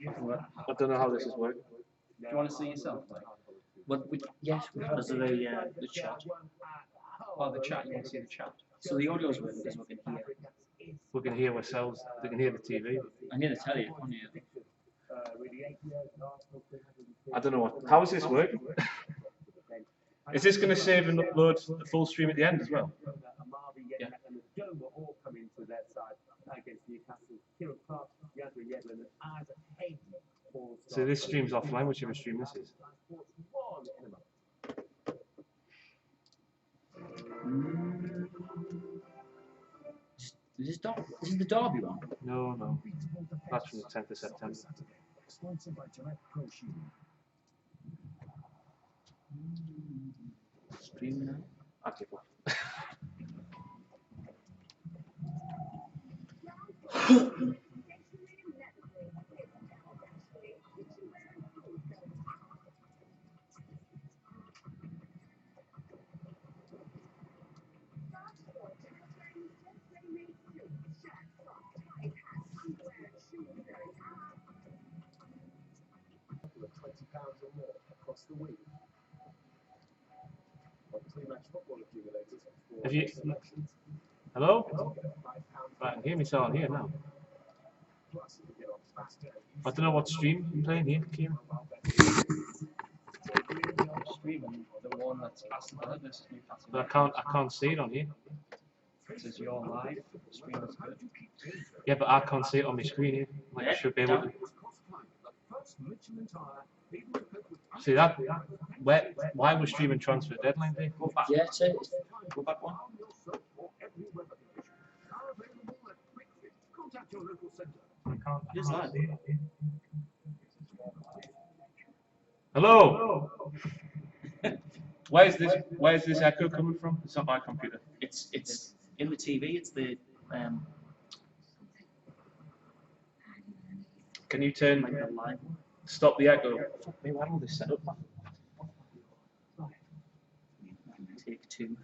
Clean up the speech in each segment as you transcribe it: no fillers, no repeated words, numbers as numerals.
I don't know how this is working. Do you want to see yourself? Like, Yes, because of the chat. oh, the chat. You want to see the chat? So the audio's working because we can hear. We can hear ourselves. They can hear the TV. I need to tell you, can't you? I don't know what. How is this working? Is this going to save and upload the full stream at the end as well? Yeah. So this stream's offline, whichever stream this is. This is the Derby one. No. That's from the 10th of September. Streaming now. Active one. Have you? Hello? Right, I can hear myself on here now. I don't know what stream you're playing here, Kieran. Streaming the one that's Aston Villa versus Newcastle. But I can't see it on here. It says you're live. The stream is good. Yeah, but I can't see it on my screen here. Like I should be able to. See that? Why was streaming transfer deadline day? Go back. Yeah, it's go back one. It is live. Hello. Where's this echo coming from? It's not my computer. It's in the TV. It's the Can you turn like the live one. stop the echo? Fuck me, why all this set up? Take two.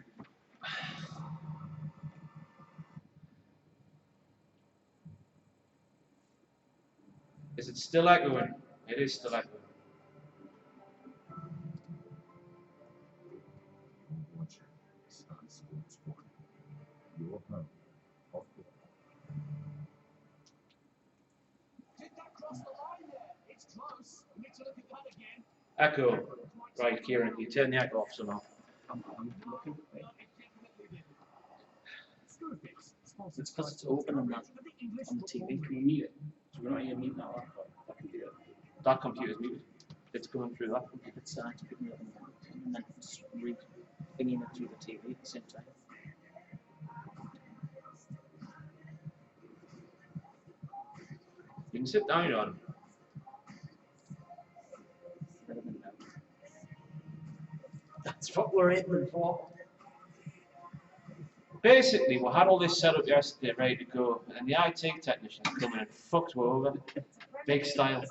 Is it still echoing? It is still echoing. Echo. Right, Kieran, you turn the echo off somehow. I'm looking. It's because it's open on the TV. Can you mute it? So we're not here mute now. That computer. That computer's muted. It's coming through that computer. It's picking it up and then just thinking it through the TV at the same time. You can sit down on. That's what we're aiming for. Basically, we had all this set up yesterday, ready to go, and the IT technicians come in and fucked us over. Big style.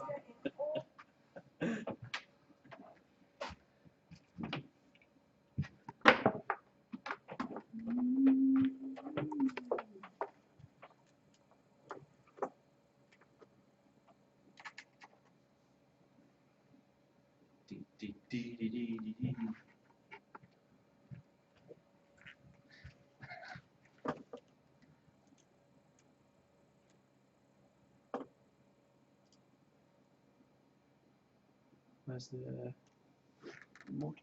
Where's the remote?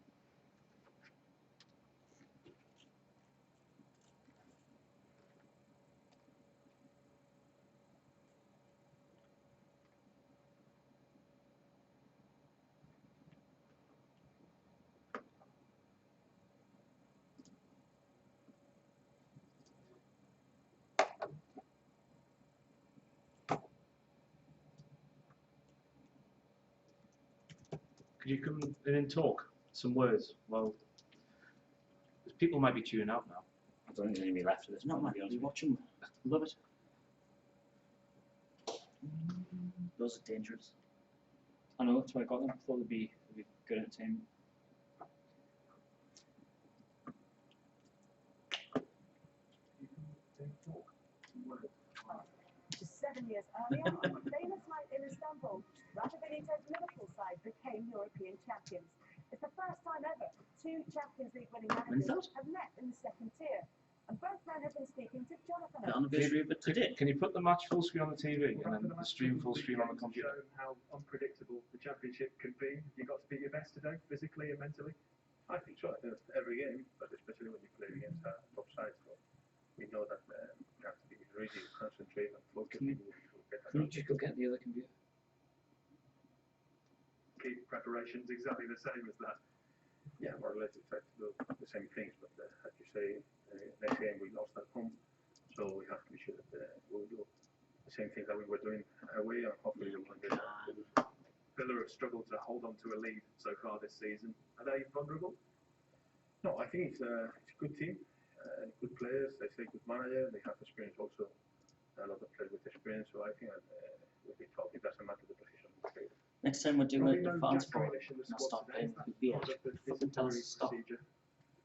Could you come in and talk some words? Well, people might be tuning out now. I don't think there's any left of this. Not many. I was watching. Love it. Those are dangerous. I know, that's why I got them. I thought they'd be good entertainment. years earlier, on a famous night in Istanbul, Rafa Benitez's Liverpool side became European champions. It's the first time ever two Champions League winning managers have met in the second tier. And both men have been speaking to Jonathan. Anniversary of it today. Can you put the match full screen on the TV and then the stream full screen on the computer? How unpredictable the championship can be. You got to be your best today, physically and mentally. I think so. Every game, but especially when you play against top sides, so we know that you have to be really concentrated and focused. Can you just go get the other computer? Keep preparations exactly the same as that. Yeah, more or less we try to do the same things, but as you say, next game we lost at home, so we have to be sure that we'll do the same thing that we were doing away, and hopefully we can get it. Villa have struggled to hold on to a lead so far this season. Are they vulnerable? No, I think it's a good team, good players. They say good manager. They have experience also. A lot of players with experience, so I think we'll be tough. It doesn't matter the position. Next time we're doing Probably it, no the fans Jack for Grealish in the and I'll squad start today. playing with beer. Part of the Fucking tell us to disciplinary stop. procedure.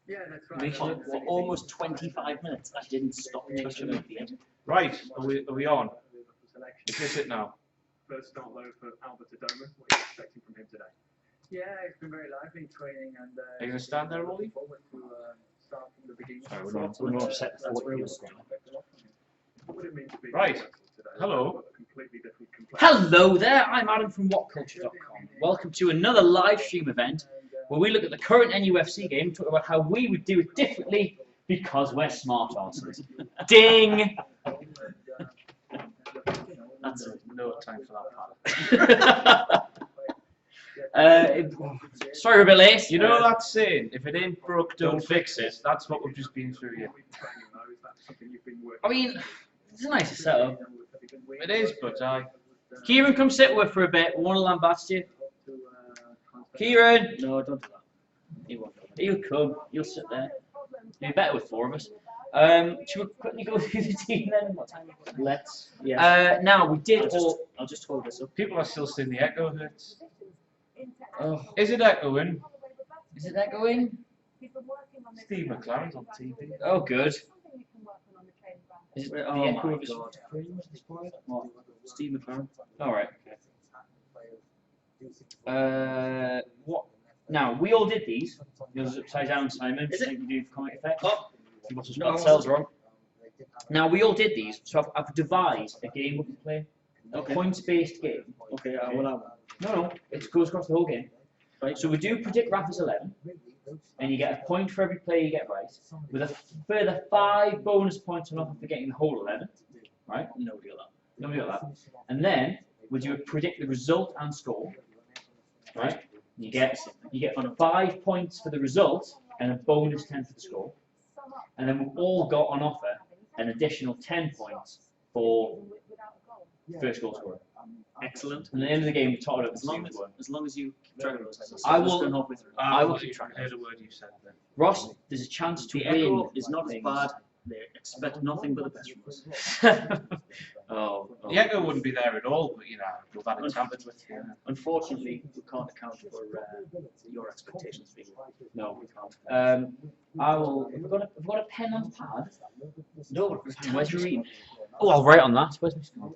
Yeah, that's right. Make sure for almost 25 minutes I didn't stop touching the beer. Right, are we on? Liverpool selection. Is this it now? First start though for Albert Adoma. What are you expecting from him today? Yeah, it's been very lively training, and Are you going to stand there, Rolly? forward to start from the beginning. Sorry, we're not upset That's where for we're you. What would it mean to be Right. Newcastle today? Hello. They've got a completely different complexion. Hello there, I'm Adam from WhatCulture.com. Welcome to another live stream event where we look at the current NUFC game, talk about how we would do it differently because we're smart asses. Ding! That's it. No time for that, Sorry we're a bit late. You know that saying, if it ain't broke, don't fix it. That's what we've just been through here. Training though, is that something you've been working I mean, it's a nice setup. It is, but Kieran, come sit with for a bit. We want to lambast you. Kieran! No, don't do that. He won't. He'll come. You'll sit there. You'll be better with four of us. Should we quickly go through the team then? What time? Let's. Yeah. Now, we did all... I'll just hold this up. people are still saying the echo hurts. Oh, Is it echoing? is it echoing? Steve McLaren's on TV. Oh, good. Is it Wait, the oh echo my of his God. screen? What? Steve McLaren. Alright. What? Now, we all did these. Yours upside down, Simon. Is it? Like you do for comic effects. Oh. You must have No. spelled cells wrong. Now, we all did these, so I've devised a game we can play. A Okay. points-based game. Okay, well, No, it goes across the whole game. Right. So we do predict Rafa's 11, and you get a point for every player you get right, with a further 5 bonus points on offer for getting the whole 11. Right? nobody will. Nobody got that. And then we do predict the result and score. Right? You get 5 points for the result and a bonus 10 for the score. And then we've all got on offer an additional 10 points for first goal scorer. Excellent. And at the end of the game, we tot it up As and long see as, who won. as long as you keep track of those things. I I'm just will- going halfway through. I will keep track of heard a word you said then. Ross, there's a chance to The win. echo is not as things. bad. They expect nothing but the best from us. Oh, The echo wouldn't be there at all, but you know, we've had it tampered with. Yeah. Unfortunately, we can't account for your expectations being. no. We can't. I will. Have we got a pen and pad? No, Where's your email? Oh, I'll write on that. Where's my score?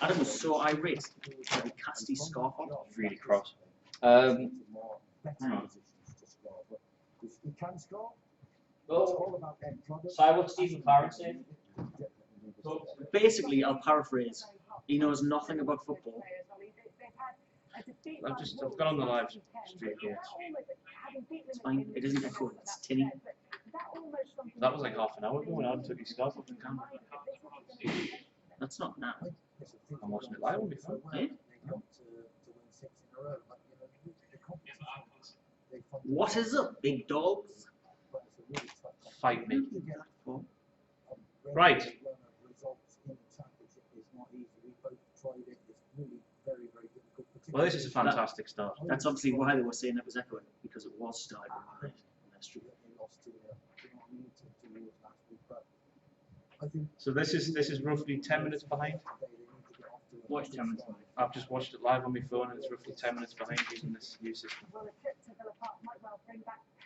Adam was so irate that he cast his scarf on. Really cross. Hang on. Oh, so what Steve McLaren said? Basically, I'll paraphrase. He knows nothing about football. I've gone on the live stream here. It's fine. It isn't echoing. It's tinny. That was like half an hour ago when Adam took his scarf off the camera. That's not now. I'm watching it live on my phone. Eh? What is up, big dogs? Fight me. Right. Well, this is a fantastic start. That's obviously why they were saying it was echoing, because it was starting on their stream. So this is roughly 10 minutes behind. Watch 10 minutes. I've just watched it live on my phone and it's roughly 10 minutes behind using this new system.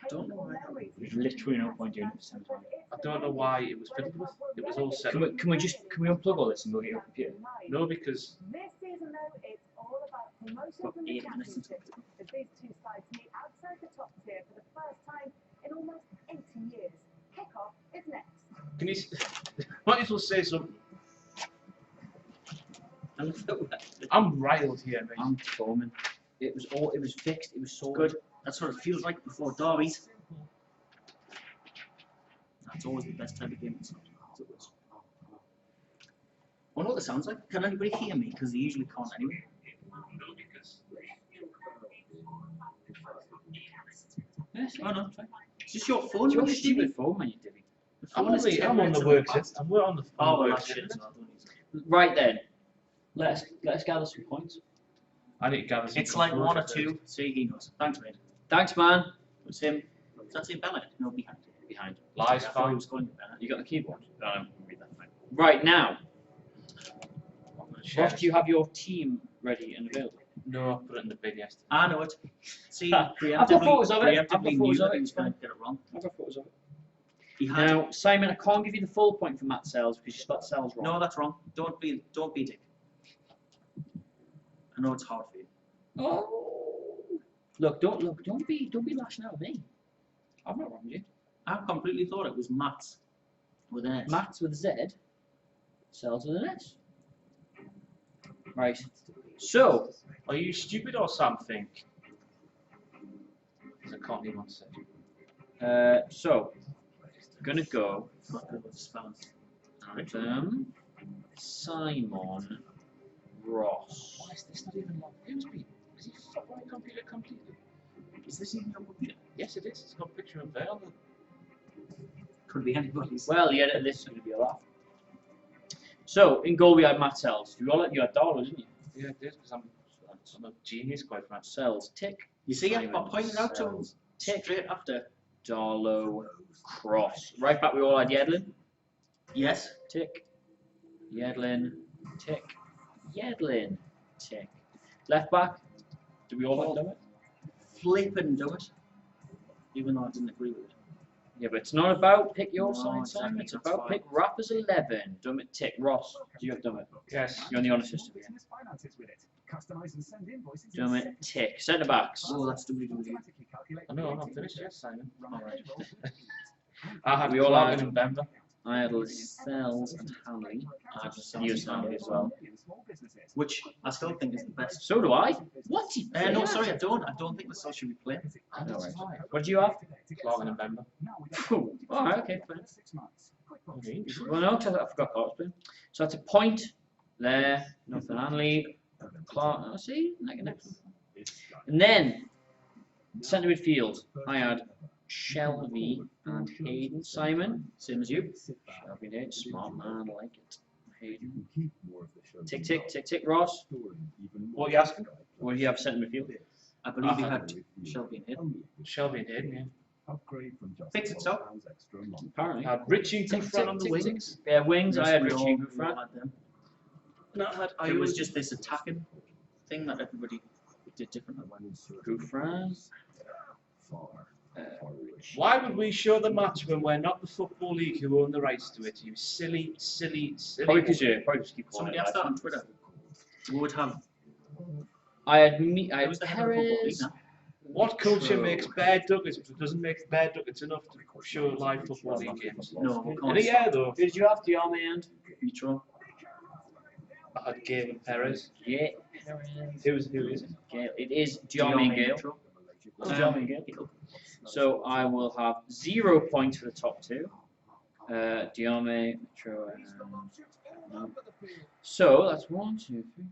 Don't know why. There's literally no point doing it for 7 times. I don't know why it was fiddled with. It was all set Can up. we unplug all this and go get your computer? No, because This season, though, it's all about promotion from the championship. As these two sides meet outside the top tier for the first time in almost 80 years. Kickoff is next. can you? Might as well say something. I'm riled here, mate. I'm foaming. It was fixed. It was so Good. That's what it feels like before derbies. That's always the best type of game. I wonder what it sounds like. Can anybody hear me? Because they usually can't anyway. Yes, Oh no, it's fine. It's just your phone. It's your when you stupid phone, man, you dilly. The phone is 10 I'm on minutes the in work past. system. We're on the Oh, well, work that's shit system. as well. Don't use it. Right then, let's gather some points. I need to gather some It's like composure one or first. two. See, he knows. Thanks, mate. Thanks, man. It's him. Does that say Bennett? No, behind. Behind. Lies, I thought he fine. was calling you Bennett. You got the keyboard. No, I can read that fine. Right now, I'm gonna share Ross, do you have your team ready and available? No, I put it in the bin yesterday. I know it. See, I've got preemptively, photos of it. I've got preemptively knew photos of that it. he was going to get it wrong. I've got photos of it. He had. Now, Simon, I can't give you the full point for Matt Sells because you spelled Sells wrong. No, that's wrong. Don't be a dick. I know it's hard for you. Oh. Don't be lashing out at me. I've not wronged you. I completely thought it was Matt's with an S. Matt's with a Z, Sells with an S. Right. So, Are you stupid or something? I can't even say. gonna go Not good with the spelling. with Simon Ross. Why is this not even logged into me? Is he fucked my computer completely? Is this even your computer? Yes, it is. It's got a picture of there. Could be anybody's. Well, the edit of this is gonna be a laugh. So, in goal we had Matt Sells. You had Darlow, didn't you? Yeah, it is, because I'm a genius, quite frankly. Sells, tick. You see, I Simon pointed out to him Sells, straight after. Darlow, Cross. Right back we all had Yedlin. Yes. Tick. Yedlin. Tick. Yedlin. Tick. Left back. Do we all have done it? Flippin' do it. Even though I didn't agree with it. Yeah, but it's not about pick your No, side, exactly, Simon. It's that's about fine. pick Rappers 11. Done it. Tick. Ross. Do you have done it? Yes. You're on the honor system. Done it. Tick. Centre backs. Oh, that's WWE. I know, I'm not finished yet, Simon. Alright. I had We all Clarkin had- and Bemba. I had Lascelles and Hanley. I had Hughes and Hanley as well. Which I still think is the best. So do I. What? No, sorry, I don't. I don't think Lascelles should be playing. No worries. What did you have? Clarkin and Bemba. Alright, okay, fine. Okay. Well, no, 'cause I forgot Clark's playing. So that's a point there. Nothing Hanley. Clark. Oh, see? Next. And then, centre midfield. I had Shelby and Hayden. Simon, same as you. Shelby and Hayden, smart man, I like it. Hayden. Tick, tick, tick, tick, Ross. What are you asking? What do you have centre midfield? I believe you had Shelby and Hayden. Shelby and Hayden, yeah. Fix it up. Apparently. I had Richie and Tick, Gouffran tick, on the tick, wings. tick. Yeah, wings. I had We Richie all- and we all Gouffran. had them. I It was just this attacking thing that everybody did differently. Gouffran. Why would we show the match when we're not the Football League who own the rights to it? You silly, silly, silly. Probably because you probably just keep calling Somebody it asked that. that on Twitter. We would have. I had It I was had the head of Football League Perez. now. What culture True. makes bad duckets? If it doesn't make bad duckets enough to show live Football League games. No, we In can't. a year though, Who did you have? Diarme and? Vitro. I had Gale and Perez. Yeah. Who is it? Gale. It is Diarme and Gale. Vitro. Diarme and Gale. So I will have 0 points for the top two. Diarme, Metro, and no. So that's 1, 2, 3, 4,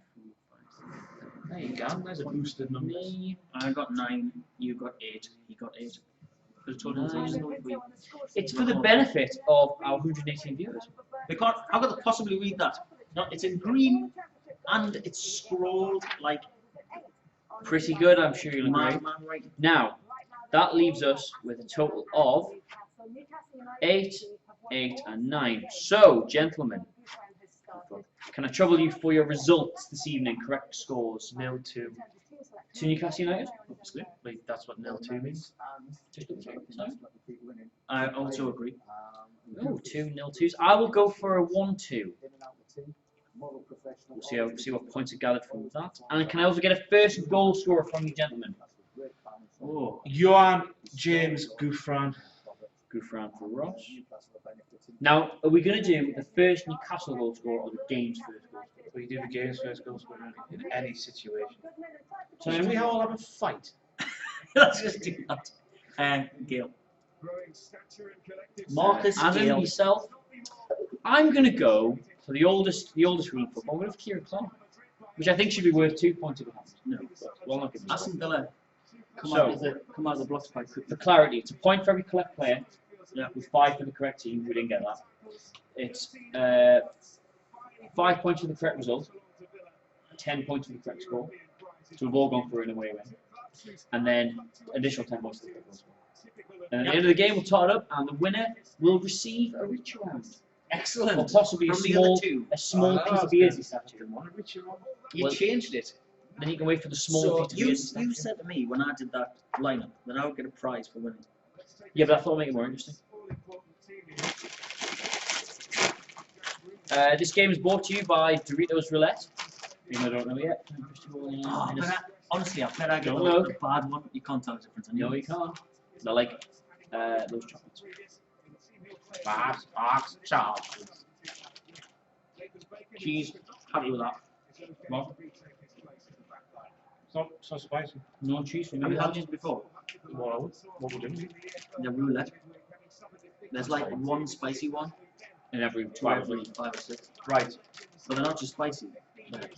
5, 6, 7, There you go. There's a boosted number. me. I got 9. You got 8. He got 8. The total is It's for the benefit of our 118 viewers. We can't. How could they possibly read that? No, it's in green and it's scrolled like Pretty good, I'm sure you'll agree. man right. Now, that leaves us with a total of 8, 8, and 9. So, gentlemen, can I trouble you for your results this evening? Correct scores. 0-2. To Newcastle United? Obviously. Wait, that's what 0-2 means. Just double check. I also agree. Oh, 2-0-2s. I will go for a 1-2. We'll see what points are gathered from that. And can I also get a first goal scorer from you gentlemen? Oh, Johan James Gouffran. Gouffran for Ross. Now, are we going to do the first Newcastle goal scorer or the game's first goal scorer? We do the game's first goal scorer in any situation. So Should we all have a fight? Let's just do that. Gale. Marcus Adam, Gale. yourself. I'm going to go for the oldest room football. I'm going to Kieran Clark, which I think should be worth 2 points if it happens. No. Well, not give me Aston Villa. Come So- out of the blocks quite quickly. For clarity, it's a point for every correct player. Yeah. With 5 for the correct team. We didn't get that. It's 5 points for the correct result, 10 points for the correct score. So we've all gone for an away win. And then additional 10 points for the correct goal score. And at the end of the game, we'll tot it up, and the winner will receive a rich round. Excellent. Or possibly From the other two. a small piece of beers this afternoon. You Well, changed it. Then you can wait for the small So piece of you beers. you said to me when I did that lineup that I would get a prize for winning. Yeah, but I thought it'd make it more interesting. This game is brought to you by Doritos Roulette. You know, I don't know yet. Honestly, I bet I get Don't know. a bad one. You can't tell the difference. No, you can't. They're like those chocolates. Fox, chocolates. Cheese. Happy with that. What? It's not spicy. No cheese for Have me. you had these before? What would we do? The roulette. There's like one spicy one In every to every 5 or 6. Right. But they're not just spicy. They're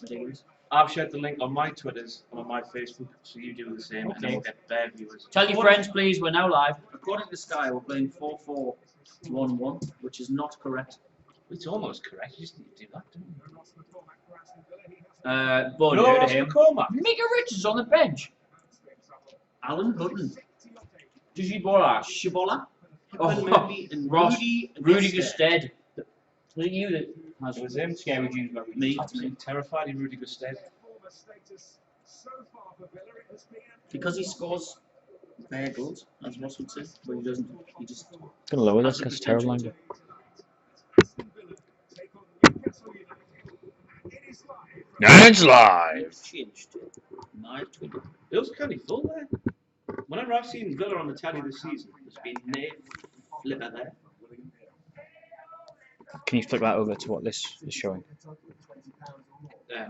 ridiculous. I've shared the link on my Twitters and on my Facebook, so you do the same, and then we'll get their viewers. Tell your friends, please. We're now live. According to Sky, we're playing 4-4-1-1, which is not correct. It's almost correct. You just need to do that, don't you? But No, heard of that's him. McCormack. Mika Rich is on the bench. Alan Hutton, Digi Bola. Shibola, Oh, Murphy, and Ross. Rudy Gusted. Gusted. Was it you that has It was him. scary dreams about Rudy? Me. Absolutely terrified in Rudy Gusted. Because he scores bare goals, as Ross would say, but he doesn't. He just. Gonna lower this because it's terrible angle. And it's live. Changed. Live Twitter. It was kind of full there. Whenever I've seen Villa on the telly this season, there's been no flipper there. Can you flick that over to what this is showing?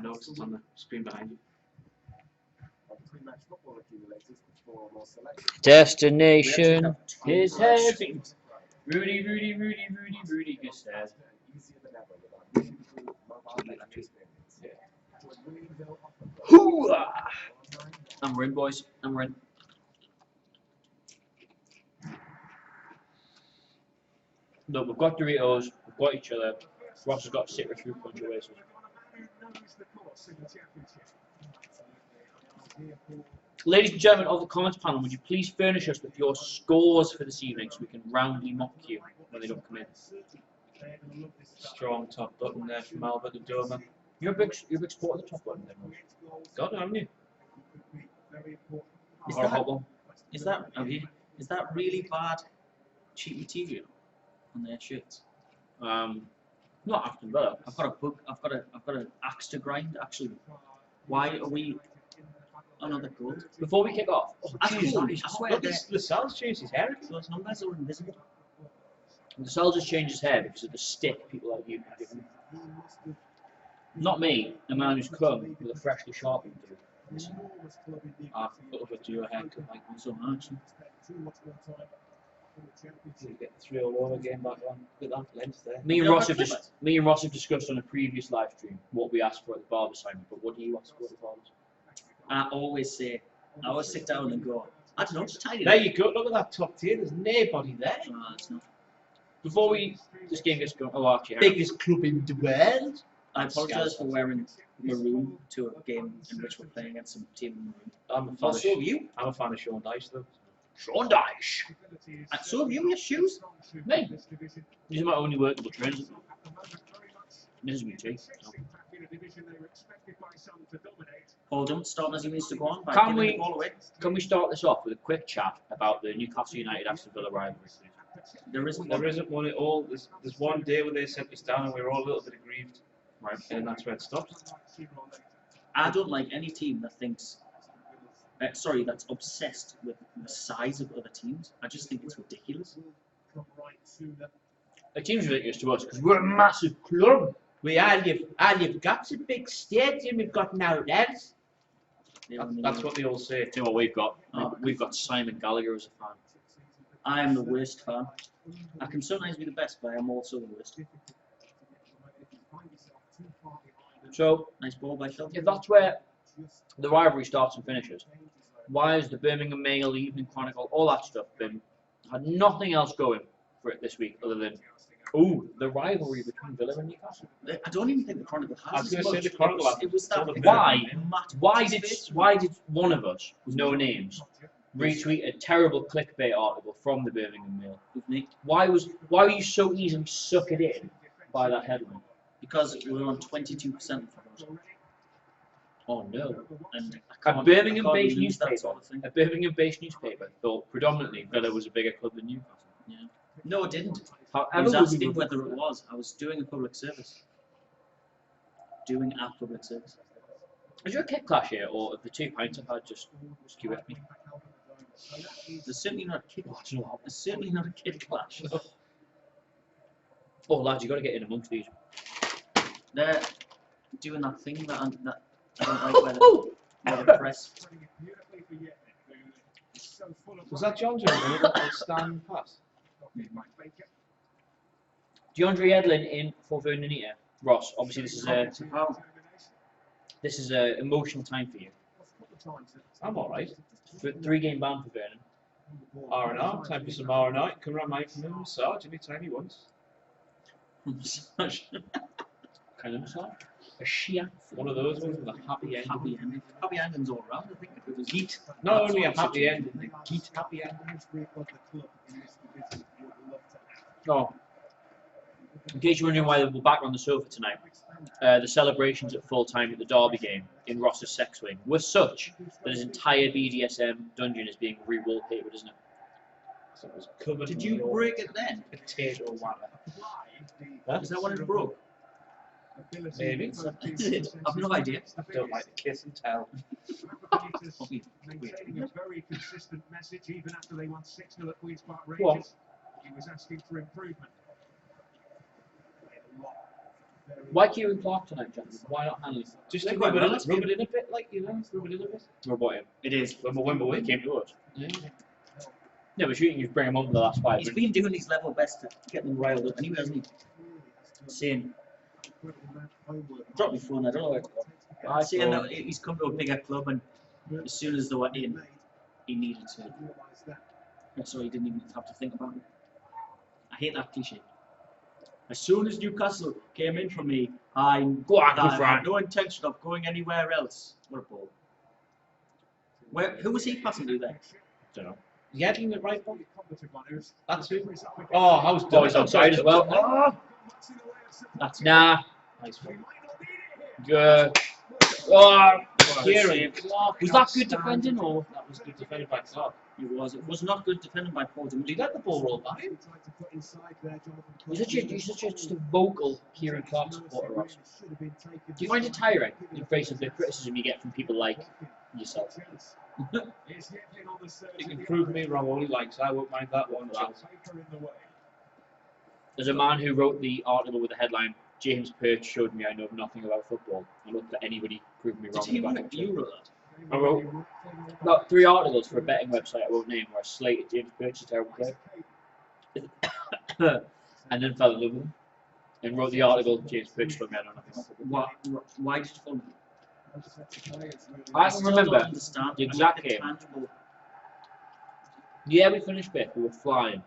No, it's on the screen behind you. Destination. His head. Rudy Gusted. Hoo-ah! And we're in, boys. And we're in. Look, we've got Doritos, we've got each other. Ross has got to sit through punch away. So. Ladies and gentlemen of the comments panel, would you please furnish us with your scores for this evening so we can roundly mock you when they don't come in? Strong top button there from Albert and Dover. You're a big supporter of the top button then, Ross. God, haven't you? Is Or a that, hot one. is that really bad cheap material on their shirts? Not Aston Villa. I've got a book. I've got an axe to grind. Actually, why are we? Oh no, they're gold. Before we kick off, That's Jeez, cool. look, I swear look they're- at Lascelles changed his hair. those numbers are invisible. the Cell just changed his hair because of the stick people like you have given him. Not me, a man who's come with a freshly sharpened dude. I've put up to your haircut like So much. you get the 3 all over game back on. Look at that length there. Me and Yeah, Ross but have me and Ross have discussed on a previous live stream what we asked for at the barber signing, but what do you ask for at the barber? I always sit down and go, I don't know, just tidy it There up. you go. Look at that top tier. There's nobody there. It's not. Before this game gets going, oh actually, hang on. Biggest club in the world. I apologise for wearing maroon to a game in which we're playing against some team in maroon. I'm a fan of So have you. I'm a fan of Sean Dyche though. Sean Dyche. And so have you, your shoes. Me. These are my only workable trainers. This is me too. So. Hold on, stop as he needs to go on by Can giving we- the ball away. Can we start this off with a quick chat about the Newcastle United Aston Villa rivalry? There isn't There one. isn't one at all. There's one day where they sent us down and we were all a little bit aggrieved. Right. And that's where it stops. I don't like any team that thinks, that's obsessed with the size of other teams. I just think it's ridiculous. The team's ridiculous to us because we're a massive club. All you've got's a big stadium. We've got now lads. That's what they all say. Do you know what we've got? We've got Simon Gallagher as a fan. I am the worst fan. I can sometimes be the best, but I am also the worst. So, Nice ball by Shelton. if that's where the rivalry starts and finishes, why has the Birmingham Mail, Evening Chronicle, all that stuff had nothing else going for it this week other than the rivalry between Villa and Newcastle? I don't even think the Chronicle I has was as going to much. say the Chronicle It was that. Why? Matt Why did one of us, no names, retweet a terrible clickbait article from the Birmingham Mail? with me? Why were you so easily suckered in by that headline? Because we're on 22% of the vote. Oh no! And A Birmingham-based lose that newspaper. sort of thing. A Birmingham-based newspaper thought predominantly Villa was a bigger club than Newcastle. Yeah. No, it didn't. I However, was we asking were- whether it was. I was doing a public service. Doing a public service. is there a kick clash here, or if the 2 pints I've had just skew at me? There's certainly not a kid. There's certainly not a kid clash. Oh lads, you got to get in amongst these. They're doing that thing that I don't like where the press. Was that John Jones? That stand pass? DeAndre Edlin in for Vernon Eater. Ross, obviously this is a emotional time for you. I'm alright. 3-game ban for Vernon. R&R, time for some R&R. Come around my afternoon massage anytime he wants. Kind of massage. A shiatsu. One of those ones with a happy ending. Happy ending. Happy endings all around. I think if it was Geet. Not only a happy ending, Geet happy ending. Oh. In case you're wondering why we're back on the sofa tonight, the celebrations at full time at the Derby game in Ross's sex wing were such that his entire BDSM dungeon is being re-wallpapered, isn't it? So it was covered Did in you all break it then? potato water. Is that when it broke? Maybe. I've no idea. Don't like to kiss and tell. Maintaining a very consistent message even after they won 6-0 at Queen's Park Go on. Rangers. He was asking for improvement. Why Kieran Clark tonight, gentlemen? Why not Hanley? Just They're to quite rub it, relative. rub it in a bit, like, you know, rub it in a bit. Rub him. It is. When we came to us. Yeah, but shooting you bring him on for the last 5 He's minutes. been doing his level best to get them riled up anyway, hasn't he? Saying, drop your phone, I don't know where to go. Saying that he's come to a bigger club and as soon as they were in, he needed to. So he didn't even have to think about it. I hate that cliche. As soon as Newcastle came in for me, I had no intention of going anywhere else. What a ball. Who was he passing to there? Don't know. Yedlin at right back. That's who. Oh, how's Oh, he's outside as well. That's Nah. Nice one. Good. Oh, Kieran. was that good defending or? That was good defended by Clark. It was. It was not good defended by Paul. Did he let the ball roll back? You're such a vocal Kieran Clark supporter, Ross. Do you find it tiring in face of the criticism you get from people like yourself? You can prove me wrong all he likes. I won't mind that one. There's a man who wrote the article with the headline, James Perch showed me I know nothing about football. I looked at anybody prove me wrong. Did he about write? it. You wrote that? I wrote about 3 articles for a betting website I won't name where I slated James Perch, a terrible player. And then fell in love with him. And wrote the article, James Perch showed me I know nothing about football. Why did you film it? I can remember Don't understand. the exact I mean, game. tangible. Yeah, we finished 5th, we were flying.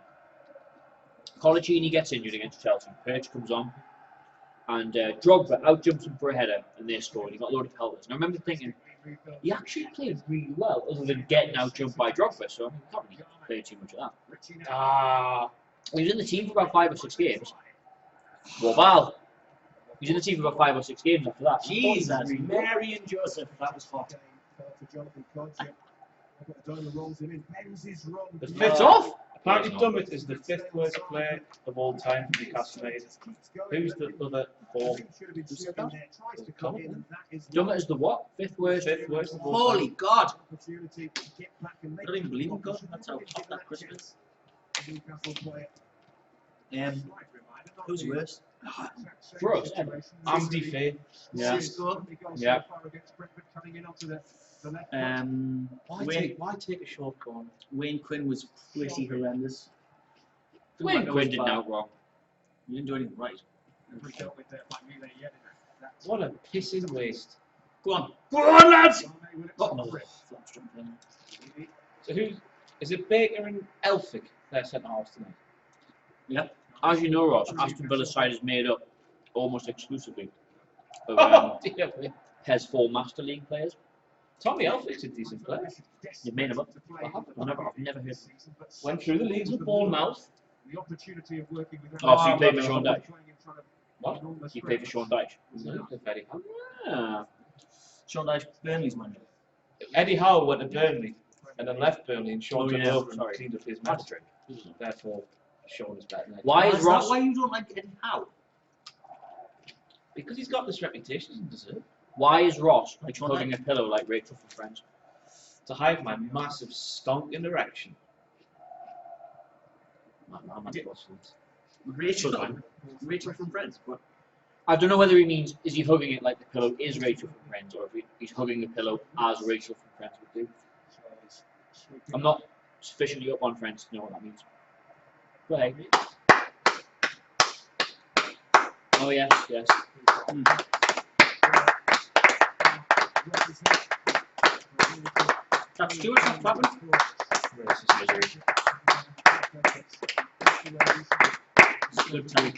Colaccini gets injured against Chelsea. Perch comes on. And Drogba out-jumps him for a header, and they scored. He got a load of pelters. And I remember thinking, he actually played really well, other than getting out-jumped by Drogba, so I mean, we can't really play too much of that. He was in the team for about 5 or 6 games. Wabal. He was in the team for about 5 or 6 games after that. Jesus, Mary and Joseph, that was hot. The fit's off! Apparently Dummett is the 5th worst player of all time for Newcastle United. Who's the other 4? Who said that? Dummett is the what? 5th worst? 5th worst of all Holy time. God! I don't even believe in God. That's how hot that Christmas. Who's worse? For us. Andy Faye. Yeah. Cisco. Yeah. Why take a short corner? Wayne Quinn was pretty horrendous. Wayne Quinn did out wrong. You didn't do anything right. What a pissing waste. Go on. Go on, lads! Oh, So who is it? Baker and Elphick? They're centre halves tonight. yeah. As you know, Ross, Aston Villa's side is made up almost exclusively of Dear me. PES 4 Master League players. Tommy Elphick's a decent player. You've made them up. I've never heard. Went through the leagues with Bournemouth. Oh, so you played for Sean Dyche? What? You played for Sean Dyche? No, Eddie Howe. Ah. Sean Dyche, Burnley's manager. Eddie Howe went to Burnley and then left Burnley and Sean took yeah, over and sorry. cleaned up his mess. Therefore, Sean is better than Eddie. Why Is is that Ross? why you don't like Eddie Howe? Because he's got this reputation he doesn't deserve. Why is Ross like Sean hugging a pillow like Rachel from Friends? To hide my massive stonking erection. Rachel from Friends. What? I don't know whether he means is he hugging it like the pillow is Rachel from Friends, or if he's hugging the pillow as Rachel from Friends would do. I'm not sufficiently up on Friends to know what that means. Go ahead. Oh yes, yes. That's Stuart, that's happened. Racist misery. It's good to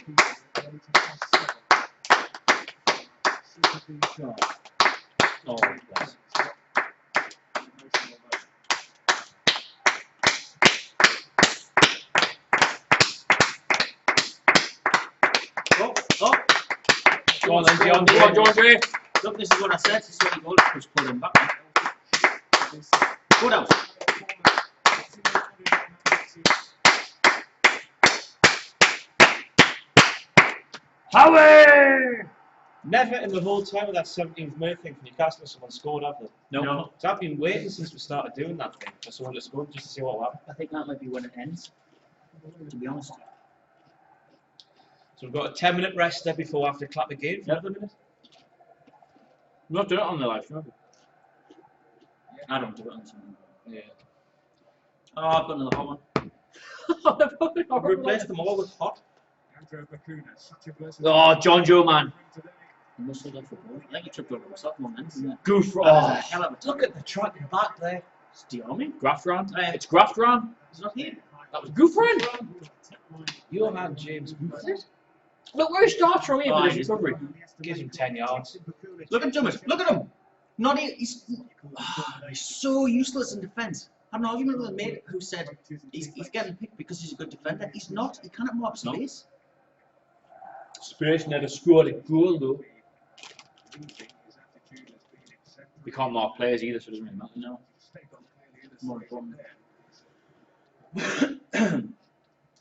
Oh, bless. Oh, Go on then, John. Go on, John Gray. look, this is what I said. This is what he goes. Just put him back. Go down. Howie! Never in the whole time of that 17th minute thing for Newcastle someone scored, have they? No. So I've been waiting since we started doing that thing for someone to score just to see what will happen. I think that might be when it ends. To be honest. So we've got a 10-minute rest there before we have to clap again for another minute. We're not doing it on the live show. I don't do it on something. Yeah. Oh, I've got another hot one. I've replaced them all with hot. Oh, John Joe, man. Muscled up football. I think he tripped over himself one then, didn't it? Goof. Oh, Oh, hell of a Look at the track back there. It's Diarmi. Graftran. It's Graftran. He's not here. That was Goofran. Johan James Booth Look where he starts from here Oh, with his he's- recovery. gives him 10 yards. Look at Dummett. Look at him. Not he, he's so useless in defence. I had an argument with a mate who said he's getting picked because he's a good defender. He's not. He cannot mark space. Space never scored a goal though. We can't mark players either, so it doesn't really matter. No. More important.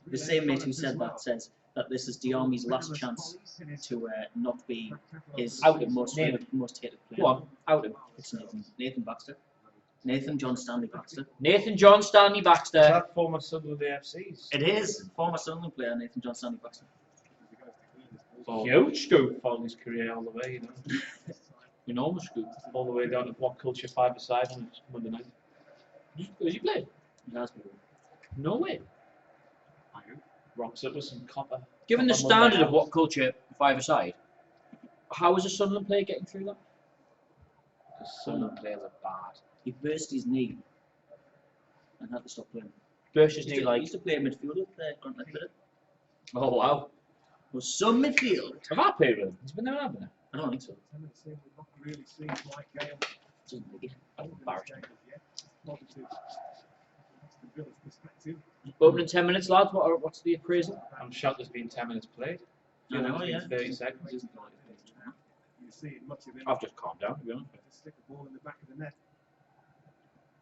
The same mate who said that says that this is Diarmi's last chance to not be his most hated player. Go on, out him. It's Nathan Baxter. Nathan John Stanley Baxter. Nathan John Stanley Is Baxter. that former Sunderland AFCs? It is former Sunderland player Nathan John Stanley Baxter. Huge scoop. Followed his career all the way, you know. Enormous scoop. All the way down to What Culture 5-a-side on Monday night. Has he played? He has been. No way. Rocks up with some copper. Given the copper standard Monday of what culture five-a-side, how is a Sunderland player getting through that? Because Sunderland players are bad. He burst his knee and had to stop playing. Burst his He knee used like, to play midfielder there, Grant Ledbetter. oh wow. Was some midfield. Have I played with him? He's been there, haven't he? I don't think so. Doesn't think it. I'm embarrassed. Opening 10 minutes, lads. What's the appraisal? I'm shocked there's been 10 minutes played. I know, It's been yeah. 30 seconds. I've just calmed down, to be honest.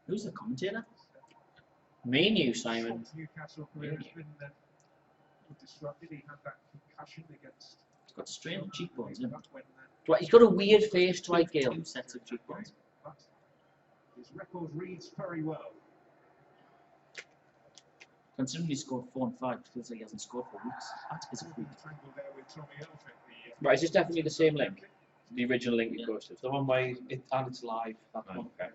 Who's the commentator? Me new, Simon. Newcastle career has been disrupted. He had that concussion against. He's got strange cheekbones, isn't he? He's got a weird face, Dwight Gale. Two sets of cheekbones. But his record reads very well. Considering he scored 4 and 5, it feels like he hasn't scored for weeks. That is a freak. Tangle there with Tommy Elphick, Right, is this definitely the same link? The original link you Yeah. posted? The one where and it's live. That Right. one. Okay.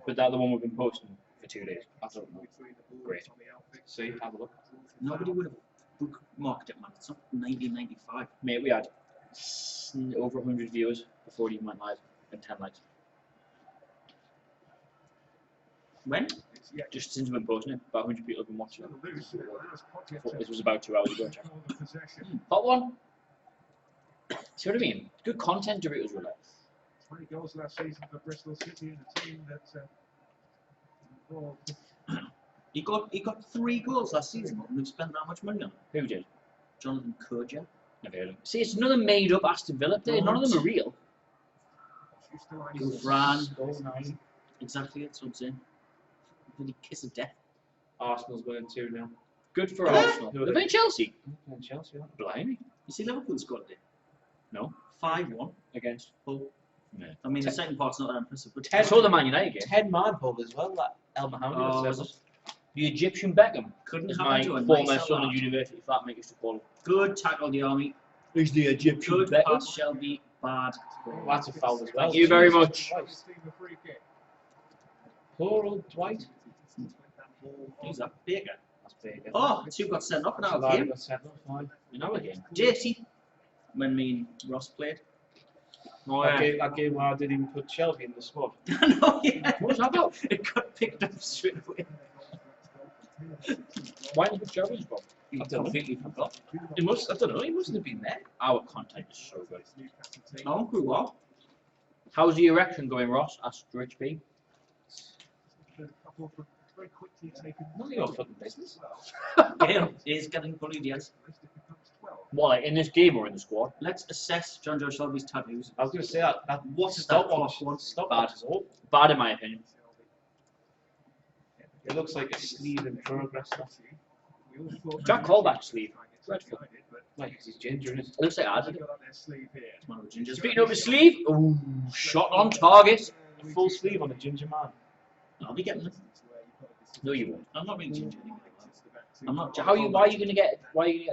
But that the one we've been posting for 2 days? I don't know. Great. See, have a look. Nobody would have bookmarked it, man. It's not 1995. Mate, we had over 100 viewers before it even went live and 10 likes. When? Just since we've been posting it, about 100 people have been watching it. This This was about 2 hours ago. Hot one. See what I mean? Good content Doritos were like. 20 goals last season for Bristol City and a team that. Well, He got 3 goals last season and we've spent that much money on him. Who did? Jonathan Kodja. Never heard of him. See, it's another made up Aston Villa player. None of them are real. Gouffran. Exactly, that's what I'm saying. Bloody kiss of death. Arsenal's winning 2-0. Good for Yeah. Arsenal. Who They're are they? playing Chelsea. And Chelsea. Yeah. Blimey. You see Liverpool scored it? No. 5-1. Against. Hull. Yeah. I mean, the second part's not that impressive, but I saw the Man United game. 10-man Hull as well. That El Mohamed. Oh, says was it. The Egyptian Beckham. couldn't Is have my to a former nicer son lad. at university flatmate used to call him. Good tackle, the army. He's the Egyptian Good Beckham. pass, Shelby. Bad. That's a foul as well. Thank you very much. Twice. Poor old Dwight. Who's that? Baker. That's big. Oh, 2 got sent off in our Solari game. got sent off, fine. In our game. JT. When me and Ross played. Oh, That game where I didn't even put Shelby in the squad. No, yeah. What was that about? It got picked up straight away. Why did you put Shelby in the squad? He I don't know. completely forgot. He must. I don't know. He mustn't have been there. Our content is so good. No, grew well. How's the erection going, Ross? Asked Rich B. None of your fucking business. Gale is getting bullied, yes. What, like in this game or in the squad? Let's assess John Joe Shelby's tattoos. I was going to say that. What is that stopwatch. clock one? Stopwatch is awful. Bad in my opinion. It looks like a sleeve in progress. Jack Callback sleeve. Dreadful. Like, 'cause he's ginger, isn't It looks like I did it. It's one of the gingers. Speaking of his sleeve, ooh, shot on target. it? Full sleeve on a ginger man. I'll be getting them. No, you won't. I'm not really ginger anymore. I'm not. Why are you gonna get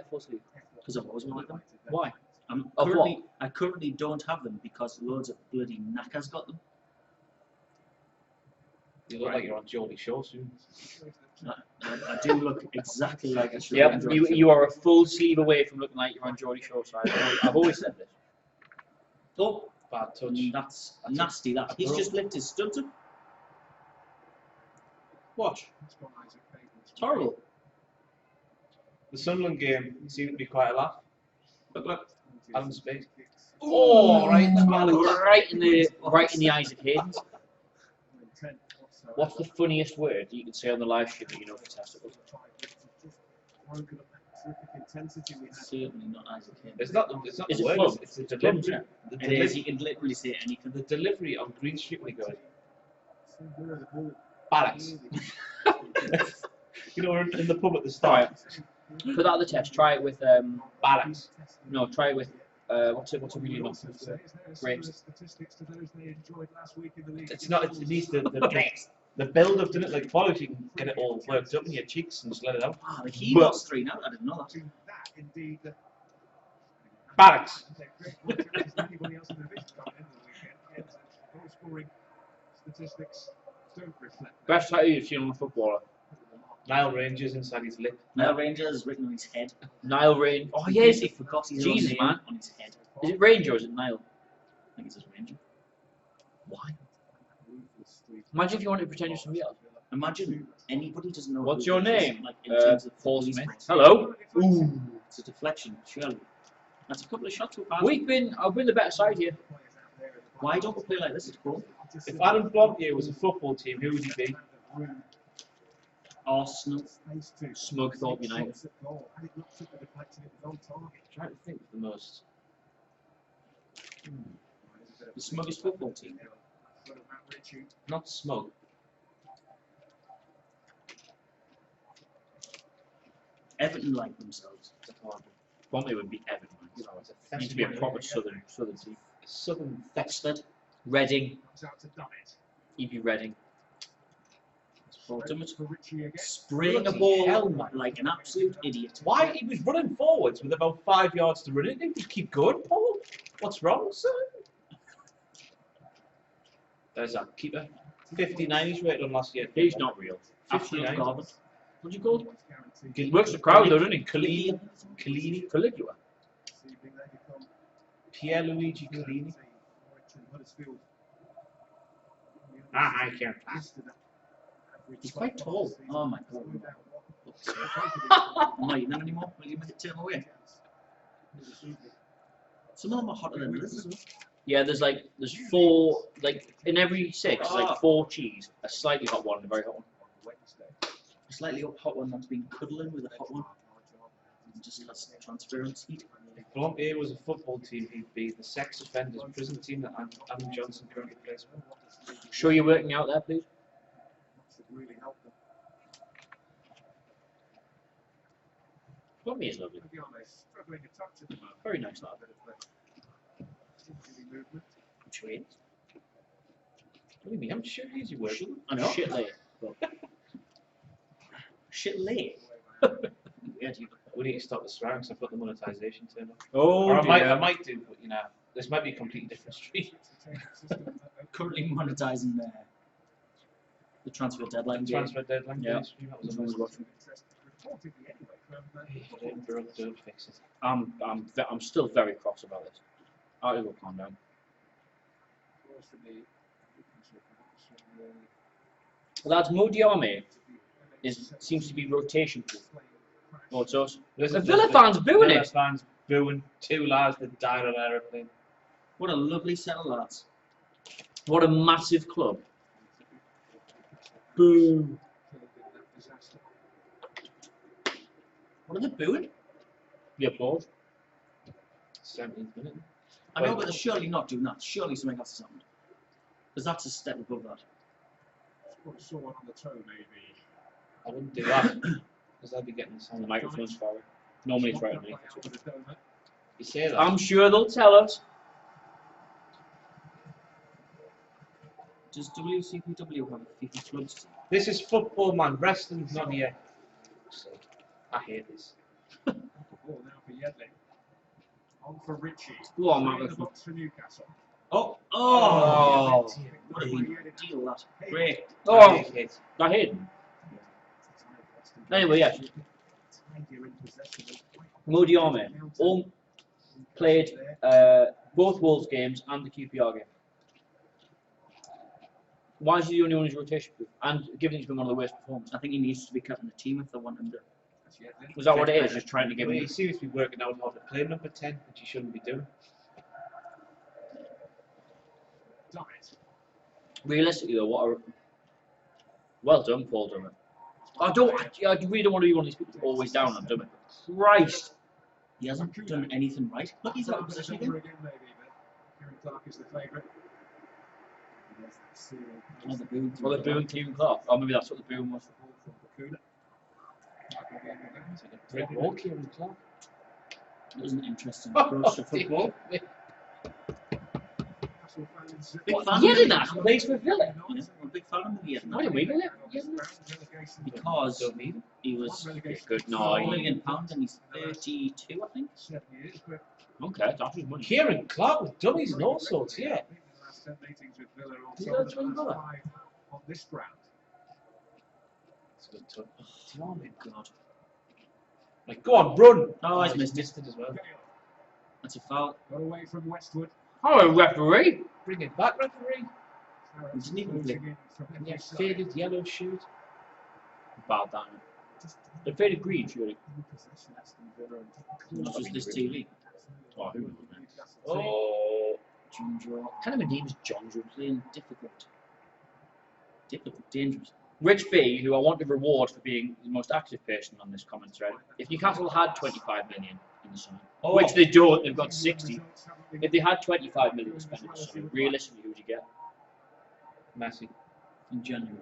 full sleeve? Because I've always wanted them. Why? I Of currently don't have them because loads of bloody knackers got them. You look like you're on Geordie Shore soon. I do look exactly like a should. Yep, you are a full sleeve away from looking like you're on Geordie Shore side. I've always said this. Oh, Bad touch. that's nasty. That he's just lifted his studs up. Watch. It's horrible. The Sunderland game seemed to be quite a laugh. Look. Adam Spade. Oh, right in the mouth. right in the eyes of Hayden's. What's the funniest word you can say on the live stream that you know for testicles? Certainly not Isaac Hayden. It's not Is the it word, plum? it's the It's plum, delivery. isn't it? The, It is. You can literally say anything. the delivery on Green Street when he goes, barracks. You know, we're in the pub at the start. Put that on the test. Try it with Barracks. no. Try it with what's it really not grapes. It's not. It needs the build up, doesn't it? Like polish, you can get it all worked up in your cheeks and just let it out. Wow, he But- lost 3 now. I didn't know that. Barracks. Best Best tattoo you've seen on a footballer. Nile Rangers inside his lip. Now Rangers is written on his head. Nile Rain. Oh He yes. he forgot his Jesus, own name man. on his head. Is it Ranger or is it Nile? I think it says Ranger. Why? Imagine if you wanted to pretend you're somebody else. Imagine anybody doesn't know. What's who your he is, name? Like in terms of Paul police Smith. force. Hello. Ooh, it's a deflection, surely. That's a couple of shots we've had. I've been the better side here. Why don't we play like this? It's cool. If Adam Blantier was a football team, who would he be? Arsenal. Smugthorpe United. I'm trying to think of the most. The smuggest football team. Not smug. Everton like themselves. Bromley would be Everton. You know, it's a Needs to be a Thessaloniki. proper southern team. Southern Oxford. Reading, Comes out to Dummett. EB Reading. Ultimate. For Richie again. Spraying a Bloody ball hell, man. like an absolute idiot. Why? He was running forwards with about 5 yards to run. He didn't just keep going, Paul. What's wrong, sir? There's that keeper. 59 he's rated on last year. He's not real. Absolute 59. garbage. What do you call it? He works the crowd though, doesn't he? Collini. Caligula. Pierluigi Collini. I can't. He's quite tall. Oh my god. I'm not eating them anymore. Will you make it turn away? Some of them are hotter than others as well. Yeah, there's 4, like in every 6, there's like 4 cheese, a slightly hot one and a very hot one. A slightly hot one that's been cuddling with a hot one. It just has transference heat. If Blompier was a football team, he'd be the sex offenders prison team that Adam Johnson currently plays for. Sure you're working out there, please? Blompier is lovely. Very nice lad. I'm sure he is. What do you mean? I'm sure he's your work. I'm No. shit late. Shit late. Yeah, dude. We need to stop the swearing because I've got the monetization turned off. Oh, Or I might do, but you know, this might be a completely different stream. Currently monetizing the transfer deadline. game. Transfer deadline. Yeah. Stream, that was Which one was amazing. watching? Don't fix it. I'm still very cross about this. I will calm down. Lads, Modiame seems to be rotation proof. Oh, it's us. The Villa fans booing Villa it. fans booing 2 lads that died on an aeroplane. What a lovely set of lads. What a massive club. Boo. What are they booing? The applause. 17th minute. I know, but they're surely not doing that. Surely something else has happened. Because that's a step above that. Put someone on the toe, maybe. I wouldn't do that because I'd be getting the The sound. microphone's far away. Normally it's right on me. You say that? I'm sure they'll tell us. Does WCPW have a FIFA clubs team? This is football, man. Wrestling's not here. I hate this. Ball now for Yedlin. On for Richie. Go on, Straight in Matt. the box for Newcastle. Oh! Oh. Would have been a deal, that. Great. Oh, I hate it. I hate him. Anyway, yeah. Modiame. All played both Wolves games and the QPR game. Why is he the only one who's rotation proof? And given he's been one of the worst performers. I think he needs to be cut in the team if they want him to. Was that what it is? Just trying to give Well, him. he seems to be working out how to play number 10, which he shouldn't be doing. Realistically, though, what a. Well done, Paul Dummett. I really don't want to be one of these people who's always down on Dummett. Christ! He hasn't done anything right. Look, he's out of position again. Again, maybe, but Kieran Clark is the favourite. Oh, the booing. Well, they're booing Kieran Clark. Or maybe that's what the boom was. It's like a brick wall, Kieran Clark. It was an interesting approach to football. Big fan. Yedina plays for Villa. Yeah, I'm a big fan of the Yedina. Why didn't we get it? Because Don't need him. he was Good. No, £4 million and he's 32, I think. 7 years, but okay, that's his money. Kieran Clark with dummies and all sorts, yeah. the last 10 meetings with Villa He's also got the 20 last Villa. 5 on this ground. It's a good touch. Oh my god. Like, go on, run! Oh, he's he's missed it. it as well. That's a foul. Got away from Westwood. Oh, a referee. Bring it back, referee. He didn't even Floating play. in from And yeah, every side. faded yellow shoot. Bad down. The faded green, surely. Possession, Aston Villa and It's just this TV. Oh, who knows, man. Newcastle Oh, Ginger. What kind of a name is John Joe playing? Difficult. Difficult. Dangerous. Rich B, who I want to reward for being the most active person on this comment thread. If Newcastle had 25 million in the summer, which they don't, they've got 60. If they had 25 million to spend in the summer, realistically, who would you get? Messi. In January.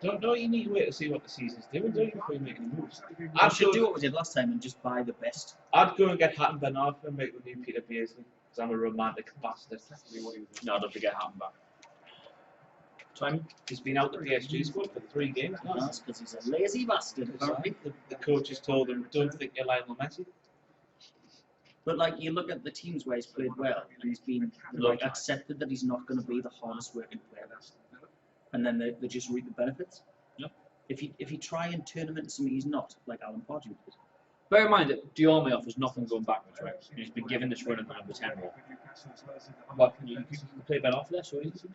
Don't you need to wait to see what the season's doing, don't you, before you make any moves? I should do what we did last time and just buy the best. I'd go and get Hatton Ben Arthur and make the new Peter Beardsley, because I'm a romantic bastard. No, don't forget Hatton back. Time he's been out the PSG squad for 3 games now. That's because he's a lazy bastard, apparently. The coach has told him, don't think you're Lionel Messi. But like, you look at the teams where he's played well, and he's been like accepted that he's not going to be the hardest working player, and then they just reap the benefits. Yep. If you try and turn him into something he's not, like Alan Pardew did. Bear in mind that Diarmi offers nothing going backwards, right? He's been given this run in the number 10 role. What, you could play Ben off there, so easy?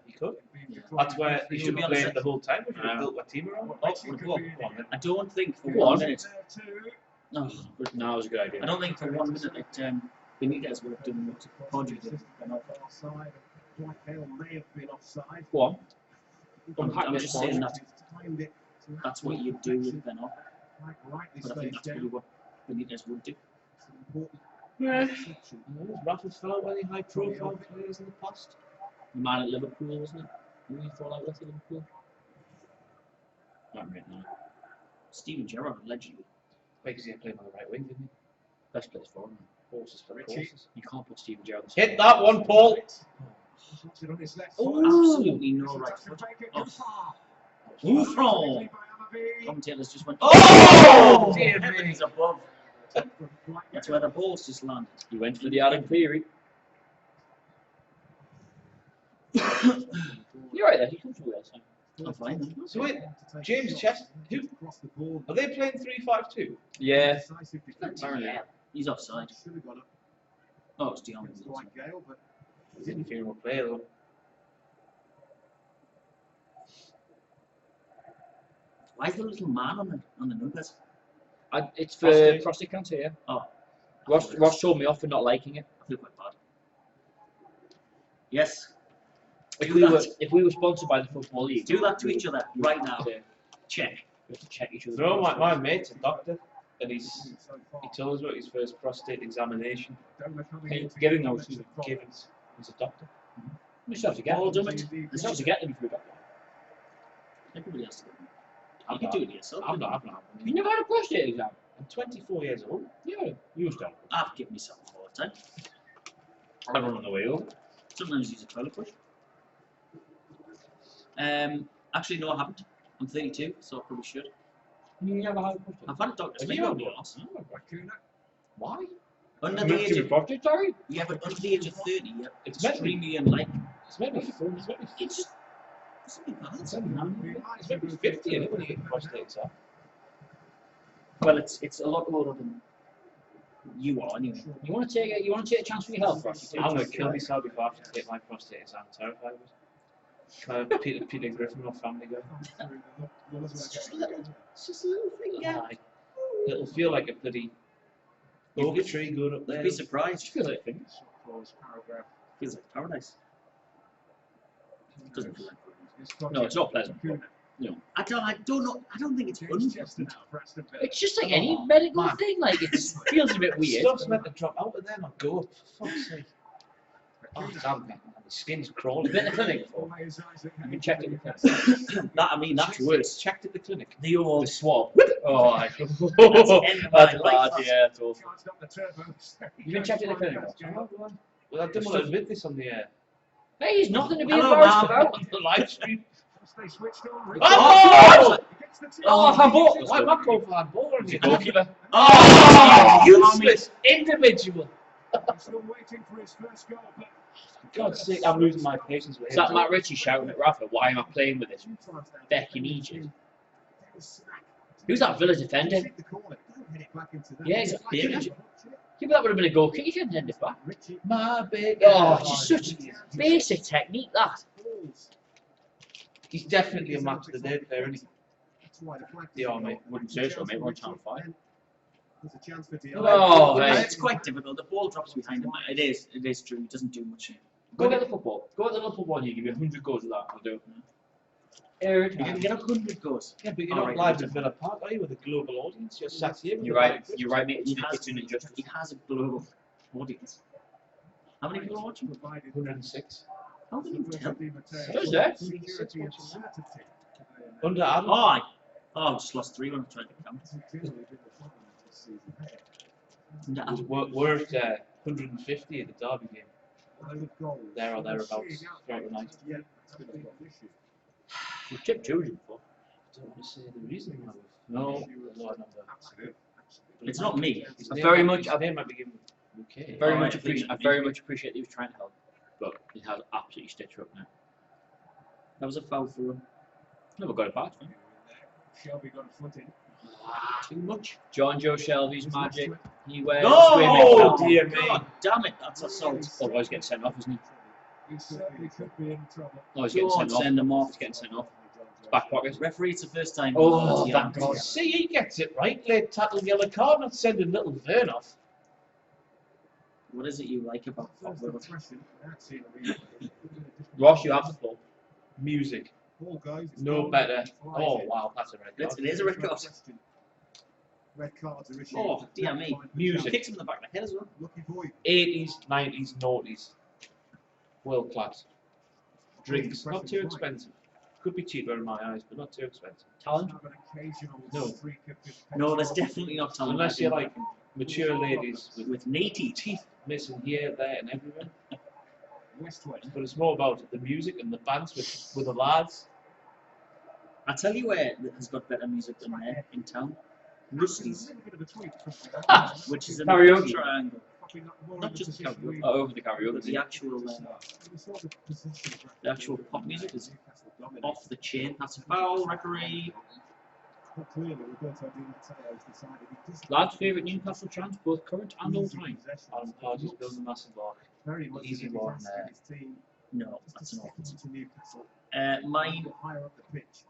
He could. That's where he should be playing the whole time, if you built a team around. I don't think for Go 1 on. minute. No, that was a good idea. I don't think for 1 minute that Benitez would have done what Pardew did. Go on. I'm just saying that that's what you do with Ben Off. But I think that's probably what Benitez would do. Yeah. Raffles fell out any high profile players in the past. The man at Liverpool, wasn't it? Who did he fall out with at Liverpool? Not right now. Steven Gerrard, allegedly. Because he played on the right wing, didn't he? Best place for him. Horses for horses. You can't put Steven Gerrard. Hit that one, Paul! Absolutely no right foot. Buffon! Commentators just went, Oh! Dear me, he's above. That's where the balls just landed. He went for the Adam Cleary. You're right there, he comes from the outside. I'm fine then. So wait, James Chest, are they playing 3-5-2? Yeah. Apparently, he's offside. Oh, it's Dion. He's an inferior player though. Why is the little man on the numbers? It's for prostate cancer, yeah. Oh. Ross told me off for not liking it. I feel quite bad. Yes. If we were sponsored by the Football League, Do that to each other right now. Yeah. Check. We have to check each other. No, my mate's a doctor, and he told us about his first prostate examination. Giving those to Given he's a doctor. we still have to get All them. done it. We still have to get them if we got them. Everybody has to get them. You can do it yourself. I've not. You never had a prostate exam? I'm 24 years old. Yeah, you used to. I've given myself all the time. I run on the way over. Sometimes use a toilet brush. Actually, no, I haven't. I'm 32, so I probably should. You never had a prostate. I've had a doctor's Have finger you? once. Why? Under the age of prostate, sorry? yeah, but under the age of 30, you're It's meant to be. extremely unlikely. It's meant to be fun. It's meant to be It's just something bad. It's meant to be 50 isn't it, when you get prostate exam. Well, it's a lot older than you are anyway. You want to take a chance for your health, Ross? I'm going to kill myself if I have to take my prostate exam. I'm terrified of it. Peter Griffin or Family Guy. It's just a little thing, yeah. Aye. It'll feel like a bloody oak tree going up there. You'd be surprised. Feels like things. Feels like paradise. Doesn't feel like paradise. No, it's not pleasant. I don't think it's unpleasant. It's just like any medical thing. Like it feels a bit weird. Stuff's meant to drop out of there, not go up. For fuck's sake. Oh, damn, the skin's crawling. You've been in the clinic before. Have you checked it with them? That's worse. Checked at the clinic. The old The swab. Oh, That's the end of my that's life. bad. Yeah, it's awful. You've been checked in the clinic. Well, I didn't want to admit this on the air. Hey, he's nothing to be Hello, embarrassed ma'am. about. On the live stream. Oh! Oh, handball! Why am I called for handball? Or is it Goalkeeper. Oh, useless individual! For God's sake, I'm losing my patience with Is him. that Matt Ritchie shouting at Rafa, why am I playing with this fucking Egypt? Who's that Villa defender? Yeah, he's a big. Yeah, but that would have been a goal kick. You couldn't send it back. My big. Oh, just such basic technique, that. He's definitely a match of the day player, isn't he? The army. Wouldn't say so, mate. We're on channel 5. Oh, Oh, hey. it's quite difficult. The ball drops behind him. It is true. He doesn't do much. Go get the football. Go get the little football and you give me 100 goals with that. I'll do it. You can get 100 goals. Yeah, but you're All not right, live good. at Villa Park, are you, with a global audience? You're sat here with You're a right. mic. You're right, mate. He It's an injustice. has a global audience. How many people are watching? 106. How can you tell? Who's that? Under Adam. Oh, I just lost 3 when I tried to count. Under It was Adam. we're at 150 at the Derby game. There or thereabouts throughout the night. We've tipped Georgian before. I don't want to say the reason why we've No. lower number. It's not me. His I name very might- much- His name might be given UK. Very Oh, much I appreciate. I think- very much appreciate that he was trying to help, but he has absolutely stitched her up now. That was a foul for him. Never got it back. Man. Shelby got a foot in. Too much. John Joe Shelby's magic. He wears Oh, swimming dear trunks. me. God damn it, that's assault. Otherwise, getting sent off, isn't he? He certainly could be in trouble. Oh, he's getting Go on, sent off. send him off. He's getting sent off. Back pocket. Referee, it's the first time. Oh, Yeah. thank God. See, he gets it right. Late tackle, yellow card, not sending little Vern off. What is it you like about First football? impression, that's it, really. Ross, you have the ball. Music. Ball goes, it's No gone. better. Flies Oh, in. wow, that's a red It card. is a red card. Red cards are issued. Oh, dear me. Music. Kicks him in the back of the head as well. Lucky boy. 80s, 90s, noughties. World class. Drinks, not too expensive. Could be cheaper in my eyes, but not too expensive. Talent? Have an occasional No. streak of good No, there's petrol. definitely not talent. Unless you're like mature ladies with with natty. teeth missing here, there, and everywhere. Westward. But it's more about the music and the bands with the lads. I tell you where that has got better music than there in town. Rusty's, A bit of a tweak from which is a Karaoke. triangle. popping up more Not in the just position karaoke. we- Over the But karaoke. the actual, the sort of position the actual pop music is Newcastle dominated. off the chain. That's a foul, referee. But clearly, Roberto Di Matteo's decided he doesn't Lads' favourite Newcastle chants, both current and old easy time. possession. Adam Pardews building a massive arc. Very much Easy as if he's one asking there. his team No, just that's to an step awful. into Newcastle, Mine. a bit higher up the pitch.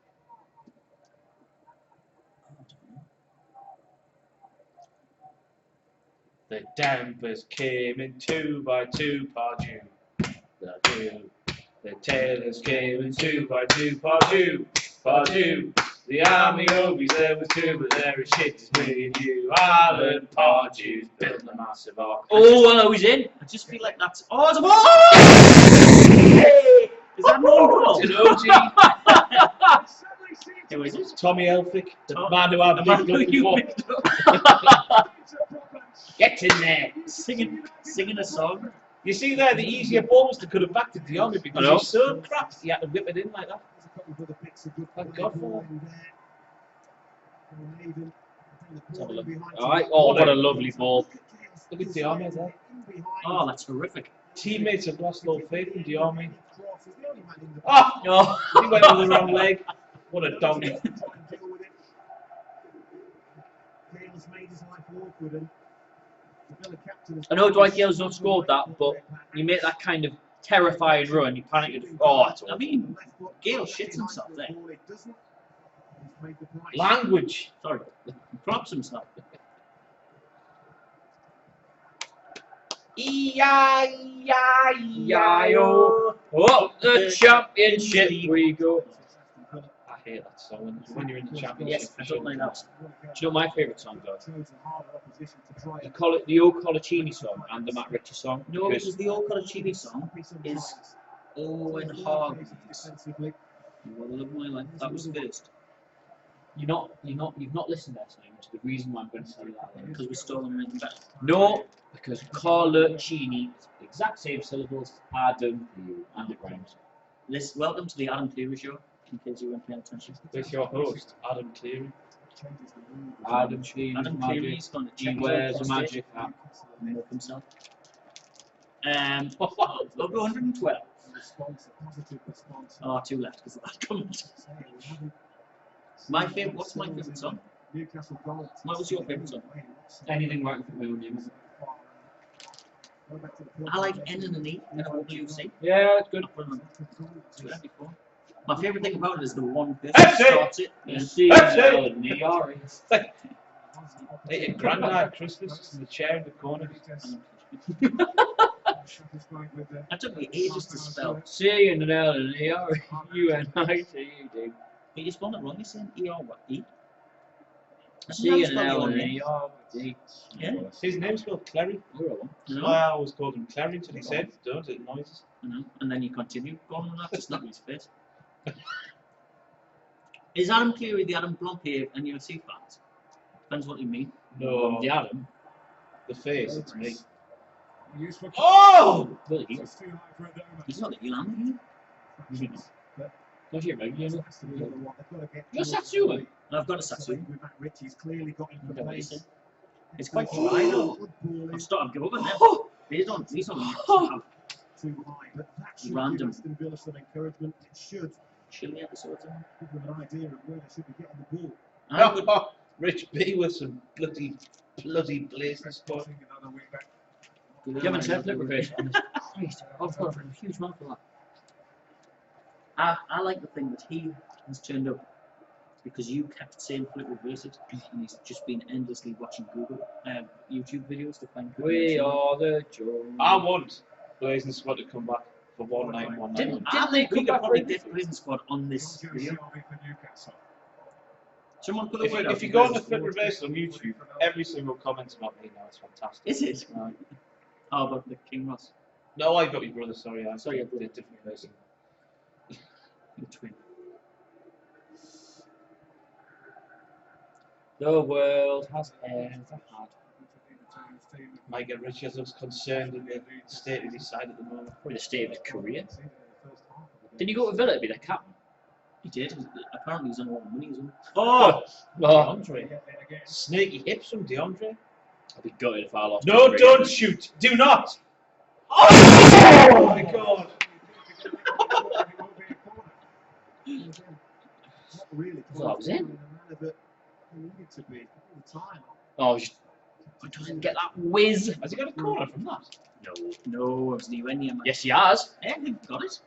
The dampers came in 2 by 2, Pardew. The tailors came in 2 by 2, Pardew. Pardew. The army always there was 2, but there is shit is me and you. Alan Pardew's building a massive arc. Oh, well, he's in. I just feel like that's. Oh, it's a ball! Is that no goal? It's an OG. Who is it? Tommy Elphick, the Oh, man who I've the man been who looking you for. picked up. Get in there. Singing a song. You see there, the easier balls that could have backed it Diome because I know. he's so crap, he had to whip it in like that. There's a couple of other bits of good Thank quality God for ball that. in there. And Nathan, the Let's have a ball look. behind Alright, him. oh, what a lovely ball. Look at Diome there. In behind. Oh, that's horrific. Teammates have lost no faith in Diome. Cross is the only man in the Oh, No. he went with the wrong leg. What a donkey. Trying to deal with it. Gale's made his life awkward, and the Villa captain has- I know Dwight Gale's not scored that, but you make that kind of terrifying run, you panic. Oh, it's I awful. mean, Gale shits himself there. Language. Sorry. He props himself. E-I-E-I-O. Oh, the championship we go. I hate that song when you're in the championship. Yes, I don't like that. Do you know what my favourite song, though? The The old Colaccini song and the Matt Ritchie song. No, because because the old Colaccini song is Owen Hargreaves. You want to live my life. That was first. you've not listened there, Simon, to the reason why I'm going to tell you that. Because we stole them anything better. No, because Colaccini is the exact same syllables as Adam and it rhymes. Welcome to the Adam Cleary Show, in case you weren't paying attention. With your host, Adam Cleary. Adam Cleary's Adam magic. Cleary's going to He check wears a his magic hat. and milk himself. Logo 112. Oh, 2 left because of that comment. My favourite. What's my favourite song? What was your favourite song? Anything right with my own name. I like N and an E in OWC. Yeah, it's good. I've put them to that before. My favourite thing about it is the one person That's that it. starts it. You Yeah. see, That's it. L and E R. Hey, your granddad Christmas in the chair in the corner. That took me ages to spell. C and an L and an E R. U-N-I-T-E-D. But you spelled it wrong. You're saying E or what? E? C and an L and an E R. D. Yeah. His name's spelled Clary. You That's know? why I always called him Clary until he said, don't, it noises. You know? And then you continue going on that. It's not his face. Is Adam Cleary the Adam Blompier and UFC fans? Depends what you mean. No, The Adam. the face, it's me. Useful. Oh! Well, he- Just too high for Adoma. He's not the Elam, is he? Not your regular. That's the other one. They've got to get You're towards Satsuma. the And I've got a Satsuma. with Matt Ritchie's clearly got him for pace. It's quite Oh, dry though. good ball I'm in. starting to give up on them. He's on Too high, but that should Random. give Aston Villa some encouragement. It should chilly episodes. give them an idea of where they should be getting the ball. Oh, Rich B with some bloody blazing spot. Crossing another wing back. You haven't said flip reverse on this. Christ, I've got a huge mouth for that. I like the thing that he has turned up because you kept saying flip reverses and he's just been endlessly watching Google YouTube videos to find good We names. are the Joes. I want Blazing Squad to come back for 1-9-1-9. Didn't they could probably get Prison Squad on this Joe video? Shelby for Newcastle. Someone put a word out If you for go on the Prison Flip Reverse on YouTube, every single comment about me now is fantastic. Is it? Right. How about the King Ross? No, I got your brother, sorry. I Sorry, your did brother. different person. Your twin. The world has ever had. Micah Richards looks concerned in the state of his side at the moment. Probably the state of his career. Did he go to Villa to be their captain? He did. Apparently he's on a lot of money as well. Oh! Oh, DeAndre. Snaky hips from DeAndre. I'd be gutted if I lost. No, to don't shoot! Do not! Oh my god! Well, that was in. time. Oh, just, he doesn't get that whiz. Has he got a corner from that? No, it was anywhere near. Yes, he has. Yeah, he got it.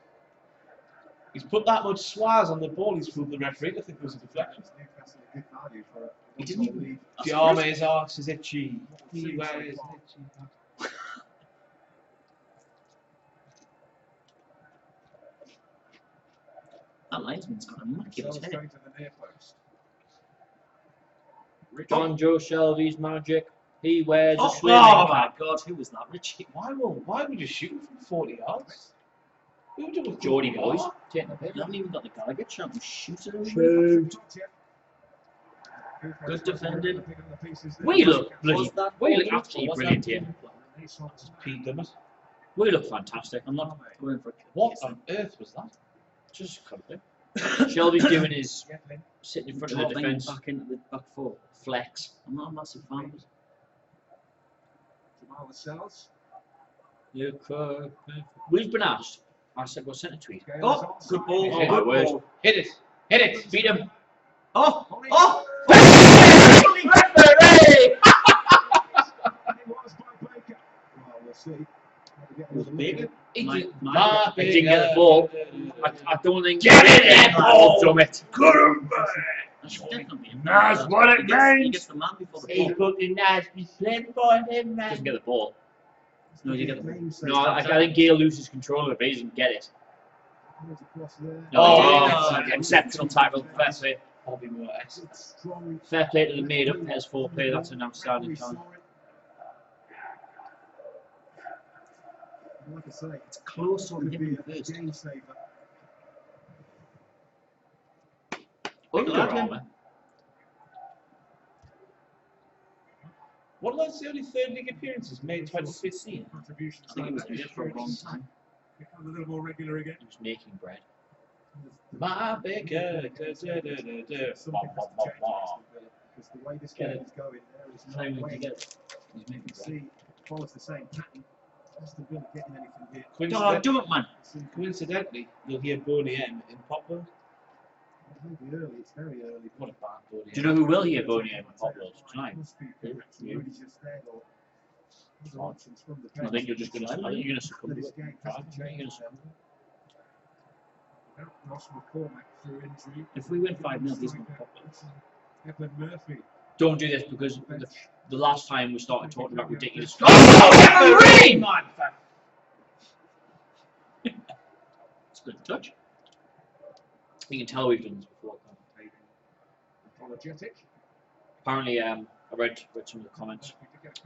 He's put that much swaz on the ball, he's fooled the referee. I think it was a deflection. He didn't even. Giame's arse is itchy. Where is itchy? That linesman's got a immaculate head. John Joe Shelby's magic. He wears a Oh, swimming my cap. God, who was that, Richie? Why would you shoot from 40 yards? Who would do Geordie boys. Taking the They piss. haven't even got the Gallagher shot and shoot it. Shoot. Good defending. We look Was bloody. that We look ball? absolutely Was brilliant that here. Pete Dummett. We look fantastic. I'm not going for a What on earth was that? Just country. Shelby's doing his sitting in front of the dropping defence back into the back four. flex. I'm not a massive fan of it. We've been asked. I said, "Well, send a tweet." Oh, good ball. Oh, my Good word. ball. Hit it! Hit it! Beat him. Oh, oh. It was Baker. He My- did- my- Ah, He didn't get the Baker. ball. I don't think. Get it in, Oh, damn it. That's definitely a That's what it He gets means. the man before the He ball. fucking nice. He's playing for him, man. Doesn't get the ball. No, you get the ball. No, I think Gale loses control of it, but he doesn't get it. No, Oh, exceptional tackle. Fair play. Bobby Moore-esque. Fair play to the made up pairs 4 play. That's an outstanding time. Like I say, It's close on him a first. game saver. Under Armour. What was the only third league appearances? May 2015. Contributions I think he was like there for a long time. become a little more regular again. He was making bread. My Baker. Something has to change in Aston Villa, because the way this Get game it. is going, there is Playing no with way together. He's you making can bread. see it follows the same pattern. Aston Villa getting anything here. Oh, do it, man. Coincidentally, you'll hear Boney M in Poplar. Maybe early, it's very early. What a bad Boney M. Do you know who will hear Boney M in Poplar tonight? You. I think you're just going to. I think you're going to succumb to This it. game Right? hasn't You're changed. going to succumb. Ross McCormack through injury. If we win 5-0, he's not popular. Evan Murphy. Don't do this because the last time we started talking about ridiculous stuff. Oh, referee! It's a good touch. You can tell we've done this before. Apologetic. Apparently, I read some of the comments.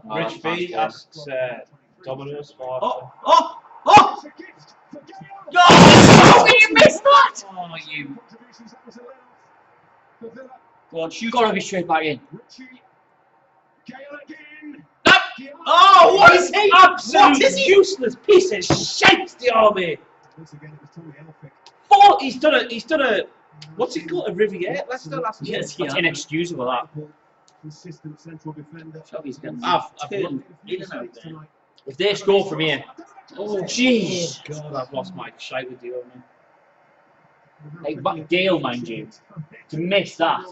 Rich B asks Domino's for. Oh, oh, oh! Oh, how can you miss that? Oh, you. Contributions, that was a let-off. For Villa, Go on, shoot. Gotta be straight back in. Ritchie. Gale again. Oh, what is he? Absolute What is he? useless piece of shit, the army. Once again, it was Tommy Elphick. He's done a, what's it called, a Riviere? That's the last year. Yes, That's yeah. inexcusable, that. Consistent central defender. Shelby's getting I've turned in and out there. If they score from here, oh jeez, God, I've lost my shite with the man. Like back Dale, mind you, to miss that.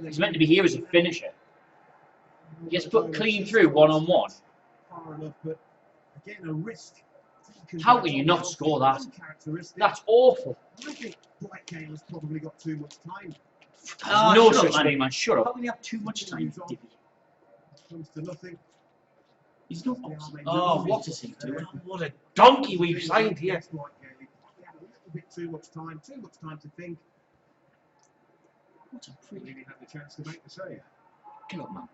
He's meant to be here as a finisher. He gets put clean through one-on-one. How can you not score that? That's awful. I think Dwight Gale has probably got too much time. Oh, No shut up, such man. thing, man. Shut How up. can you have too much time, Dippy? Comes to nothing. He's not. Oh, what is he doing? What a donkey we've signed here. Dwight Gale. He had a little bit too much time to think. What a prick. Really had the chance to make the save. Kill up, man.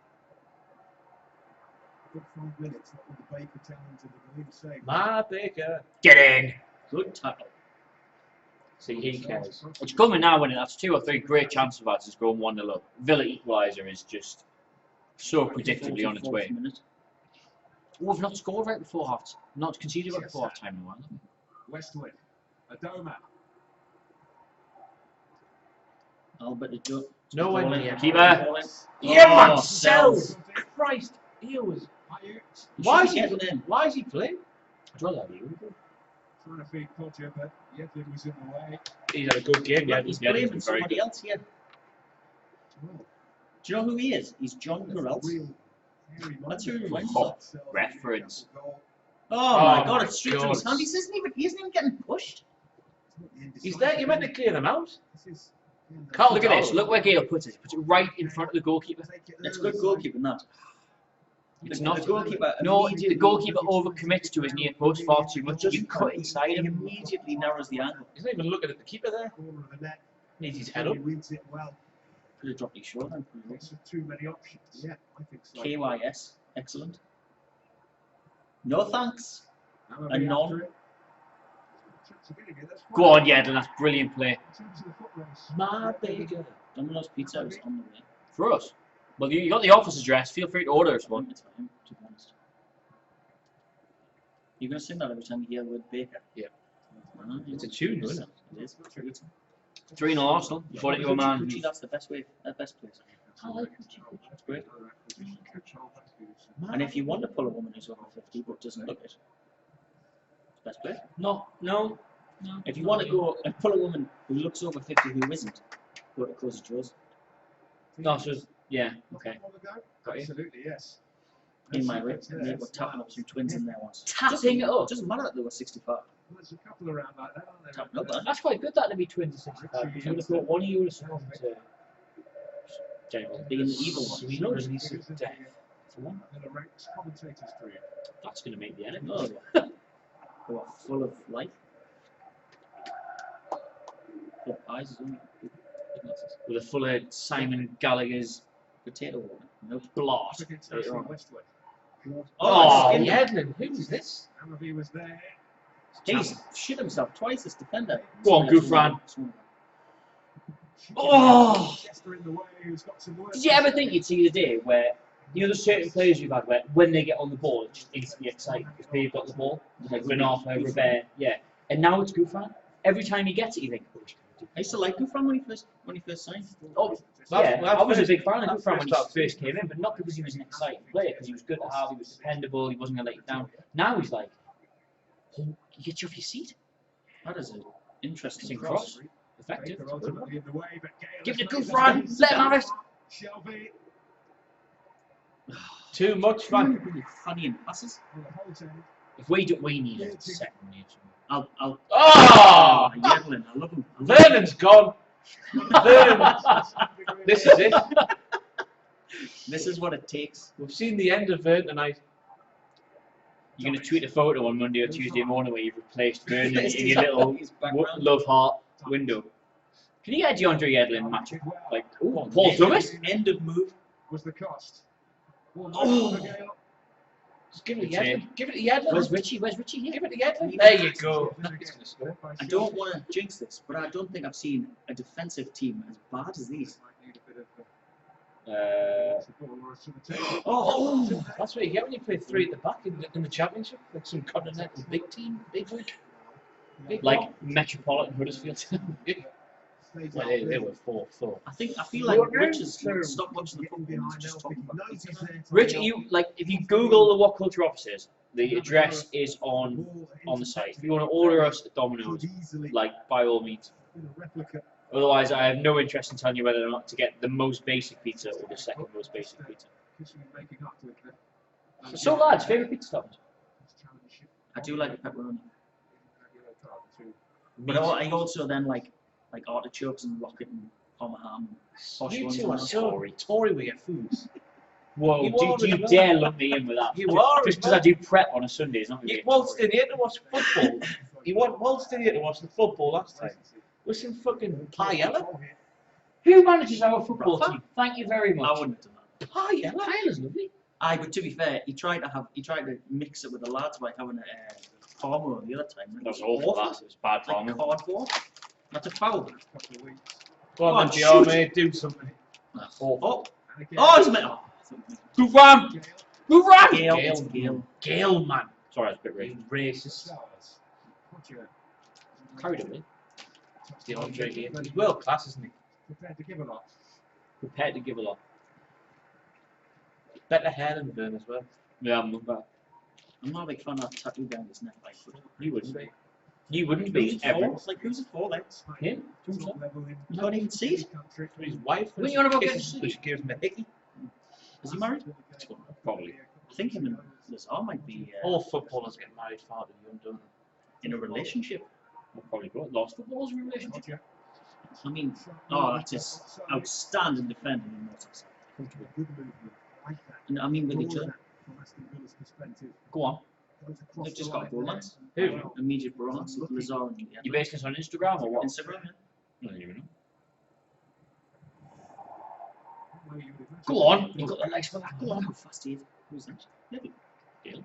Good 5 minutes. That was the Baker telling to the Balloon save. My Baker. Get in. Good tackle. See, he cares. It's coming now when that's 2 or 3 great chances of us going 1-0 up. Villa equaliser is just so predictably on its way. Oh, we've not scored right before half. Not conceded right before half time in a while. Westwood. Adoma. Albert the Duck. No way near. Keeper. Yeah, Oh, man, Sells. Sells. Christ, he was. Ayuk. Why is he? getting in? Why is he playing? I'd rather have you. Trying to feed Podger, but Yedlin was in the way. He's had a good game. Yeah, He's yeah, blaming he's very somebody good. else here. Well, Do you know who he is? He's John Carell. real hairy That's who he moment. reminds Oh, us of. reference. Goal. Oh my Oh god, my it's straight to God. his hand. He isn't even getting pushed. It's not the end He's there. You're meant to clear them out. This is the end of Carl, the look at this. goal. Look where Gale puts it. He puts it right in front of the goalkeeper. Take it It's early, good so- goalkeeping, that. It's The not. goalkeeper No, immediately- the goalkeeper overcommits to his near post far too much. You cut inside He him. immediately narrows the angle. He's not even looking at the keeper there. Corner of the net. Needs his head He up. reads it well. Could have dropped his short then. Lots of too many options. Yeah, I think so. KYS, excellent. No thanks. Hammerby A non. after it. Chance of getting it, that's Go fine. on, Yedlin. That's brilliant play. In terms of the foot race. My Baker. Domino's Pizza is on the way. For us. Well, you got the office address. Feel free to order us one. It's for him, to be honest. You're going to sing that every time you hear the word baker? Yeah. It's a tune, isn't it? It is. It's 3-0 Arsenal. You bought it to a man. Gucci, that's the best way, best place. I like Gucci. That's great. And if you want to pull a woman who's over 50 but doesn't look it, best place. No. If you want to go and pull a woman who looks over 50 who isn't, go to Close Joe's. No, so yeah. Okay. Got you. Absolutely, yes. In my room, they were tapping up some twins in there once. Tapping it up. Doesn't matter that they were 65. There's a couple around like that, aren't there? Tapping up, That's quite good that to be twins at 65. Because you would have thought one of you would have succumbed to general Being the evil one. sweet release of death. For one, Villa ranks commentators career. that's going to make the enemy. Oh, yeah. They were full of life. Full of eyes is only With a full of Simon Gallagher's potato water. Nope. blast. Against later Aston on. Westwood. Oh, it's yeah. Yedlin. Who was this? Hammerby was there. He's shit himself twice, this defender. Go on, Gouffran. Oh! Chester in the way, who's got some work. Did you ever think you'd see the day where, you know, there's certain players you've had where when they get on the ball, it's just instantly exciting because they've got the ball, like Renata, Robert, yeah. And now it's Gouffran. Every time he gets it, you think, oh, he's gonna do I used to like Gouffran when he first signed. Oh, That's- yeah, I was a that's big fan of that's Gouffran when he first first came in, but not because he was an exciting player, because he was good to have, he was dependable, he wasn't going to let you down. Now he's like, oh, he gets you off your seat. That is an interesting Interesting cross. cross. Effective. Baker ultimately in the way, but Gale Give it has to made Gouffran, let him have it. Shelby Too much fun. Really funny in passes. on the whole team. If we do, we need a second year. I'll. Oh! Oh, Yedlin, I love him. Vernon's gone. Vernon. This is it. This is what it takes. We've seen the end of Vernon tonight. You're going to tweet a photo on Monday or Tuesday morning where you've replaced Vernon Replaced in his your little background. love heart window. Can you get a DeAndre Yedlin match? Like, ooh, Paul End- Thomas? End of move. Was the cost. Well, Oh. for Gale. Just give it to Yedlin. Give it to Yedlin. Where's Richie? Where's Richie here? Give it to Yedlin. There you go. I don't want to jinx this, but I don't think I've seen a defensive team as bad as these. Oh, that's what you get when you play three at the back in the championship. Like some continental big team, big week. Like Metropolitan Huddersfield. Well, they were 4-4. I feel like Rich has stopped watching the football and just talking about it. Rich, if you Google the What Culture offices, the address is on the site. If you want to order us at Domino's, like by all means. Otherwise, I have no interest in telling you whether or not to get the most basic pizza or the second most basic pizza. So, lads, favourite pizza toppings? I do like the pepperoni. But I also then like artichokes and rocket and parma ham. You two are so Tory with your foods. Whoa, do you dare lump me in with that? You are. Just because I do prep on a Sunday is not going to You be waltzed in here to watch football. You waltzed in here to watch the football last time. With some fucking paella. Who manages our football team? Thank you very much. I wouldn't have done that. Paella? Paella's lovely. But to be fair, he tried to mix it with the lads by having a parma the other time. That was awful. That was bad Like farming. cardboard. That's a foul. Go on, Shoot. Diarmaid, do something. Oh, it's me. Oh, Duran! Duran! Gale. Gale, man. Sorry, that's a bit You racist. racist. Carried away. It's the Andre here. He's world class, isn't he? Prepared to give a lot. Prepared to give a lot. Better hair than Burn as well. Yeah, I'm not bad. I'm not a big fan of that tattoo down his neck. Like, You wouldn't be. You wouldn't be ever. Like, who's it for then? Him? You can't even see it. For his wife. When you on about getting so she gives him a hickey. Is he married? Probably. I think him and Lazar might be All footballers get married far too young, don't they? in a relationship. We'll probably go. Lost footballers in a relationship. I mean, that's just outstanding defending in Newcastle. And I mean, with each other. Go on. They've just got a bromance. Who? Immediate bromance with Lazar and You based this on Instagram or what? Instagram, yeah. I don't even know. Go on. You've got the legs for that. Go on. How fast he is. Who's that? Gale.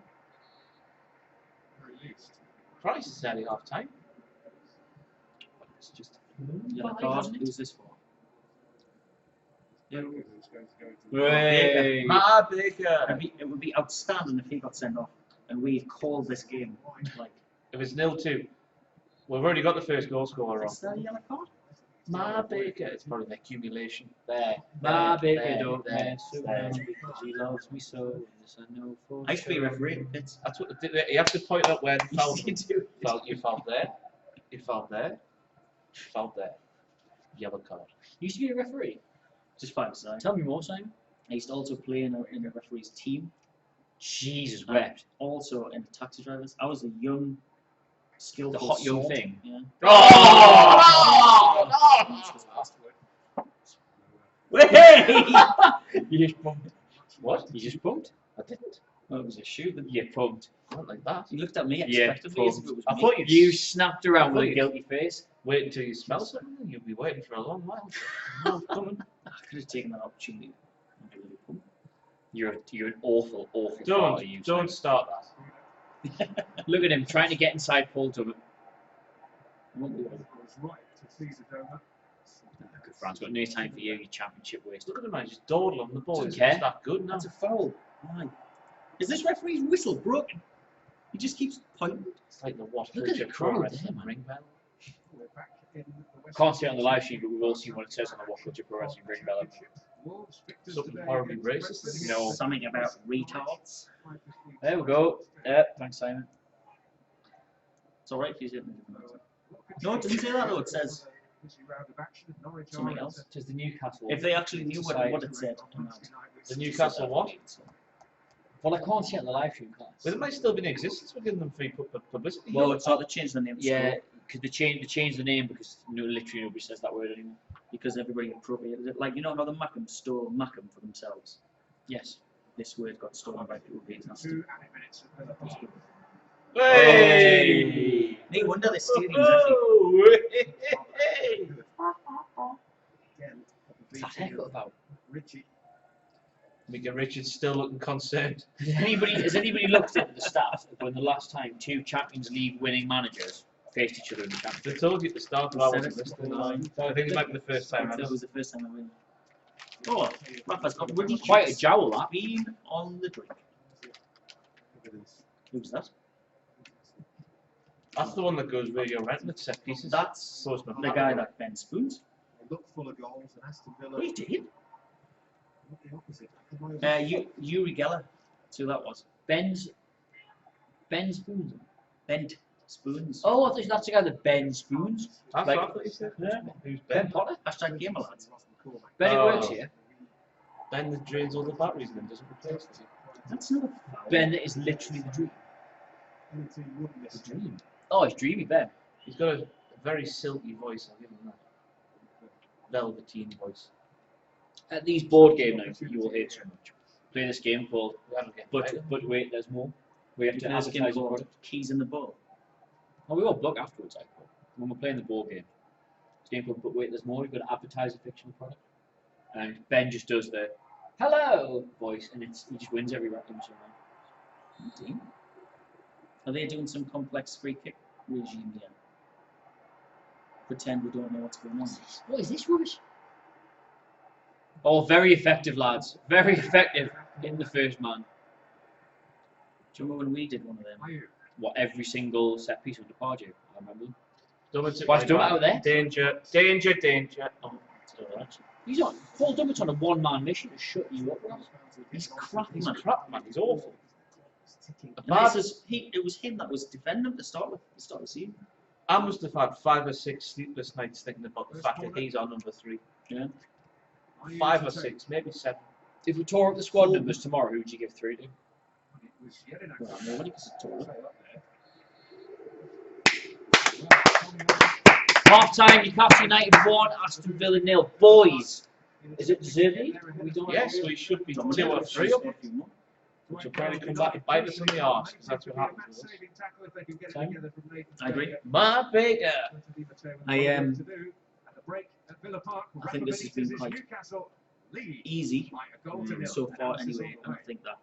Christ, it's nearly half time. It's just. Yellow card. Who's this for? Hey. Ma Baker. It would be outstanding if he got sent off and we called this game. Like, If it's 0-2, we've already got the first goal scorer wrong. is that a yellow card? Ma Baker. It's probably the accumulation. There. Ma Baker there, don't there, mess there. around because he loves me so. Yes, I know for I used to be a referee. It's That's what you have to point out where the foul. you do. You fouled there. You fouled there. You fouled there. Yellow card. You used to be a referee. Just 5 aside. Tell me more, Simon. I used to also play in a referee's team. Jesus, And wet. also in taxi drivers. I was a young, skillful The hot young sort. thing. Yeah. You just pumped. What? You just pumped? I didn't. Well, it was a shoot. You pumped. Not like that. He looked at me Yeah, expectantly as if it was I me. thought You snapped around with a guilty face. Wait until you smell something. You'll be waiting for a long while. No, coming. I could have taken that opportunity. and do a little pump. You're an awful farter, you. Don't start that. Look at him trying to get inside Paul Tubman. Good France, got no time for you, you championship waster. Look at him, man. Just dawdle on the ball. Doesn't It's care. not that good now. That's a foul. Why? Is this referee's whistle broken? He just keeps pointing. It's like the what? Look at the crowd Pro there, man. ring bell. Can't see it on the live stream, but we've all seen what it says on the What Culture Pro Wrestling Ring Bell. Something horribly racist. No. Something about retards. There we go. Thanks, Simon. It's alright if you didn't. No, it doesn't say that though. It says something else. It says the Newcastle. If they actually knew what it said. The Newcastle what? Well, I can't see it on the live stream, can't I? Well, it might still be in existence. We're giving them free publicity. Well, it's not they changed the name. Of the Yeah, school because they changed the name because literally nobody says that word anymore. because everybody appropriated it. Like you know how the Mackham stole Mackham for themselves. Yes. This word got stolen by people being nasty. Hey! No wonder the stadium's actually. What's that haircut about? Mika Richards still looking concerned. Has anybody looked at the stats of when the last time two Champions League winning managers faced each other in the They Champions told you at the start, but I wasn't listening. No. I think it might be the first time. That was the first time I win. Oh, Rafa's got really League? Quite a jowl, that. Bean on the drink. Who's that? That's the one that goes where you're renting at set pieces. That's Close my the pal. guy that bends spoons. Look full of goals, and Aston Villa. What are you doing? The opposite. Yuri Geller. That's who that was. Ben's Spoons. Bent spoons. Oh, I think that's the guy that bends spoons. That's Like- what I thought you said. Yeah. Who's Ben Ben? Potter. Hashtag gamer lads. Ben, Oh. it works here. Ben that drains all the batteries and then doesn't replace them. That's not Ben that is literally the dream. Any team wouldn't miss The dream. Oh, he's dreamy, Ben. He's got a very silky voice, I'll give him that. Velveteen voice. At these board game nights that you will hate so much, play this game called That'll get But better. But Wait, There's More. We have to There's a game advertise the called product. Keys in the Ball. Oh, we all block afterwards, I thought. When we're playing the board game. It's a game called But Wait, There's More. You've got to advertise a fictional product. And Ben just does the hello voice, and he just wins every round. Indeed. Are they doing some complex free kick regime here? Pretend we don't know what's going on. What is this rubbish? Oh, very effective, lads. Very effective in the first man. Do you remember when we did one of them? What, every single set piece of departure? I remember. Dumbarton Why's Dumbarton out there? Danger, danger, danger. Oh, He's not. Paul Dumbarton on a one-man mission to shut you up, lads. He's crap, he's man. crap, man. He's awful. And it was him that was defending him to start with. To start the season. I must have had 5 or 6 sleepless nights thinking about the fact that he's our number 3. Yeah. 5 or 6, maybe 7. If we tore up the squad numbers tomorrow, who would you give 3 to? Well, nobody because it's taller. Half time, Newcastle United 1, Aston Villa 0. Boys, is it deserving? We don't Yes, we should be 2 or 3 up, which will probably come back and bite us in the arse, because that's what happens with us. I agree. My Baker! I think this has been quite easy so far anyway, and I think that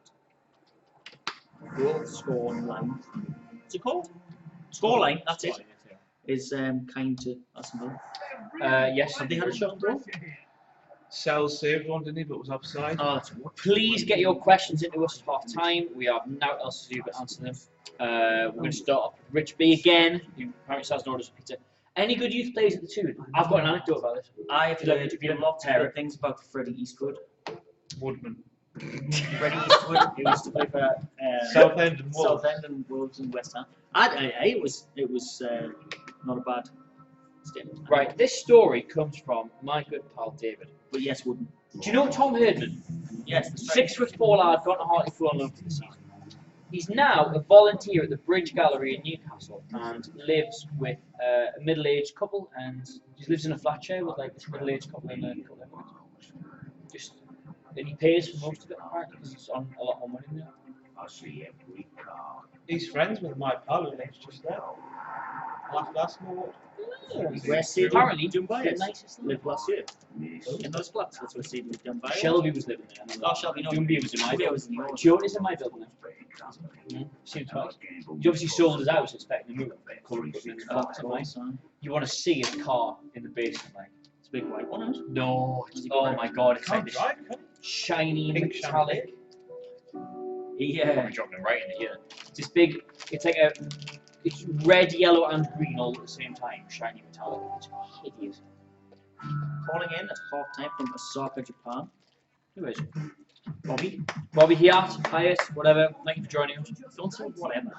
goal score line, what's it called? Score line, that's it, is kind to Aston Villa. Yes, Have they had a shot on goal? Sells saved one, didn't he, but was offside. Oh, that's please get your questions into us at half time. We have now else to do but answer them. We're going to start off with Rich B again, who apparently has an order for pizza. Any good youth players at the two? I've got an anecdote about this. I've heard If you don't lots tear of it. things about Freddie Eastwood. Woodman. Freddie Eastwood, who used to play for Southend and Wolves. Southend and Wolves and West Ham. It was not a bad statement. Right, this story comes from my good pal David. But yes, wouldn't. Do you know Tom Herdman? Yes, the strike. 6'4" lad, got a Hartlepool on loan for the season. He's now a volunteer at the Bridge Gallery in Newcastle and lives with a middle-aged couple, and he lives in a flat share with like this middle-aged couple and a couple of boys. Just, and he pays for most of it apparently because he's on a lot more money than that. He's friends with my pal who lives just there. Last more. Where Sid Apparently, Dumbai the nicest lived last year. In those flats, that's where Sid lived Dumbai. Shelby was living there. Oh, Shelby, no. Dumby was in my building. was in yours. Stuart is in my building now. Seems twice. He obviously sold his house expecting to move. Couldn't put him in the box, am I? You want to see his car in the basement, like. It's a big white one, isn't it? No, oh my god, it's like this Drive, can shiny Pink metallic. Yeah. Probably dropping it right in it, yeah. It's this big, it's like it's red, yellow, and green all at the same time, shiny metallic. It's hideous. Calling in at half time from Osaka, Japan. Who is it? Bobby. Bobby Hiat, Pius, whatever, thank you for joining us. Don't say whatever.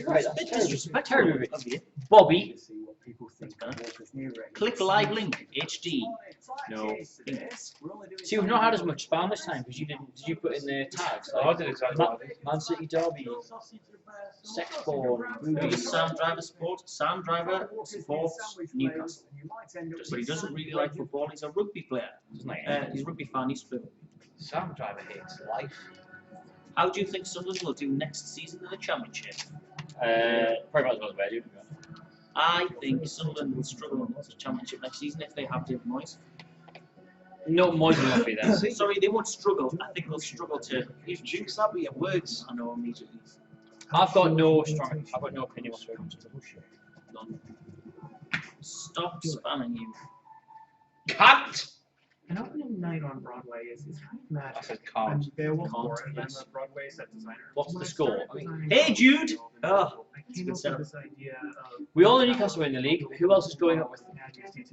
Right, that's disrespect. Terrible. Bobby. Click live link. HD. No. See, we've not had as much spam this time because you didn't. Did you put in the tags? I did exactly what I did. Man City Derby, sex porn, Who boobies. does Sam Driver support? Sam Driver supports Newcastle. But he doesn't really like football. He's a rugby player. Doesn't he? He's a rugby fan. He's fluent. Sam Driver hates life. How do you think Sunderland will do next season in the Championship? Probably not as well as Reading. I think Sunderland will struggle in the Championship next season if they have David Moyes. No, Moyes will not be there. Sorry, they won't struggle. I think they'll struggle to. You've jinxed that with your words. I know immediately. I've got no opinion whatsoever. None. Stop spamming you. Can't! An opening night on Broadway is kind of I magic. said can't. And there was Can't, more than yes. a Broadway set designer. What's the score? I mean, Hey, Jude! Oh, I it's a came good up setup. with this idea of We all know Newcastle are in the league. Who else is going up with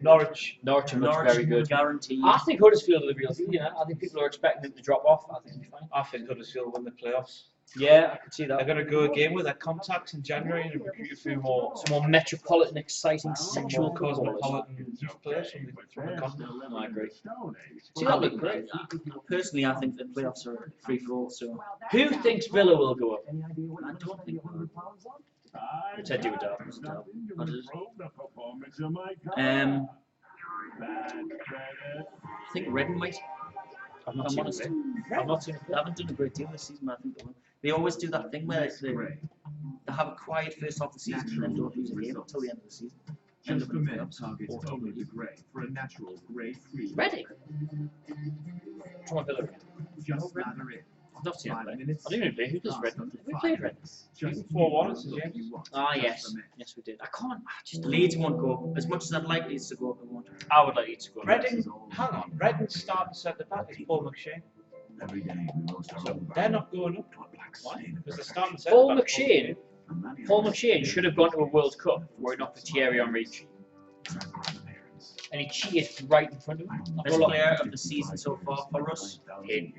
Norwich? Norwich looks very good. Guaranteed. I think Huddersfield are the real deal, you know. I think people are expecting them to drop off. I think it'll be fine. I think Huddersfield win the playoffs. Yeah, I could see They're that. going to go again with their contacts in January and recruit a few more Some more metropolitan, exciting, sexual footballers. cosmopolitan youth players from the continent. I agree. See, that look great. Personally, I think the playoffs are free for all. So Who thinks Villa will go up? I don't think we'll. Said you would doubt. I think Reading might. I've not I'm seen honest. it. I've not seen it. They haven't done a great deal this season, but I think they always do that thing where they have a quiet first half of the season and then don't lose a game until the end of the season. End of the playoffs. for a natural grey free. Reading? Come on, Villa. Just lather it. I've not seen it play. I minutes. don't even play. Who does Reading? We played Reading. Just 4-1, it's a James. Ah, yes. Yes, we did. I can't. Leeds won't go. As much as I'd like Leeds to go up, they won't. I would like you to go. Reading, hang on, Reading's starting centre back is Paul McShane. So they're not going up. Why? Because they're starting centre Paul back. McShane. Paul McShane should have gone to a World Cup were it not for Thierry Henry. And he cheated right in front of him. Best player of the season so far for us. Him.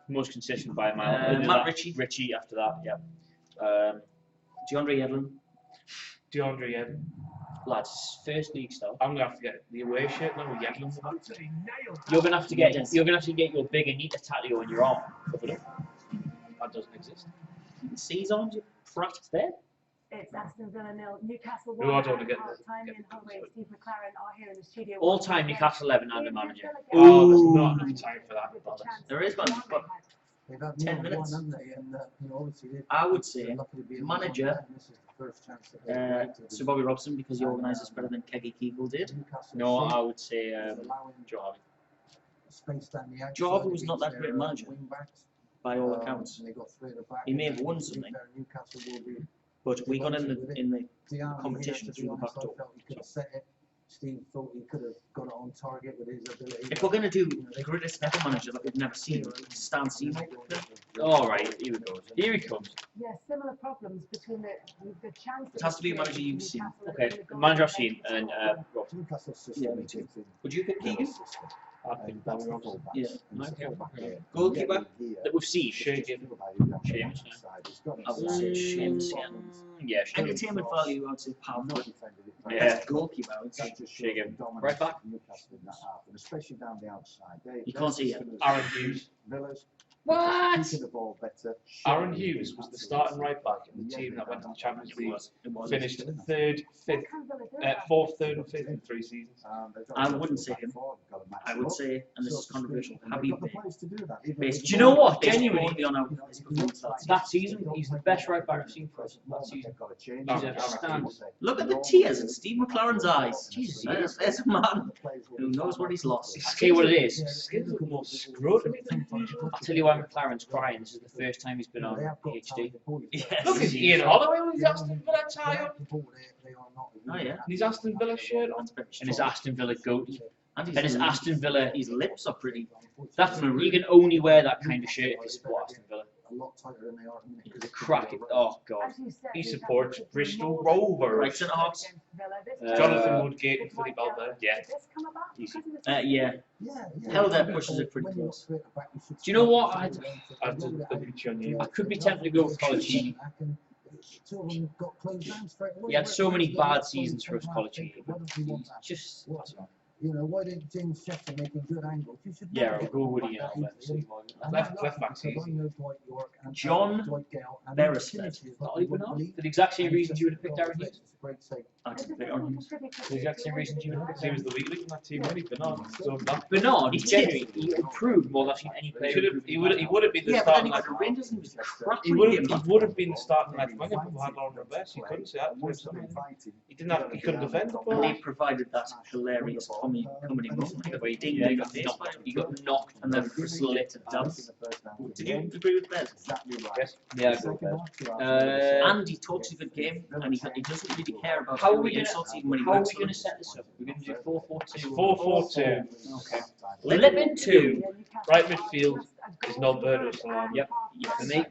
Most consistent by a mile. Matt Ritchie. Ritchie after that, yeah. DeAndre Yedlin. DeAndre Yedlin. Lads, first league start. I'm gonna have to get the away shirt now with Yedlin on the back. You're gonna have to get your big Anita tattoo on your arm. Covered up. That doesn't exist. You can see his arms, you prat. There. It's Aston Villa 0, Newcastle Who I 1. don't want to get Time in Hungary. Steve McLaren are here in the studio. All-time Newcastle 11 under manager. Oh, there's not enough time for that. Bother. There is one, but 10 minutes. I would say manager Sir Bobby Robson because he organises better than Keggy Keegle did. No, I would say Joe Harvey. Joe Harvey was not that great a manager by all accounts. He may have won something, but we got in the competition through the back door. Steve thought he could have got it on target with his ability. If we're going to do the greatest ever manager that we've never seen, Stan Seymour. All right, here we go. Here he comes. Yeah, similar problems between the chance. It has to be a manager you've seen. Okay, the manager I've seen and Robson. Newcastle system. Yeah, me too. Would you pick Keegan? I'd pick That's the Robson. fullback. Yeah. Goalkeeper That we've seen. Seamus. I would say Seamus. Yeah, Entertainment value, I would say powerful. Yeah. Goalkeeper, I would say. Shagan. Right back. Especially down the outside. You can't see it. Aaron Hughes. Villas. What? The ball better. Aaron Hughes was the starting right back in the team that went to the Champions League. Finished fourth, third, and fifth in 3 seasons. I wouldn't say him. I would say, and this is controversial, Habib Bey. Based Do you know what? based Genuinely, only on his performance that season, he's the best right back I've seen for us. That season. He's outstanding. Look at the tears in Steve McLaren's eyes. Jesus, there's a man who knows what he's lost. I'll tell you what it is. Skins look more screwed than usual. I'll tell you why McLaren's crying. This is the first time he's been on PhD. Yes. Look at Ian Holloway with his Aston Villa tie on. Oh yeah. And his Aston Villa shirt on. That's very And his strong. Aston Villa goatee. And And his Aston Villa. His lips are pretty. That's you can only wear that kind of shirt if you support Aston Villa. A lot tighter than they are. The crack. Oh God. He supports Bristol Rovers. Right centre halves. Jonathan Woodgate and Philip Albert. Yeah. Easy. Yeah. Helder pushes it pretty close. Do you know what? I did the picture on you. I could be tempted to go with Colaccini. He had so many bad seasons for us, Colaccini. Just. You know, why didn't James Sheffield make a good angle? You should Yeah, I'll go Woody and Left back's easy. John Beresford. Not even on. For the exact same reasons you would have picked Aaron Hughes. I didn't pick Aaron Hughes. For the exact same reasons you would have picked. He was the weak link in that team, really, Bernard. So that Bernard, he's genuinely, he improved more than I've seen any player improve. he would have been the Yeah, but then starting he went left. to Rangers and he was crap. He would have been the starting left winger if we had Lauren Reverse. He couldn't say that. He didn't have. He couldn't defend the And they ball. provided that hilarious coming in wrong. Like, Where ding, yeah, in the face, he got knocked and then slit at dance. Did you agree with Bez? Yes. Yeah, I agree with that. And he talks a good game, and he doesn't really care about How are who we he gonna insults even when he how are works we for gonna him. set this up? We're gonna do 4-4-2. 4-4-2. Okay. Lemon 2. Right midfield is Norberto Salam. Yep. Yes. For me.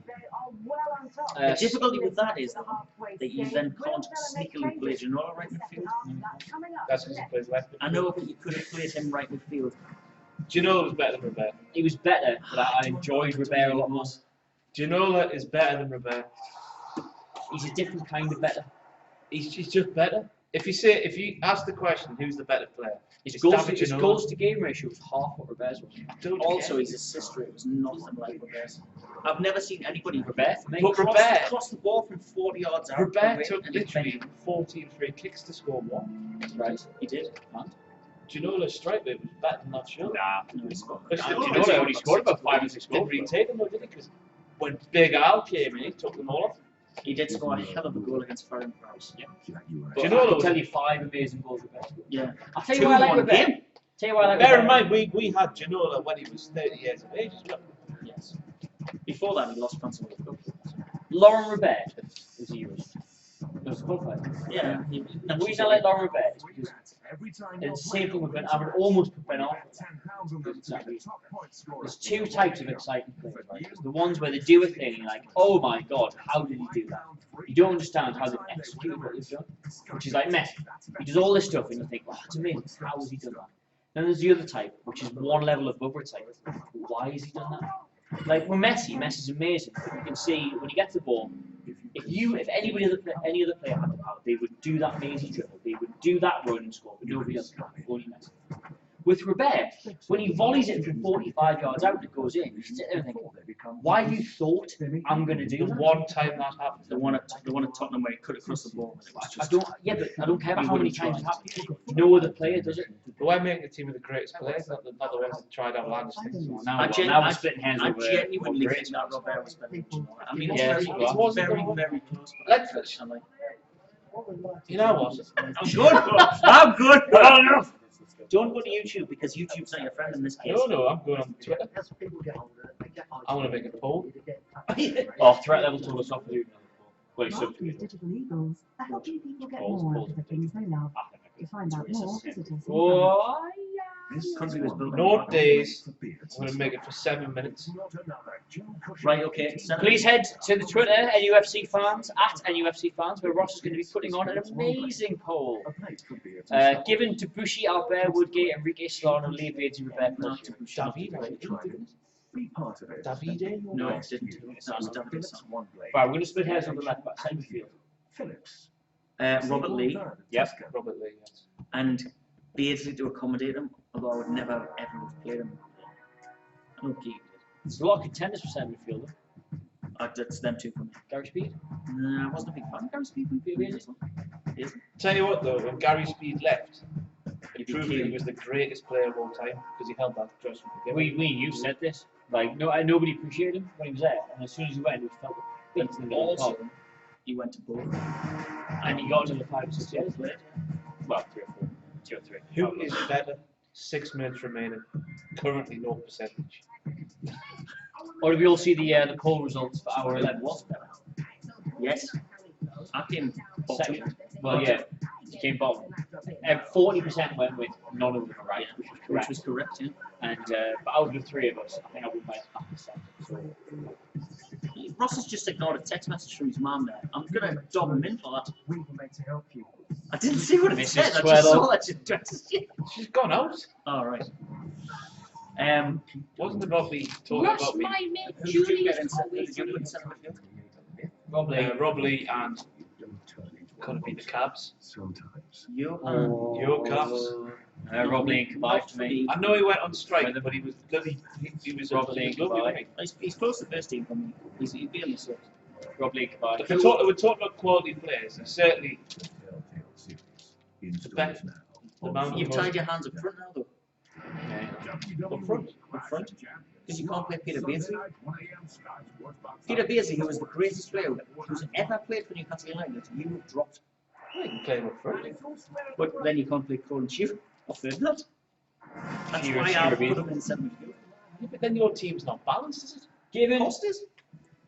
The difficulty with that is though, that you then can't sneakily play Ginola right midfield. That's because he plays left. I know, but you could have played him right midfield. Ginola was better than Robert. He was better, but I enjoyed Robert a lot more. Ginola is better than Robert. He's a different kind of better. He's just better. If you ask the question, who's the better player? His It's goals, David his Ginola. goals to game ratio was half what Robert's was. Don't Also, care. his assist rate was nothing like Robert's. I've never seen anybody Robert, for me. But cross, Robert- cross the ball from 40 yards out. Robert took and defend. literally 14 free kicks to score one. Right. He did. And? Ginola's strike rate was better than that, sure. Nah. No, he scored. Ginola only scored about 5 or 6 goals. Didn't retake them though, did he? Because when Big Al came in, he took them all off. He did score a hell of a goal against Farron Price. Yeah. But Ginola I can was- tell you 5 amazing goals Robert. Yeah. I'll tell you why I like 2-1 Robert. game. Tell you why I like Bear in Robert. mind, we had Ginola when he was 30 years of age as well. Yes. Before that, he lost France World Cup. Lauren Robert was a Euros. It was qualified. Yeah. The reason I like Lauren Robert is because it's the same thing with Ben. I would almost put Ben off. There's 2 types of exciting players, right? There's the ones where they do a thing and you're like, oh my god, how did he do that? You don't understand how they've executed what they've done, which is like Messi. He does all this stuff and you think, oh, it's amazing, how has he done that? Then there's the other type, which is one level above where it's like, why has he done that? Like with Messi's amazing. You can see when he gets the ball, if any other player had the power, they would do that amazing dribble, they would do that run and score, but nobody else can, only Messi. With Robert, when he volleys it from 45 yards out and it goes in, you sit there and think, why you thought I'm going to do The that? one time that happened. The one at Tottenham where he cut across the ball. It was I just, don't, yeah, but I don't care about how many times it happens. No other player does it. But we're making the team of the greatest players, not the ones that tried outlandish things. Now, I now we're splitting hairs I over genuinely what think grades. that Robert was better than Ginola. I mean, Yeah, it's it very, was. very, very close. Let's- I'm like, You know what? I'm good. I'm good. Don't go to YouTube because YouTube's not your friend in this case. No, I'm going on Twitter. I want to make a poll. Oh, threat level told us off to do another poll. Wait, so Digital Eagles are helping people get Polls, more out polls. of the things they love. To find out more, visit us. oh, This country was built on No days. I'm going to make it for 7 minutes. Right, okay. So please head to the Twitter, NUFC fans, at NUFC fans, where Ross is going to be putting on an amazing poll. Given Debussy, Albert, Woodgate, Enrique Solano, Olivier, and Rebecca. Davide? No, it didn't. That was David. Right, we're going to split hairs on the left back, centre field. Robert Lee Yep. Robert Lee, yes. and Beardsley to accommodate him, although I would never ever have played him. I don't keep it. There's a lot of contenders for centre midfielder. That's them two for me. Gary Speed. Nah, I wasn't a big fan of Gary Speed. Tell you what though, when Gary Speed left, He it proved that became- he was the greatest player of all time because he held that trust from the beginning. You said this. Like, nobody appreciated him when he was there, and as soon as he went, it felt beat in the middle of the Also, park. he went to both. And he got another 5 or 6 years later. Well, 3 or 4. 2 or 3. Who is better? 6 minutes remaining. Currently 0%. Or did we all see the poll results for our 11? Was better. Yes. I came bottom. Second. Well, yeah, he came bottom. 40% went with none of them were right, which was Which correct. was correct, yeah. And but out of the 3 of us, I think I would by 100%. So, Ross has just ignored a text message from his mum there. I'm going to dob him in for that. We were made to help you. I didn't see what it Mrs. said. I just Swallow. saw that she dressed. She's gone out. All right. Wasn't the Robbie talking Ross, about me? my mate, Who did you Julie get is in centre? always Did you put in centre midfield? Rob Lee. Rob Lee and could it be the Cabs? Your Cabs. Rob Lee and Kabay for me. I know he went on strike, but he was lovely. He was Rob Lee and Kabay. He's close to the first team for me. He'd be on the sort. Rob Lee and Kabay. If we're talking about quality players, and certainly the best. The man You've tied your hands up front now, though. up front. Up front? Because you can't play Peter Beardsley. Peter Beardsley, who was the greatest player who's ever played for Newcastle United, you have dropped. I can play him up front. But then you can't play Colin Shew. Ferdinand. That's Shearer, why I Shearer put beat him in centre midfield. Yeah, but then your team's not balanced, is it? Of Given, course it is.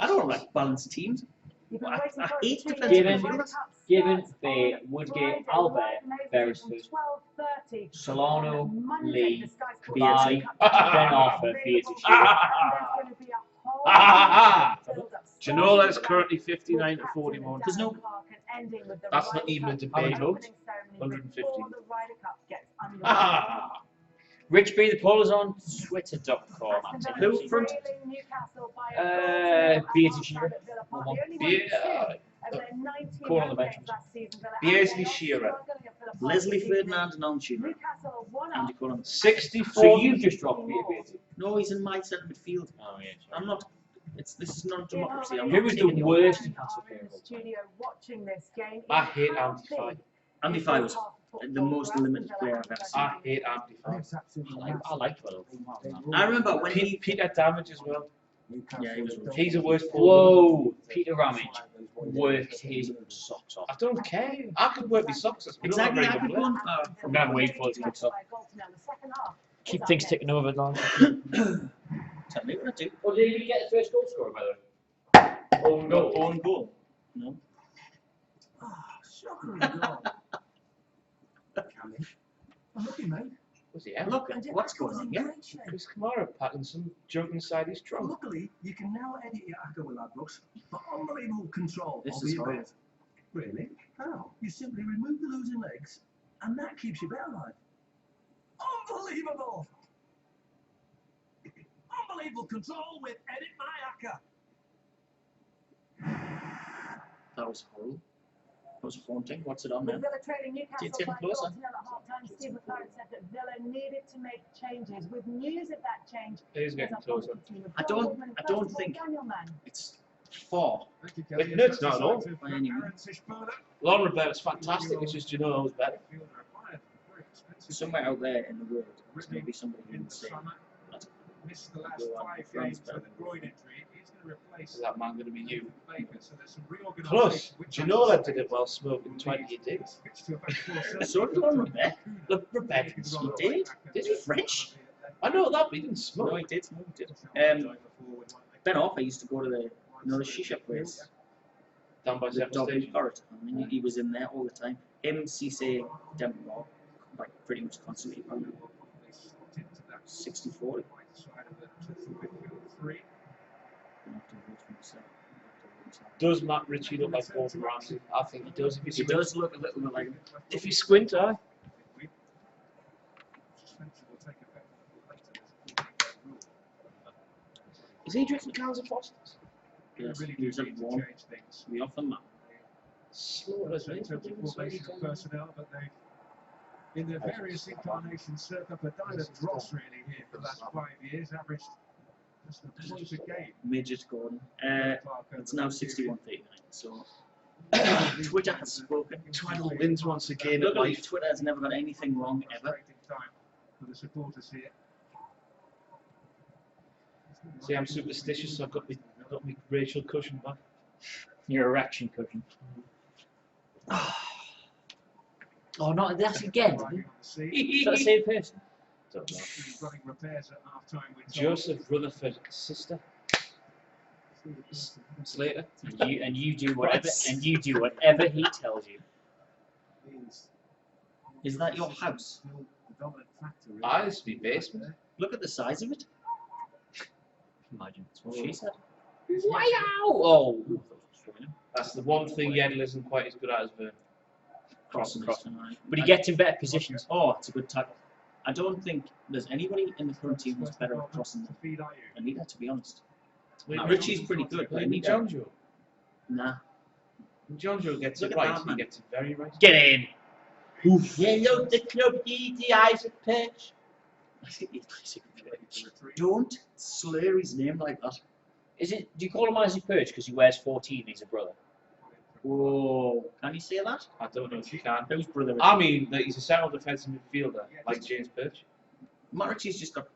I don't like balanced teams. You've been I waiting for hate two defensive years. Given- The World Cup given starts the on Woodgate, Friday, Albert, live and lazy Beresford, from 12:30 Solano, on Monday, Lee, the Sky Sports Beardsley. World Cup Ben Arthur, available Beardsley, for Shearer. you, and there's going to be a whole build-up, Do you know that's starting currently with 59 to captain 41? There's no- Darren Clark and ending with the That's not Ryder even a Cup debate. opening ceremony 150. before the Ryder Cup gets underway. Ah, Rich B, the poll is on twitter.com. Aston Who Villa front? trailing Newcastle by a goal to nil at Beardsley, half-time Shearer. at Villa Park. One They only more. won two of their 19 Call on the home bench. games last season. Villa Beardsley, are Shearer. struggling at Villa Park Leslie this season. Ferdinand and Alan Shearer. Newcastle are one And up. you call him. 64. So you just dropped me a bit. No, he's in my centre midfield. Oh, yeah. I'm not. This is not democracy. I'm Who not was the taking the worst Fans Newcastle are player in of the all time? studio watching this game. I It hate can't Andy be Fye. Andy the Fye was first half the football most for Aston limited Villa player after I've ever that seen. I hate Andy Fye. It's absolutely I like Willow. I remember when he. Peter Damage as well. Yeah, he was rubbish. He's a worse forward. Whoa, Peter Ramage worked his socks off. I don't care. I could work my socks. We don't have Exactly, very I good could players. go on. From that wait for it to get up. Keep things ticking over, darling. Tell me what I do. Oh, did you get the first goal scorer, by the way? Oh no. Own goal. No. Shocker and goal. Cammy. I'm looking, mate. Was he out? Look, what's going on here? Chris Kamara packing some junk inside his trunk. Luckily, you can now edit your acca with Ladbrokes for unbelievable control This over is your horrible. bet. Really? How? You simply remove the losing legs, and that keeps your bet alive. Unbelievable! Unbelievable control with Edit My Acca. That was horrible. That was haunting. What's it on With now? Villa trailing Newcastle It's getting by a goal closer. to nil at half-time, Steve McLaren said that Villa needed to make changes. With news of that change, He's getting closer. I don't think it's far. But no, it's not at all. By any means. Lauren Roberta's fantastic. It's just, you know, who's better. Somewhere out there in the world, there's going to be somebody who will say that. Missed the last Go on, 5 France games with a better. groin injury. He's going to replace Is that man going to be you? Baker. So there's some reorganisation. Plus, Ginola did it while smoking 20 a day. So did Lauren Rebecca. Look, Rebecca He did. Did he? French? I know that, but he didn't No, smoke. he did. No, he did. Ben Arthur used to go to the shisha place, Down by the Seven dog Station. parrot. I mean, he was in there all the time. Him, Cisse, Dembélé, like pretty much constantly. 60-40. Does Matt Ritchie look like Gordon Ramsay? I think he does. If He you does look a little bit like him. If you squint, aye. Is he drinking cans of Fosters? Yes, he was at one. We off the map. Slow as me. Personnel, but they, in their various incarnations, served up a diet of dross really here for the last 5 years, averaged just a point a game. Midget Gordon. It's now 61-39. So Twitter has spoken. Twaddle wins once again at Luckily, life. Twitter has never got anything wrong ever. Frustrating time for the supporters here. See, I'm superstitious, so I've got me Rachel cushion back. Your erection cushion. Oh, not that again. Arriving on the scene. Is that the same person? Don't know. He's running repairs at half-time with Joseph Rutherford's sister. Slater. And you do whatever he tells you. Is that your house? I used to be basement. Look at the size of it. Imagine. That's what she said. Wow! Oh! That's the one thing Yedel isn't quite as good at as Vern. Crossing. But he gets in better positions. Oh, it's a good tackle. I don't think there's anybody in the current team who's better at crossing than Anita, to be honest. Ritchie's pretty good, but Maybe Anita, Jonjo. nah. When Jonjo gets Look it at right, that, he man. gets it very right. Get in! Yellow the club, the eyes of perch. Don't slur his name like that. Is it? Do you call him Isaac Perch because he wears 14 and he's a brother? Whoa, can you say that? I don't know if you can. Whose brother is I it? mean, that he's a central defensive midfielder, like James Perch. Matt Ritchie's just got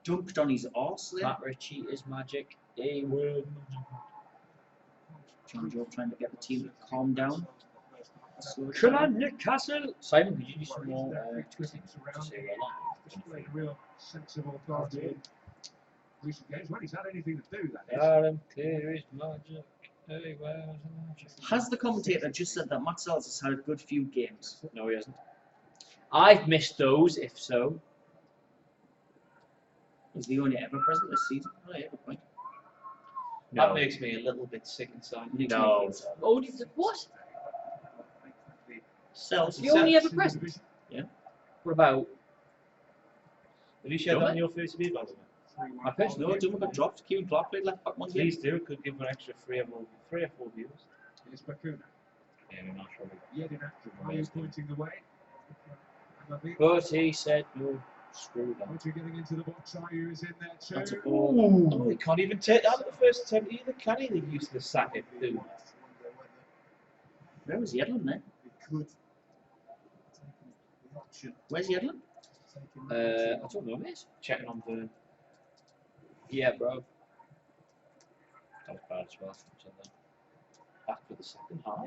dumped on his arse there. Matt Ritchie is magic. A word. John Joe trying to get the team to calm down. Come on, Newcastle! Simon, could you do some more tweeting to say we're live? Displayed a real sense of authority in recent games. When he's had anything to do, that is. Adam clear is magic. Hey, where's the magic? Has the commentator just said that Matt Sells has had a good few games? No, he hasn't. I've missed those, if so. Is he only ever present this season? Oh, yeah, good point. That makes me a little bit sick inside. No. Only what? Sells. You only ever present? Yeah. What about? Have you shared that on your Facebook, by the way? I personally no, Dummer got dropped. Kieran Clark played left back one game. Please do. It could give an extra 3 or 4 views. Here's Bakuna. Yeah, we're not sure. Yedin are you pointing the way? But he said no. Screw that. Once you're getting into the box, are you is in there too? That's a ball. Oh, he can't even take that at the first attempt either, can he? They used to sack it. Where was Yedlin then? Where's Yedlin? I don't know, mate. Checking on the. Yeah, bro. That was bad as well. Back for the second half.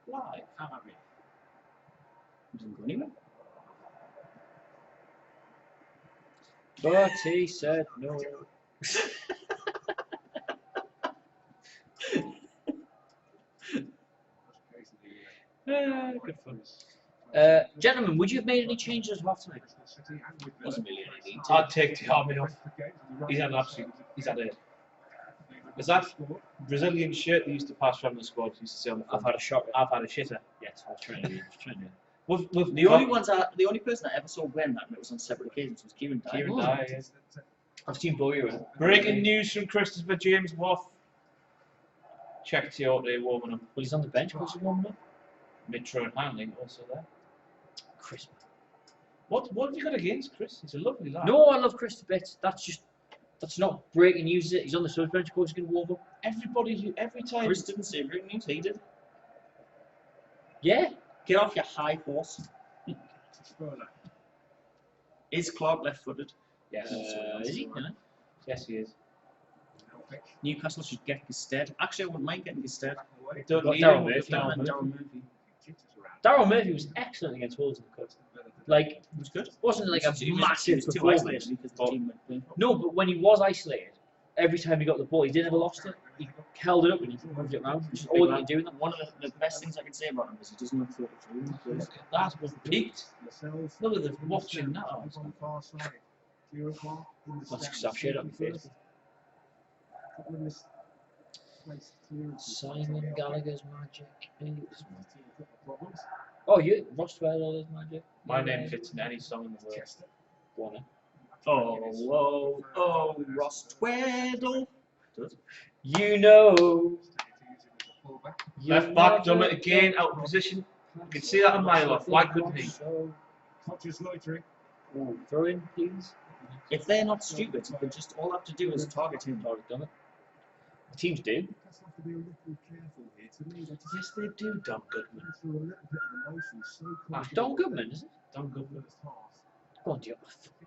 Live. Doesn't go anywhere. But he said no. Good fun. Gentlemen, would you have made any changes at half time? Wasn't really anything. I'd take the army off. He's had an absolute. He's had a. Is that Brazilian shirt they used to pass from the squad? Used to say on the I've had a shot. I've had a shitter. Yes, I was trying to do. With The only person I ever saw wearing that, and it was on separate occasions, was Kieran Dye. Kieran Dye, yeah. I've seen Boyer in it. Breaking news from Christopher James Waugh. Check Toyota warming up. Well, he's on the bench. What's he warming up? Mitro and Hanley also there. Chris. What have you got against Chris? He's a lovely lad. No, I love Chris a bit. That's not breaking news. Is it? He's on the subs bench. Of course, he's going to warm up. Every time. Chris didn't say breaking news, he did. Yeah. Get off your high horse. Is Clark left-footed? Yes. Is he? Yeah. Yes, he is. Newcastle should get Gestead. Actually, I wouldn't mind getting Gestead. Don't Got need Darryl him. Murphy. Darryl Murphy. Darryl Murphy was excellent against Wolves in the cup. Like, It was good. wasn't like a He was massive too performance. isolated because the team went playing. No, but when he was isolated, every time he got the ball, he didn't ever lost it. He held it up and he moved it around. Which is all you can do. One of the best things I can say about him is he doesn't look 33. Look at that. Was peaked. Look at the watching that. That's because I've shared it on my Facebook. Simon Gallagher's magic. Oh, you Ross Tweller's magic. My name fits in any song in the world. Go on, then. Oh, Ross Tweddle. You know. Left back, done it again, out of position. You can see that a mile off. Why couldn't he? Not just loitering. Oh, throw in, please. If they're not stupid, they just all have to do is target him. Done it. The teams do. Have to be a little careful here. To me, they just Yes, they do, Don Goodman. go through a little bit of emotion so Don Goodman, is it? Don Goodman. Go on, Joe.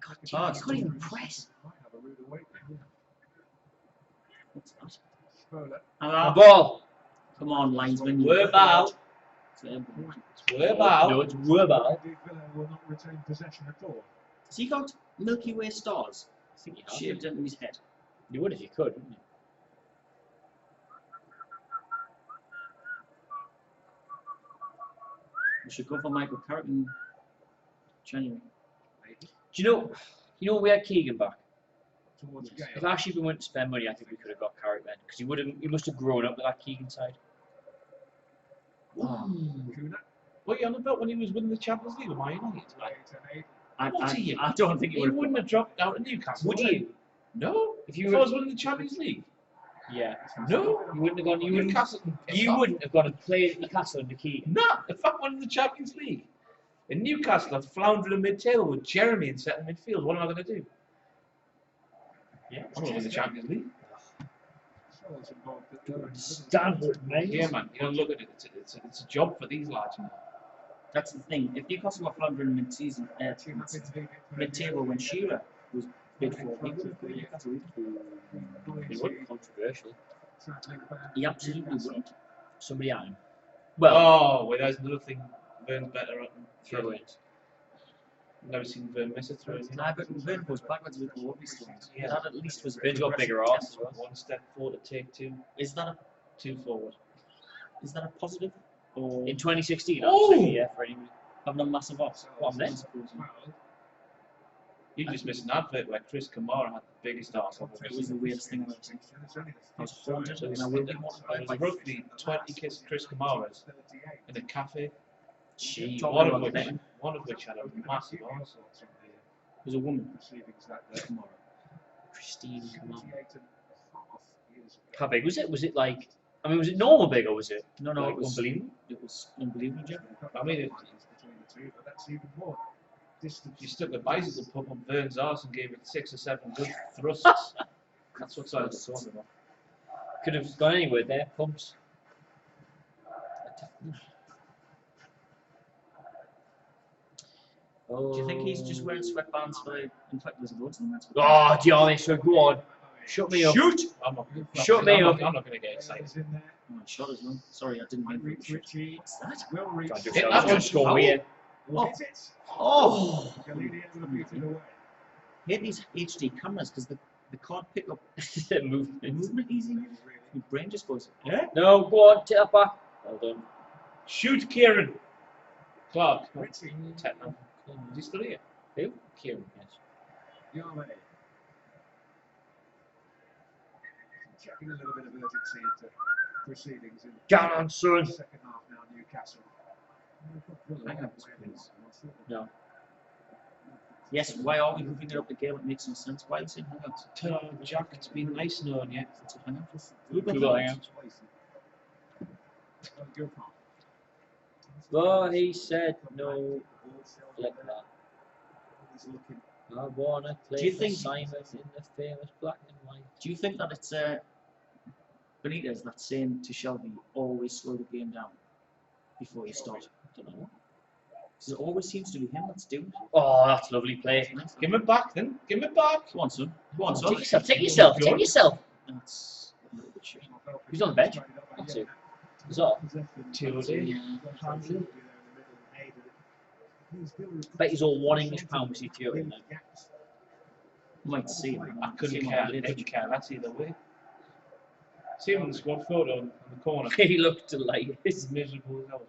God, Oh, you can't even press. Might have a rude awakening. What's that? Spoiler. A ball. Come on, linesman. We're about. Has We're about. No, it's Wurbal. Villa will not retain possession at all. he got Milky Way stars I think he has. shaved into his head? You would if you could, wouldn't you? We should go for Michael Carrick in January. Do you know we had Keegan back? Towards Yes. If Gale. actually we went to spend money, I think we could have got Carrick then, because he must have grown up with that Keegan side. Kuna. What are you on about when he was winning the Champions League with Man United? I he? I don't think He he would wouldn't have dropped out of Newcastle. Would you? No. If If you I were, was winning the Champions League. yeah, No. you wouldn't have gone. Newcastle. You wouldn't have gone and played at Newcastle under Keegan. No. If I won the Champions League. In Newcastle, I'd flounder in mid-table with Jeremy in centre midfield. What am I going to do? Yeah, I'm going to win the Champions League. Stanford, mate. Yeah, man. You don't look at it. It's a job for these lads. Man. That's the thing. If Newcastle were floundering mid-season, mid-table when Shearer was bid for, he would have put Newcastle. He wouldn't. Controversial. He absolutely wouldn't. Somebody at him. Well, well, there's another thing. Vern's better at than throw Vern. it. Never seen Vern miss a throw. Nah, but Vern goes backwards with all these stones. Yeah. That at least was a Vern's got progressive bigger arse attempt. as well. One step forward to take two. Is that Forward. a positive? Or In 2016, Oh! absolutely, yeah, for anybody. having a massive off? What happened then? You just missed an advert where Chris Kamara had the biggest arse I've ever It was the seen. weirdest thing I've ever seen. I was haunted, So and there's, I will be haunted by there's roughly 20 Chris Kamaras in a cafe, Gee, Talking one about of betting. which had a massive arse. It was a woman. Tomorrow. Christine, come on. 78 and a half years ago. How big was it? Was it like, I mean, was it normal big or was it No, like it was unbelievable? It was unbelievable, Jeff. I mean, if Between the two, but that's even more distance. you stuck a bicycle pump on Vern's arse and gave it 6 or 7 good thrusts, that's what I was talking about. Could have gone anywhere there, pumps. Do you think he's just wearing sweatbands for in fact there's loads of them? Oh, Giannis, so go on. Shut me up. Shoot! I'm not, Shut me up. I'm not going to get excited. Is in there. Oh, shot as well. Sorry, I didn't mean Reach to. Richie. What's that? Will reach. Can't do Hit so, that let's one. score here. Oh. Hit it. Oh! Galini looking it away. Hate these HD cameras because they can't pick up The the movement. movement easy. Your brain just goes, yeah? No, go on, take that back. Well done. Shoot Kieran! Clark. Richie. Tottenham. Is he still here? Who? Kieran, yes. Yame. Checking a little bit of urgency into proceedings in Get on, son. the second half now, Newcastle. Hang on, please. No. Yes, why are we moving it up the game? It makes no sense. Why are you saying hang on? Tell Jack it's been nice knowing you. It's a hang on. Google hang on. Go But he said no. Like that. He's looking. I wanna play Do you for think- Simon in the famous black and white. Do you think that it's Benitez that's saying to Shelby, always slow the game down before you start? Don't know. Because it always seems to be him that's doing it. Oh, that's lovely play. Give me back then. Give me back. Go on, son. Go on, son. Take yourself, take yourself, take yourself. That's a little bit shit. Who's on the bench? That's it. Is that? Tildy. Bet he's all one English pound with CTO in there. Might see him. I couldn't See him care. on I the couldn't pitch. care less either way. See him in the squad photo in the corner. He looked delighted. He's miserable as hell.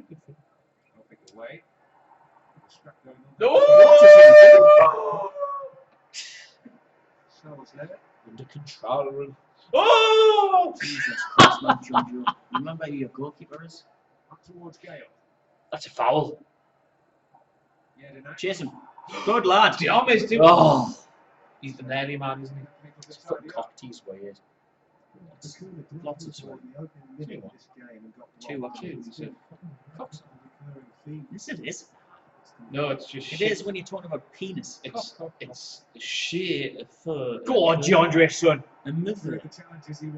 Good for him. Helping away. Scrap going on. Oh! Sells there. Under control. Oh! Jesus Christ, man, Jojo. Remember who your goalkeeper is? Up towards Gale. That's a foul. Yeah, didn't Chase him. Good lad. Diame's doing Oh, He's the nearly man, isn't he? it's fucking cocked his way. Lots of sweat. Two, actually. Cocked. Yes, it is. No, it's just It shit. is when you're talking about penis. It's shit a third. Go on, DeAndre, son. Another.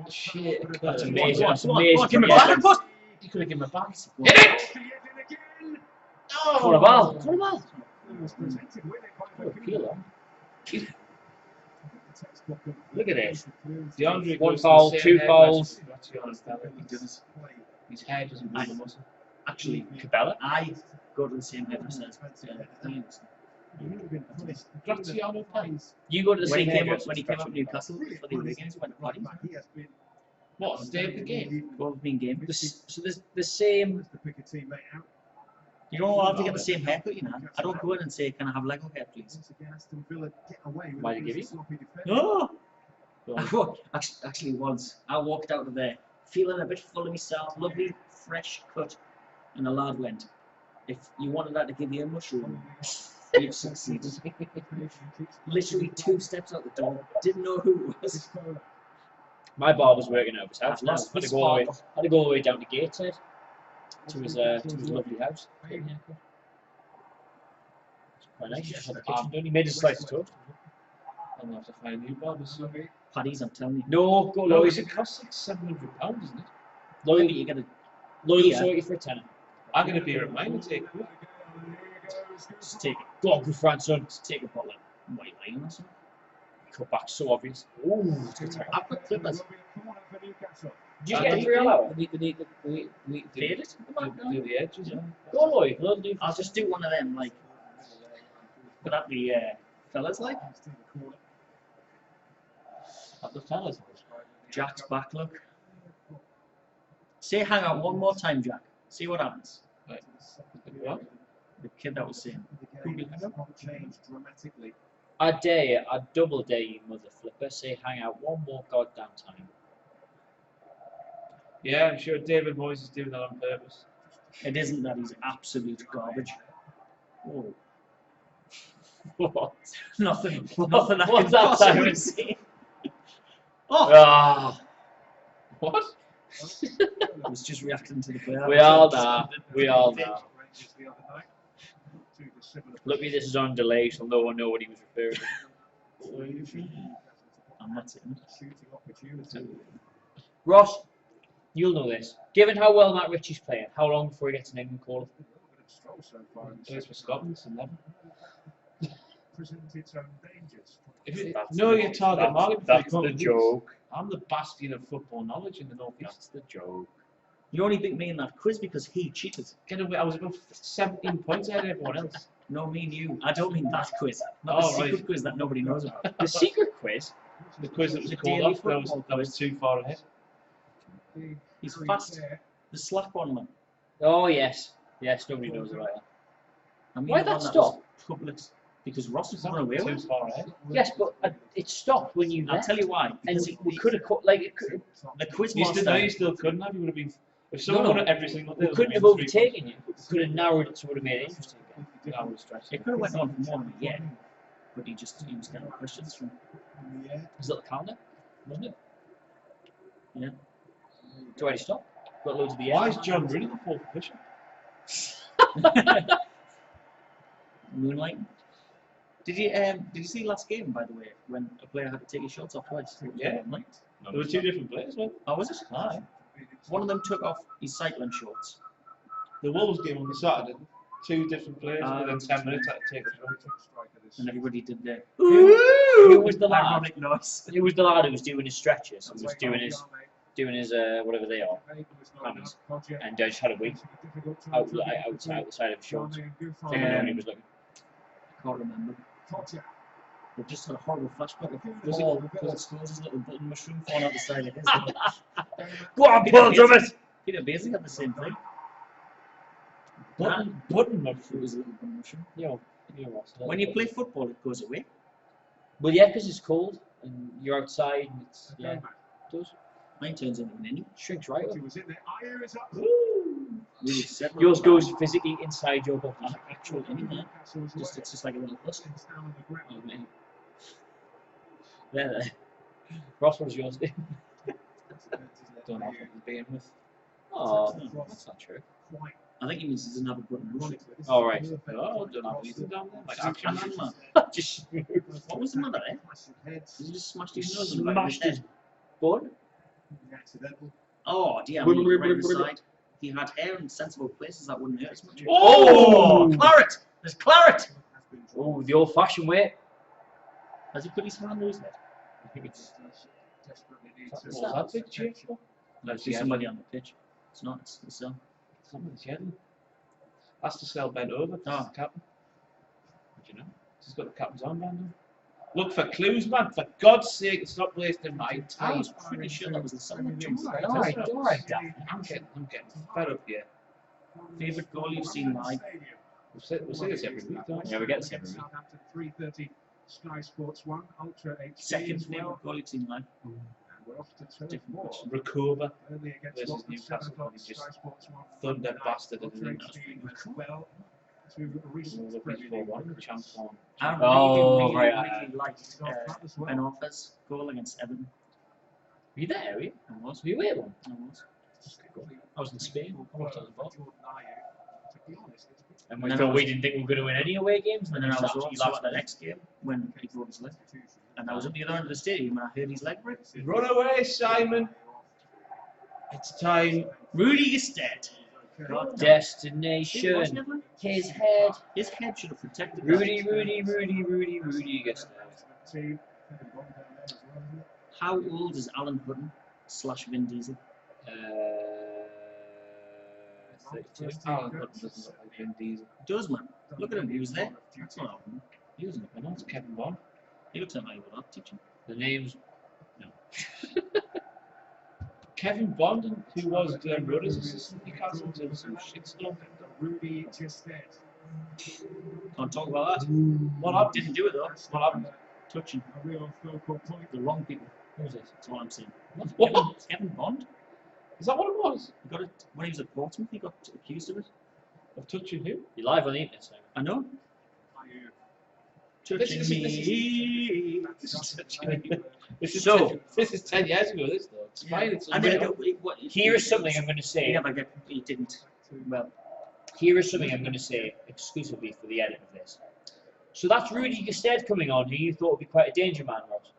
Shit a That's third. amazing. That's Go on, amazing. give me back. You could have given him a back. Hit Hit it! What a ball. What a ball. Look at this. DeAndre One goes foul, to the two same fouls. hair as Jonas Dallas. His hair doesn't move a muscle. Actually, Cabela. I go to the same hairdresser as Graziano Pines. You go to the when he same came up hairdresser. when he came up Newcastle for the away games, went to parties. What, stay at the game? Well, being game. So there's the same. You don't allowed to get the same haircut, you know. I don't go in and say, "Can I have Lego hair, please?" Why do you give you? No. Actually, once I walked out of there feeling a bit full of myself, lovely fresh cut, and the lad went, "If you wanted that to give you a mushroom, you've succeeded." Literally 2 steps out the door, didn't know who it was. My barber's working out of his house I've now. lost Had the to go all the way, sparkle. had to go all the way down to Gateshead to his lovely house. Get a haircut. It's quite nice. Just had the kitchen done. He made his slice of toast. I'm gonna have to find a new barber soon. Paddies, I'm telling you. No, go No, Lloyd. it costs like £700, isn't it? Lloyd, Maybe you gotta Lloyd will Yeah. sort you for a tenner. I'm gonna be at mine and take it. just take it. Go on, good friend, son. Just take a bottle of white wine or something. Cut back, so obvious. Ooh, it's good time. I've got clippers. Did you get a 3 hour? We need Fade it? Do the edges, yeah. Go on, Lloyd. Load do. I'll just do one of them, like, would that be fellas like? At the fellas. Jack's back look. Say hang out one more time, Jack. See what happens. Right. What? The kid that was saying. Changed dramatically. I dare you, I double dare you, mother flipper. Say hang out one more goddamn time. Yeah, I'm sure David Moyes is doing that on purpose. It isn't that he's absolute garbage. Oh. What? Nothing. Nothing. I What's can that possibly siren? say. Oh, Ah. What? I was just reacting to the player. We all know. We all know. Rangers the other night. To the similar Luckily this is on delay, so no one know what he was referring to. I'm not saying it. shooting opportunity. Ross, you'll know this. Given how well Matt Ritchie's playing, how long before he gets an England call? Stroll so far in the Plays for second Scotland, it's 11. presented its own dangers. If you That's know the- your target market, before you That's come the to these, joke. I'm the bastion of football knowledge in the North East. That's the joke. You only beat me in that quiz because he cheated. Get away! I was about 17 points ahead of everyone else. No, me and you. I don't mean that quiz. Not the Oh, secret right. quiz that nobody knows about. The secret quiz? The quiz that was The called daily off, football that was too far ahead. He's fast. The slap on man. Oh yes. Yes, nobody knows about that. I mean, Why'd the that one stop? was Public, because Ross was Is that run away too with it. far ahead? Yes, but it stopped when you I'll left. tell you why. And Because we could have cut, like, it could, the quiz You still, no, master. you still couldn't have. You would have been. If someone No, won no. it every single day, we it would couldn't have been 3 overtaken you. We could have narrowed it so it would have made it interesting again. I would stretch It it. could have went on for more than a year, but he was getting questions from. Was it the calendar? Wasn't it? Yeah. It's already stopped. Got loads of the Why air. is John Rooney the fourth official? Moonlight. Did you see last game, by the way, when a player had to take his shorts off twice? Yeah. Moonlight. There were 2 different players, weren't Oh, was it? Aye. One of them took off his cycling shorts. The Wolves game on the Saturday, 2 different players Ah. within 10 minutes had to take a shot. And everybody did the Who was the lad? ironic noise. Who was the lad who was doing his stretches? Who was doing his whatever they are, hammies, and just had a week outside the side of his shorts. Thinking when he was looking. I can't remember. I just had a horrible flashback of Was it- Paul Scholes' little button mushroom falling out the side of his head. Go on, Paul, do it! Peter Basie had the same thing. Button It mushroom. was a little button mushroom. Yo, When you play football, it goes away. well, yeah, because it's cold and you're outside and it's yeah, it does Mine turns into an innie. shrinks right up. He was in there. Iron is up. Really separate. Yours goes physically inside your body. An actual innie, man. It's just like a little husk. There. Ross, what was yours? Don't know if being with. Oh, that's not true. I think he means there's another button mushroom. All right. Oh, don't know anything down there. Like action Action man. man. Just What was the matter there? He just smashed his nose in the back of smashed his his head. bud. Oh, dear. I mean, right on the side. He had hair in sensible places that wouldn't hurt as much. Oh! Claret! There's claret! Oh, the old-fashioned way. Has he put his hand on his head? I think it's. What's that big cheer for? There's somebody on the pitch. It's not. It's the Somebody's yelling. That's the cell bent over. That's Oh. the captain. Did you know? He's got the captain's armband on. Look for clues, man. For God's sake, stop wasting my I time. was pretty sure that was the second Alright, Daphne. I'm getting fed up here. Favourite goal you've seen live? We'll say this every week, don't we? Yeah, we get this every week. Southampton 3:30 Sky Sports 1 Ultra HD Second as well. favourite goal you've seen live? And we're off to turn Different four. question. Recover. Early against versus Scotland, Newcastle, 7 o'clock, he just Sky Sports 1. thunder Monday night, bastard Ultra in the HD as well. To a recent Looking Premier for League one. records. Chance one. I Oh, really, right, really, aye. really liked Ben Orford's goal against Everton. Were you there, were you? I was. Were you away one? I was. I was in Spain. I watched it on the ball. To be honest, it's And we thought we didn't think we were going to win any away games. And then I was actually also at the next game when he broke his leg. And I was at the other end of the stadium and I heard his leg break. Run away, Simon. It's time. Rudy is dead. Destination. His head. His head should have protected Rudy gets there. How old is Alan Hutton / Vin Diesel? 32. Alan Hutton doesn't look like Vin Diesel. Does man? Look at him. He was there. That's not happening. He doesn't look No, it's Kevin Bond. He looks like my art teaching. The name's Kevin Bond, who was Glenn Rudder's assistant, Newcastle until some shit stuff. Rudy Gisted. Can't talk about that. What happened? Didn't do it though. What happened? Touching A real focal point. the wrong people. who's this? That's all I'm saying. What? Kevin Bond. Is that what it was? He got it when he was at Portsmouth. He got accused of it. Of touching who? You're live on the internet, Simon. I know. This Touching is- me. This is 10 years ago, this though. It's fine, it's And then unreal. Here is something I'm going to say. Yeah, but he didn't. Well, Here is something I'm going to say exclusively for the edit of this. So that's Rudy Gestede coming on, who you thought would be quite a danger man, Ross.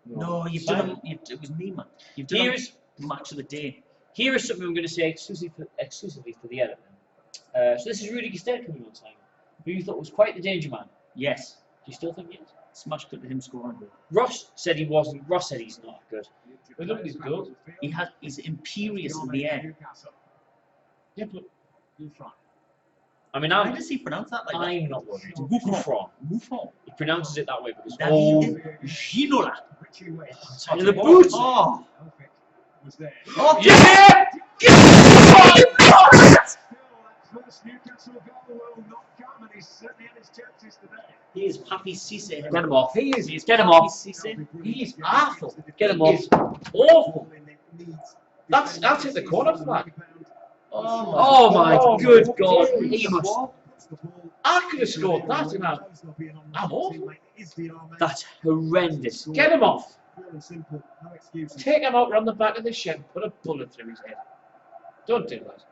no, you've done him. It was me, man. You've done Here him is match of the day. here is something I'm going to say exclusively for the edit. Then. So this is Rudy Gestede coming on, Simon, who you thought was quite the danger man. Yes. Do you still think yes? Smash cut to him scoring. Ross said he wasn't. Ross said he's not good. But look at his goals. He's imperious in the air. Yeah, but I mean, Why does he pronounce that like that? I'm not worried. Buffon. Buffon. He pronounces it that way because David Ginola. In the boot. Oh. Was there. Oh, Yeah! First Newcastle goal will not come, and he's certainly had his chances today. he is Papi Cisse. Get him off. he is. Get him off. Cisse. He is awful. Get him He off. is awful. That's hit the corner flag. Oh my good God. He must. I could have scored that, and I'm awful. That's horrendous. Get him off. Pure and simple, no excuses. Take him out round the back of the shed, put a bullet through his head. Don't do that.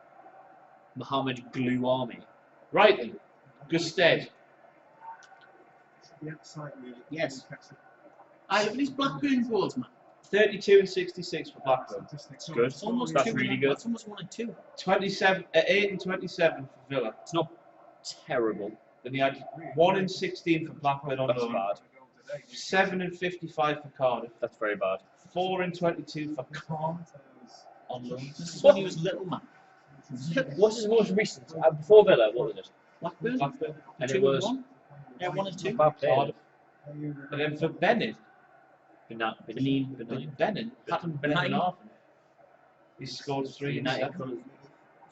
Mohammed Glue Army. Right then. Gusted. The outside, really. Yes. Newcastle. Look at these Blackburn goals, man. 32 and 66 for Blackburn. Statistics. Good. It's almost That's 2. really good. It's almost 1 and 2. 8 and 27 for Villa. It's not terrible. Then he had 1 and 16 for Blackburn on That's loan. bad. 7 and 55 for Cardiff. That's very bad. 4 and 22 for Caen on loan. This is when he was little, man. What's his most recent? Before Villa, what was it? Blackburn. Blackburn. And 2 it was and 1. Yeah, 1 and 2. bad player. Cardiff. And then for Bennett. Benin. Bennett. Happened Benin. Bennett. He scored 3 and United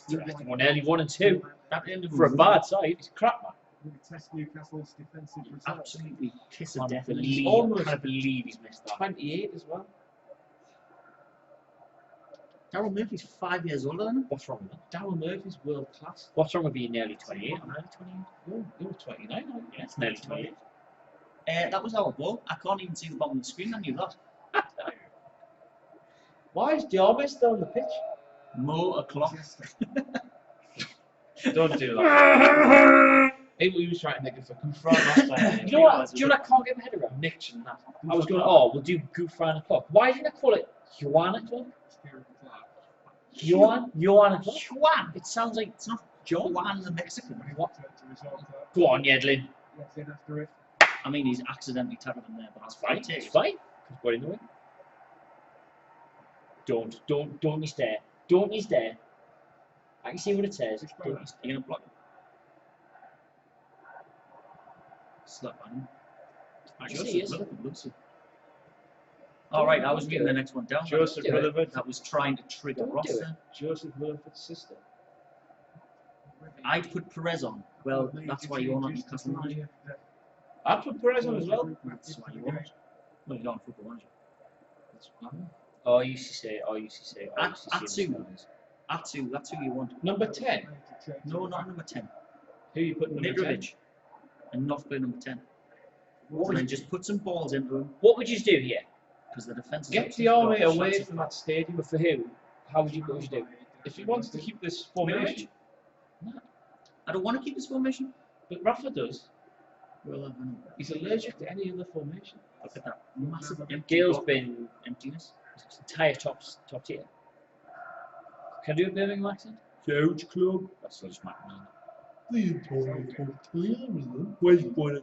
7. Well, nearly 1 and 2 That ended for a bad side. He's crap, man. Really test Newcastle's defensive results. Absolutely kiss of I death. Almost. believe he's missed that. 28 as well. Daryl Murphy's 5 years older than him. What's wrong with that? Darryl Murphy's world class. What's wrong with being nearly 28? I'm nearly 28. You're 29, aren't you? Yeah, it's nearly 28. That was our ball. I can't even see the bottom of the screen. I knew that. Why is Diarmid still on the pitch? Mo o'clock. Don't do that. He was trying to make it for confront last time. You know what? Do you know what I can't get my head around? Mitch and that. I was going, oh, we'll do Gufran o'clock. Why didn't I call it Juan o'clock? Juan o'clock? Juan. It sounds like It's not Juan the Mexican. what? Go on, Yedlin. After it. I mean, he's accidentally tackled him there, but that's fine. It's fine. He's got in the way. Don't you stare. Don't you stare. I can see what it says. Don't you stare. You're gonna block him. Slap on him. Actually, he is. All right, I was getting the next one down. Joseph Do it. Rutherford. That was trying to trigger Don't Ross do it. there. Joseph Rutherford's sister. I'd put Perez on. Well, that's why you're not Newcastle manager. I put Perez on as well. That's why you're not. Well, you're not football manager. That's fine. Oh, you say. Atsu, that's who you want. Number 10. No, not number 10. Who you put number 10? Mitrovic. And not play number 10. What And then would, just put some balls into him, what would you do here? because the defence is Get the army got away shots. from that stadium. But for who? What would you do? If he wants to keep this formation. I don't want to keep this formation. But Rafa does. Well, I know. He's allergic to any other formation. Look at that massive empty Gale's block. been Emptiness. entire top tier. Can I do a Birmingham accent? Huge club. That's so just my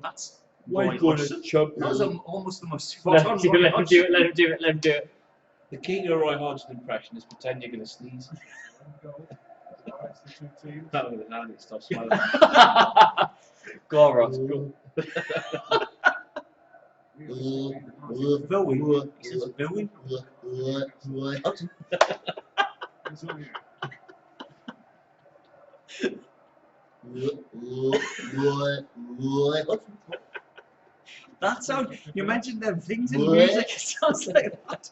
That's Why Roy Hodgson. chub? That was almost the most Let spot him on do it. Roy Let him Hodgson. do it. Let him do it. Let him do it. The key to a Roy Hodgson impression is pretend you're going to sneeze. That was an Andy, stop smiling. Go on, Ross. Go. Bowie. He says Bowie. That sound. You mentioned them things in music. It sounds like that.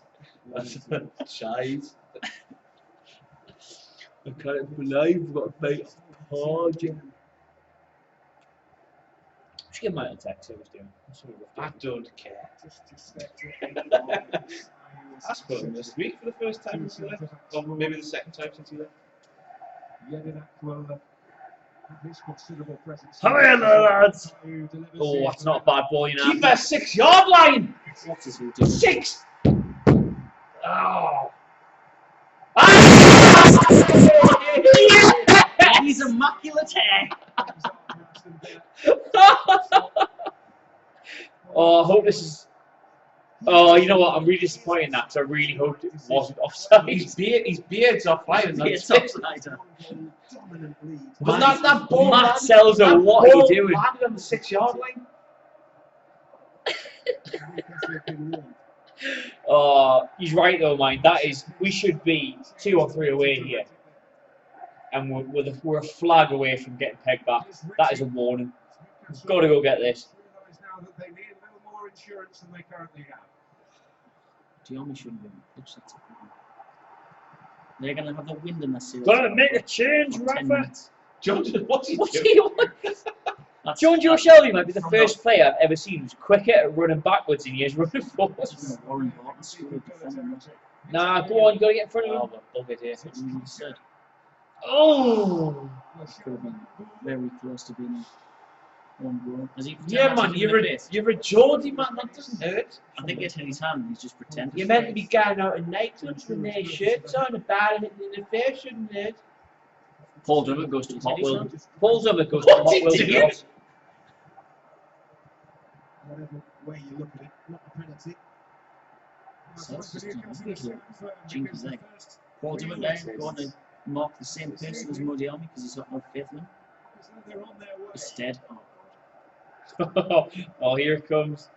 Shies. I can't believe we've got a bait Hodgson. Just give Michael a text. See what he's doing. That's what we're I doing. don't care. I spoke to him this week for the first time since he left. Or maybe the second time since he left. Come here, lads! Oh, that's not a bad ball, you know. Keep that 6-yard line! What is he doing? 6! Oh! He's immaculate hair. Oh, I hope this is. Oh, you know what? I'm really disappointed in that because I really hoped it wasn't offside. His beard's offline. It's offside. But that ball Matt landed- Selzer, that what are you ball doing? landed on the 6-yard line. Oh, he's right though, mind. That is, we should be 2 or 3 away here, and we're a flag away from getting pegged back. That is a warning. We've got to go get this. Diome shouldn't be. They're going to have the wind in the series. Gotta make a change, For 10 Rafa. minutes. John, what's he What's doing? he on? That's- John Joe that's- Shelby might be the first player I've ever seen who's quicker at running backwards than he is running forwards. That's from Warren Barton School of Defending, wasn't it? Nah, go on, you gotta get in front of Oh, him. but bugger here. That's what he said. Oh! Could have been very close to being one goal. Has he Yeah, man, you're a Geordie, man. That doesn't hurt. I think it's in his hand. He's just pretending. You're meant to be going out in nightclubs with their shirts on and batting it in the face, shouldn't it? Paul Dummett goes to Is Hot it his Wheels. hand? Paul Dummett goes to Hot What's he Wheels. doing? Cross. Whatever way you look at it, not a penalty. So that's just a good little jinx there. Paul Dummett there going to mark the same person as Muddy Army because he's got no faith in him. Instead, Oh, here it comes.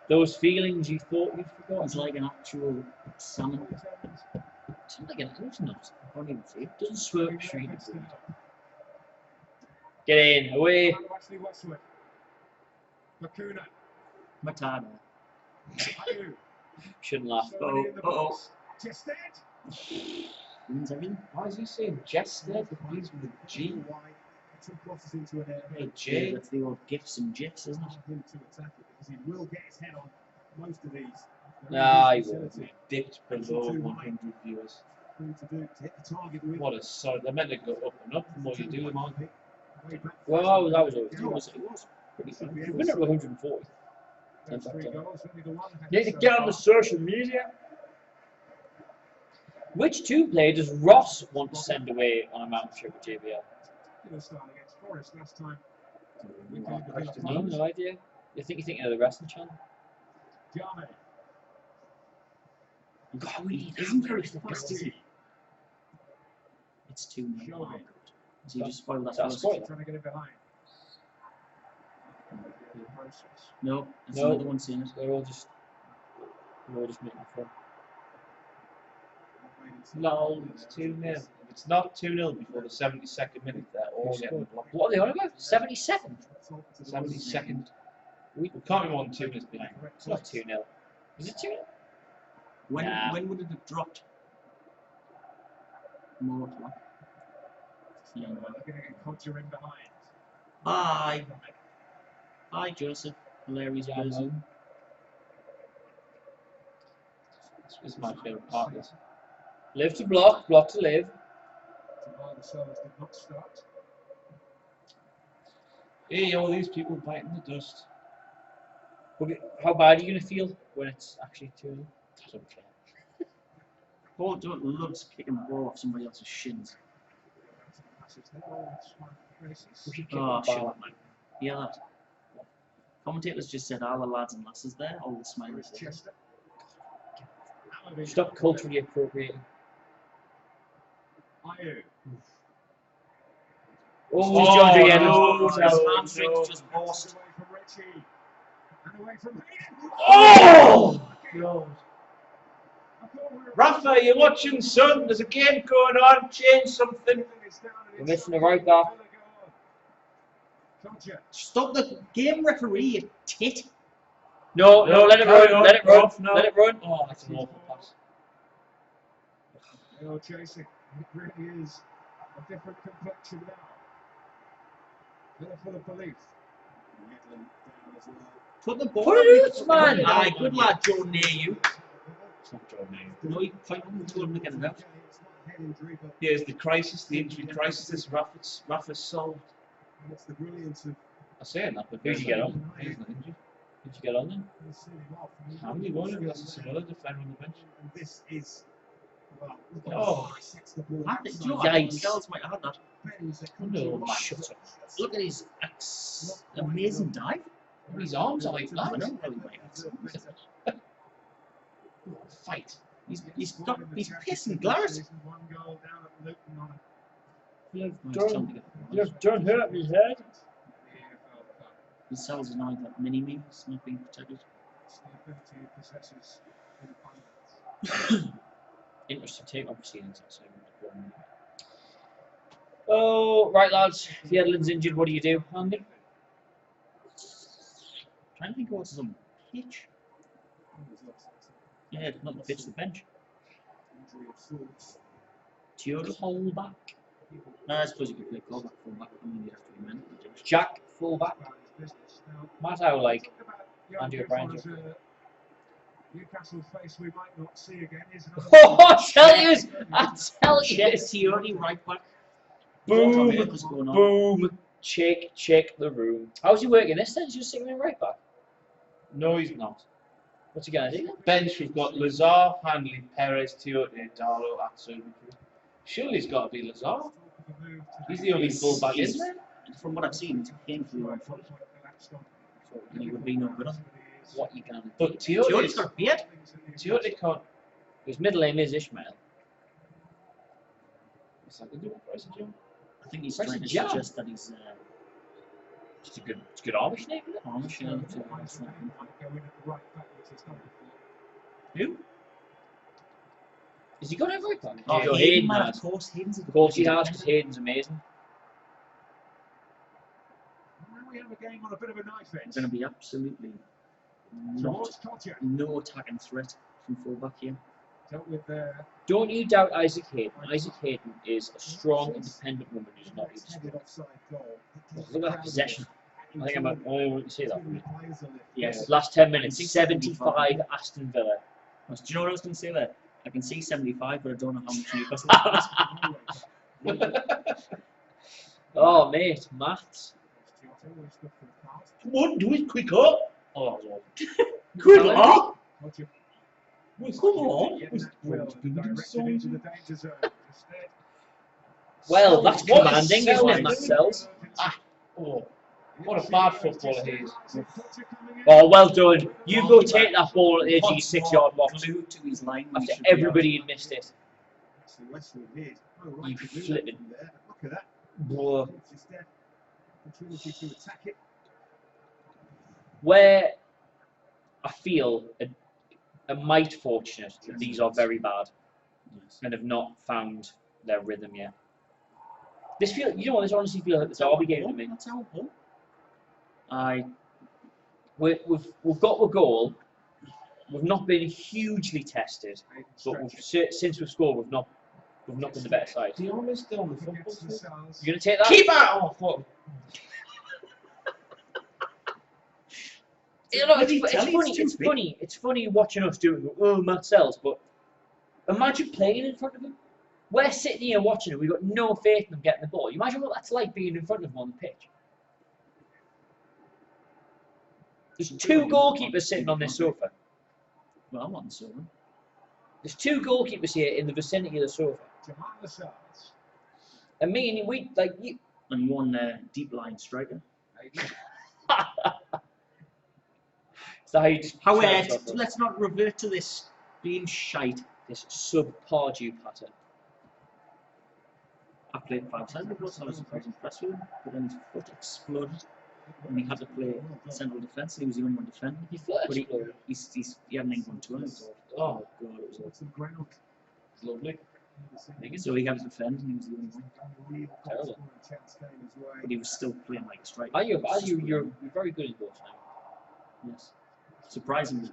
Those feelings you thought you'd forgotten. he's like an actual salmon. It's not like an horse not. I can't even see it. Doesn't swerve straight. Get in, away. Matata. Shouldn't laugh. Oh. Wins everything. Why is he saying Jester? He's with a G. A Yeah, J. that's the old gifs and gifs, isn't it? He will get his head on most of these. Nah, he won't. Dipped below 100 viewers. What a sorry. They're meant to go up and up the more you do them on. Well, that was always. It was pretty good. We've been at 140. Need to get on the social media. Which 2 players does Ross want to send away on a mountain trip with JBL? No idea. You think you're thinking of the wrestling channel? God, he isn't very fast, is he? It's 2-0. Oh, God. So you just spoiled that That's for us. spoiled. No, there's No. another one seeing it. We're all just making fun. Lol, it's 2-0. If it's not 2-0 before the 72nd minute, they're all getting blocked. What are they on about? 72nd? 72nd. We can't be more than 2 minutes behind. It's not 2-0. Is it 2-0? Nah. When would it have dropped? More o'clock. Yeah. Hi, Joseph. Hilarious person. This is my favourite part of this. Live to block, block to live. Hey, all these people biting the dust. How bad are you going to feel when it's actually 2-0? I don't care. Paul Dummett loves kicking the ball off somebody else's shins. We should kick Oh, the shut ball. up, man. Yeah, that. Commentators just said all the lads and lasses there, all the smileys there. Stop culturally appropriating. Ayew. Oh, John Oh, Edwards. his hamstrings just burst. Away from Richie. And away from Hayden. Oh! God. I thought we were- Rafa, you're watching, son. There's a game going on. Change something. We're missing the right back. Stop the game referee, you tit. No, let it carry run. on, Let it run. Rob, no. Let it run. Oh, that's an awful pass. They are chasing. It really is a different complexion now. They're full of belief. Midland down as well. Put the ball Put it out, man. Aye, good lad, Joe near you. It's not John Neal. No, you point him to him to get it out. It's not a head injury, but Here's the crisis, the injury crisis. This Rafa's solved. it's the brilliance of I'm saying that, but Who'd you get on? He's not injured. Did you get on then? seeing him off. How many won it? That's some other defender on the bench. And this is, well, Oh. he sets the ball. I think, do you know outside. what? Yikes. Girls might have had that. Bends the No, country. man, shut up. Look at his amazing dive. His arms are like I that. know how he might have some. Fight. He's pissing Glarus. One goal down at Luton on Don't hurt me head. the EFL Cup. His cells are now that mini me, it's not being protected. It's the ability of possessors in abundance. Interesting take on proceedings. Oh, right, lads. If Yedlin's injured, what do you do, Andy? Trying to think of what's on pitch. Yeah, not the pitch, the bench. Injury of sorts. Theodore. Hold back. No, I suppose you could play callback, fullback. I mean, you'd have to be mental. Jack, full back. About his business. Now, Matt how like talk about young Andy Jeff O'Brien. on as a Newcastle face we might not see again. Here's another Oh, I tell you, I tell you. Check Theodore, right back. Boom, What's going on? boom. Check the room. How's he working this then? He's just sitting in right back. No, he's not. What's he gonna do? Bench, we've got Lazar, Hanley, Perez, Tiote, Darlow, Atsu. Surely he's got to be Lazar. talk of a move to He's the only fullback, he's- isn't there? From what I've seen, he's painfully on foot. And he would be no good. What you gonna do? But Theodore's Tiote's got a beard. Tiote can't. His middle name is Ishmael. What's that to do with Bryson Jones? I think he's Where's trying the to jam? suggest that he's It's a good Amish name, isn't it? Amish. You know, to- Who? Has he got every back? Oh, Hayden Hayden, man, has. of course, Hayden's Of course he has, because Hayden's amazing. Now we have a game on a bit of a knife edge. There's going to be absolutely Towards Kocha. no attacking threat from fullback here. Dealt with Don't you doubt Isaac Hayden. Isaac Hayden is a strong, independent woman who's not even headed offside goal. Look at that possession. I think I'm. I want to say that. Yes. Last 10 minutes, 75 Aston Villa. Do you know what I was going to say there? I can see 75, but I don't know how much Newcastle has. Oh, mate, maths. Come on, do it quicker. Oh, that was awful. Quicker. Come on. Well, that's What commanding, is isn't it, Sells? Matt Sells? Oh, what a bad footballer he is. Oh, well done. You go take that ball at the edge of your 6-yard box Glued to his line. after everybody had missed it. You flipping. Look at that. Bro. It's just there. Opportunity to attack it. Where I feel a mite fortunate that these are very bad and have not found their rhythm yet. This feel, you know what, this honestly feels like the derby game to me. That's our home. We've got a goal. We've not been hugely tested, but since we've scored, we've not been the better side. Dion is still on the football field. You gonna take that? Keep out! Oh, fuck. You know, it's funny watching us do it. Oh, Matt Sells, but imagine playing in front of him. We're sitting here watching him. We've got no faith in him getting the ball. You imagine what that's like being in front of him on the pitch. There's 2 goalkeepers sitting on this sofa. Well, I'm on the sofa. There's 2 goalkeepers here in the vicinity of the sofa. And me and we like you. And one deep line striker. Is that how you just? However, let's not revert to this Being shite. This subpar due pattern. I played 5-side before, so I was impressed with him. But then his foot exploded. And he had to play central defence. He was the only one defending. He foot But exploded. he had an England tour. Oh, God, it was awful. it's lovely. So he had to defend, and he was the only one. Terrible. But he was still playing like a striker. You're very good at both now. Yes. Surprisingly.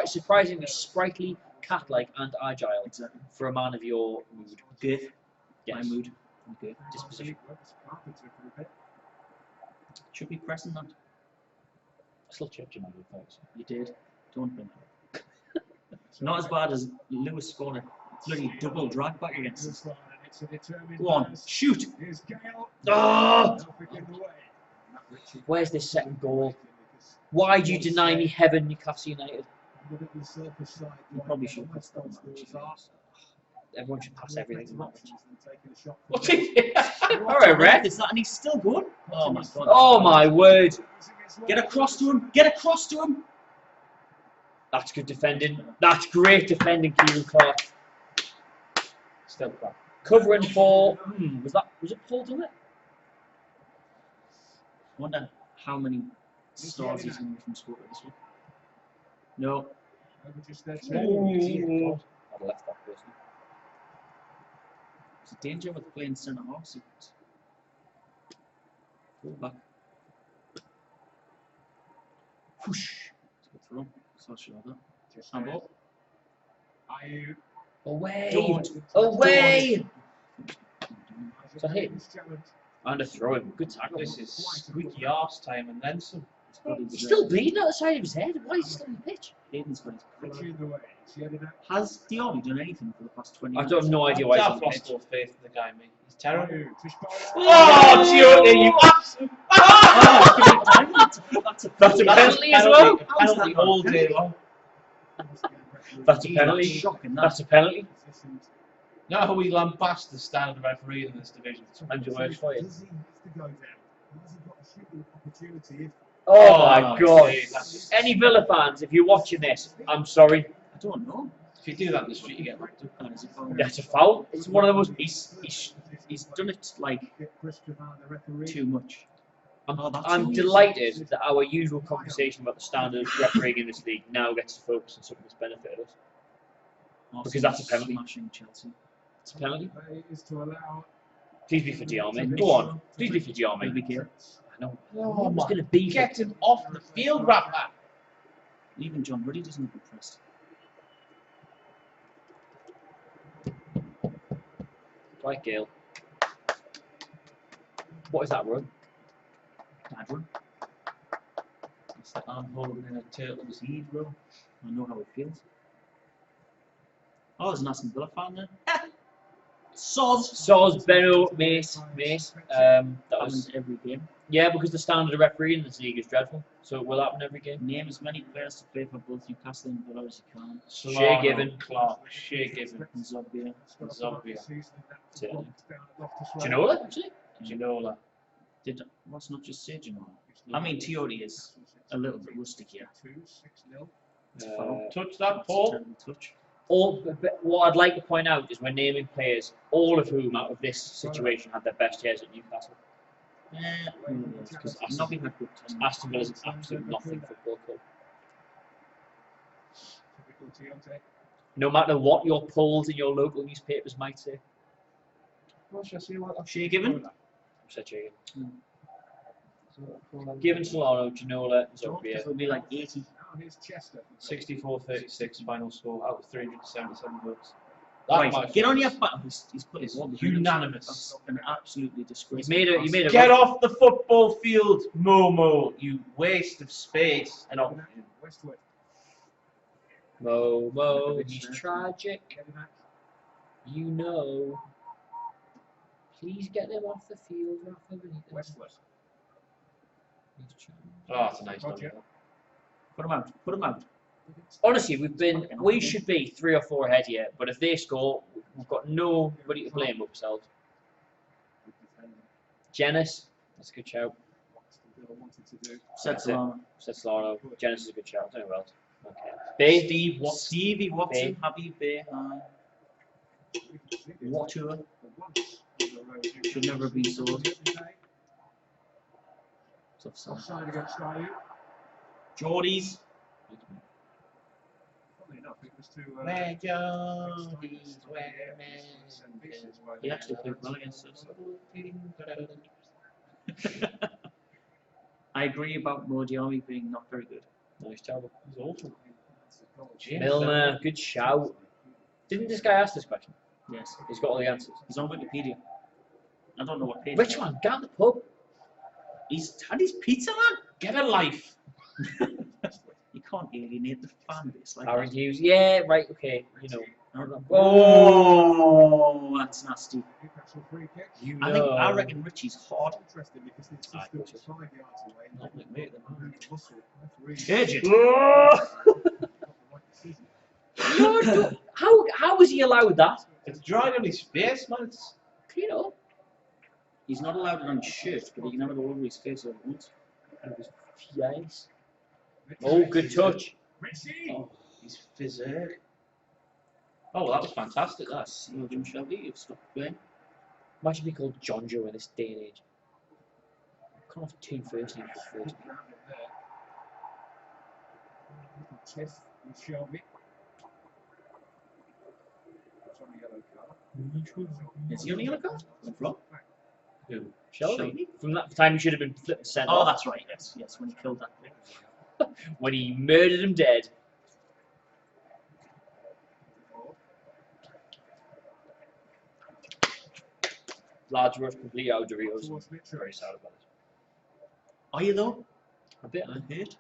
Surprisingly sprightly, cat-like, and agile Exactly. for a man of your mood. Good. Yes. My mood. Okay. Disposition. Should be pressing that. I still checked your mood, thanks. You did. Don't bring that up. Not as bad as Lewis scored a bloody double drag back against us. Go on, shoot! Oh! Where's this second goal? Why do you deny me heaven, Newcastle United? You probably should pass that match. Everyone should pass everything to match. What's Alright, Red. Is that and he's still good? Oh my god. Oh my word. Get across to him! Get across to him! That's good defending. That's great defending, Kieran Clark. Still crap. Covering for was it Paul done it? I wonder how many stars he's going to get from score this one. No. Ooh. I'd left that person. It's a danger with playing centre half. Go back. Whoosh. Let's go through. So should have that. Handball. Away! Don't. Away! It's a hit. And a throw in. Good tackle. This is squeaky arse time and then some. He's still bleeding out the side of his head. Why is he still on the pitch? Aiden's got his pitch. Has Diaby done anything for the past 20 I minutes? have no idea why he's on I've the pitch. lost all faith in the guy, mate. He's terrible. Oh, Giorgio, you absolute. That's a penalty as well. Penalty all day long. That's a penalty. Shocking, That's a penalty. You know how we lambast the standard referee in this division? And your words for you. Does he have to go down? Has he got a shooting opportunity? Oh my god. That's- Any Villa fans, if you're watching this, I'm sorry. I don't know. If you do that in the street, you get locked up. And is it foul? That's a foul. It's one of the most. He's done it like too much. that's I'm too delighted that our usual conversation about the standard refereeing in this league now gets to focus on something that's benefited us. Arsenal Because that's a penalty. Smashing Chelsea. It's a penalty. Is to allow Please be for Diarmi. Go on. Please be for Diarmi. Big game. I know. Oh It's my! going to be for Get him off the field, Rapper. Even John Ruddy doesn't look impressed. Right, Gale. What is that run? Bad one. It's like arm holding in a turtle's head, bro. I know how it feels. Oh, there's an Aston Villa fan there. Soz, Benno, Mace. That Happens was every game. yeah, because the standard of refereeing in this league is dreadful, so it will happen every game. Name as many players to play for both Newcastle and Villa as you can. Shea Given. Clark, Shea Given, And Zogbia. Zombie, Ginola, actually. Ginola. What's not just say Ginola? I mean, Tiori is a little bit rustic here. Touch that, That's a Paul. terrible touch. But what I'd like to point out is we're naming players, all of whom out of this situation had their best years at Newcastle. Because nothing had good time. Aston Villa's an absolute nothing football club. No matter what your polls in your local newspapers might say. Shea Given? Said Shea Given, Solano, Ginola, It Zogbia. would be like 80. 64-36 final score out of 377 votes. Right, get on your back. He's put his unanimous. That's an absolutely You disgraceful. made a Get off the football field, Momo, you waste of space and oxygen. Mo, he's tragic. You know. Please get them off the field, Rafa Benitez. Oh, it's a nice one. Put him out. Put him out. Honestly, we should be 3 or 4 ahead here, but if they score, we've got nobody to blame but ourselves. Genis, that's a good shout. Said Solana. Said Solano. Genis is a good shout. I don't know who else. Bay. Steve Watson. Stevie Watson. Habib Bay. Water. Should never have been sold. Offside against Ayu. Geordies. Funnily enough, it was to. Where Geordies, where He actually played well against us. I agree about Modiami being not very good. No, he's terrible. He's awful. Milner, good shout. Didn't this guy ask this question? Yes. He's got all the answers. He's on Wikipedia. I don't know what page. Which one? Get out the pub. He's had his pizza, man. Get a life. You can't alienate the fan base like Aaron that. Hughes. Yeah, right, okay. You know. Oh, that's nasty. Newcastle free kick. You I reckon Richie's hard. Interesting because it's Aye, just 5 yards away. Not like me, Agent. No, how was he allowed that? It's dried on his face, man. It's You know. He's not allowed it on his shirt, but he can have it all over his face all at once. Yes. Oh, good touch. Richie. he's physic. Oh, well, that was fantastic. That. Well done, Shelby. You've stopped playing. Imagine being called John Joe in this day and age. Can't have two first names for first. Tiff with Shelby. It's on a yellow card. Is he on the yellow card? On flop? Who? Shelby. From that time he should have been flipped sent Oh, off. that's right. Yes, yes. When he killed that thing. When he murdered him dead. Large rush completely out of Doritos. Towards Mitchell. Very sad about it. Are you though? A bit, I heard.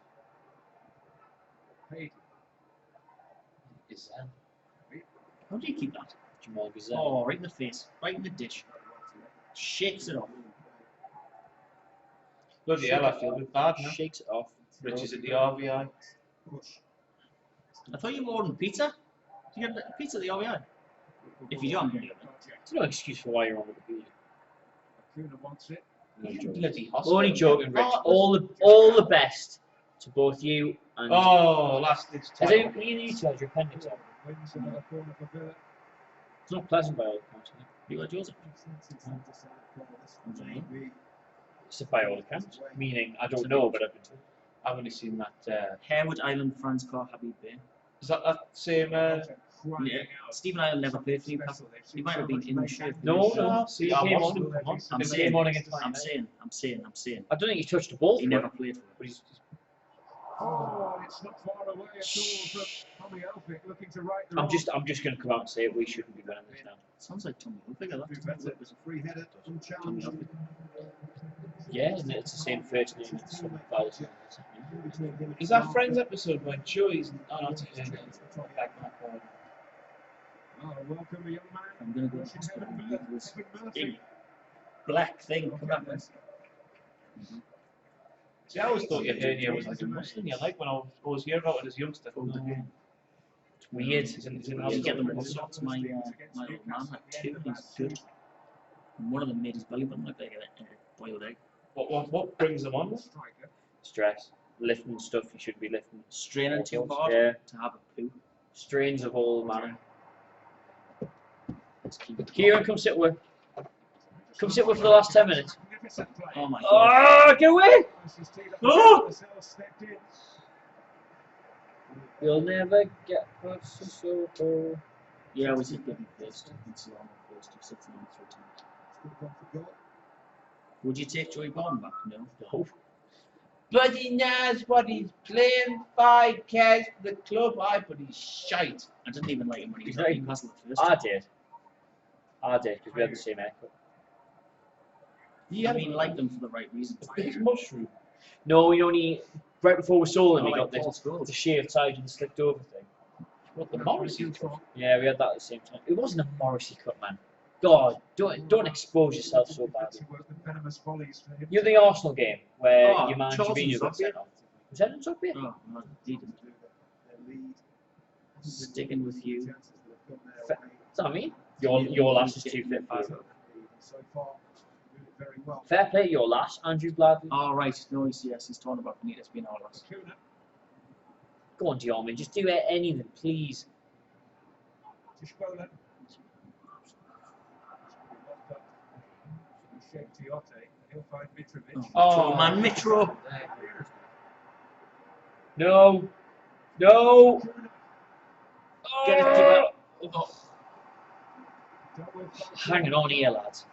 Paid. Gazelle. How do you keep that? Jamal Gazelle. Oh, right in the face. Right in the dish. Shakes it off. Bloody hell, I feel a bit bad now. Shakes it off. Rich is at the RVI. I thought you were ordering pizza. Do you get pizza at the RBI? If you do, I'm going to get it. There's no excuse for why you're on Wikipedia. Kuna wants it. Bloody hospital. Only joking, Rich. Oh, All the best to both you and. oh, last ditch Has time. anyone utilised your appendix? Wins another corner for Villa. It's not pleasant by all accounts. Is it? You got yours? It's by all accounts. Meaning, I don't know, but I've been told. I've only seen that. Harewood Island, France car, Habib Bay. Is that same? Yeah. Stephen Island never played for Newcastle. He might have been in the shirt. No. See, he Yeah, came Watson. on. I'm He saying, came on against I'm Man saying. I don't think he touched the ball. He for never it, played for but it. he's Oh, it's not far away at all from Tommy Elphick looking to right the I'm just going to come out and say we shouldn't be winning this now. Sounds like Tommy Hilfiger. Do better. It was a free header, unchallenged. Yeah, and it's the same first name as some fellas. Is that Friends episode when Joey's not again? Oh, welcome, a young man. I'm going to go to hospital and leave this Evan big Murphy. black thing. Come on, man. See, I always thought your hernia was like a muscle in your leg when I was hearing about it as a youngster. It's weird. It's in You hospital. get them all sorts. My little man had two, and he's good. And one of them made his belly button look like a boiled egg. What brings them on? Striker. Stress. Lifting stuff you should be lifting. Straining too hard Yeah. to have a poo. Strains of all manner. Let's keep it. Kieran, come sit with. Come sit with for the last 10 minutes. Magnificent play. Oh my god. Oh, get away! This is teed up. Oh! Lascelles stepped in. You'll never get past the circle. Yeah, we should give him first. It's long first. He sits on 3 times. Still gone for goal. Would you take Joey Barton back? No. No. Bloody knows what he's playing by, cares for the club, but he's shite. I didn't even like him when he He's was not at even- Newcastle at first. I did, because we had the same haircut. I mean, liked him for the right reasons. He's mushroom. No, we only right before we sold him, Oh, we like got Paul this Scholes. the shaved side and the slicked over thing. What the Morrissey cut? Yeah, we had that at the same time. It wasn't a Morrissey cut, man. God, don't expose yourself so badly. Venomous volleys for him. You know the Arsenal game where Oh, your man Charles Jorginho got Nzokwe. sent off. Was that Nzokwe? Oh, no, he didn't. Their lead. Sticking with you. Chances that have gone their Fa- way. Is that what I mean? Your lass is too fit for you. So far, doing it very well. Fair play, your lass, Andrew Bladley. Oh, right. No, he's talking about Benitez being our last. Kuna. Go on, Diarmi, just do anything, please. To Schmola. Shake Tiote. He'll find Mitrovic. Oh, man, Mitro. No. No. Get it, Oh. keeper. Hanging on here, lads.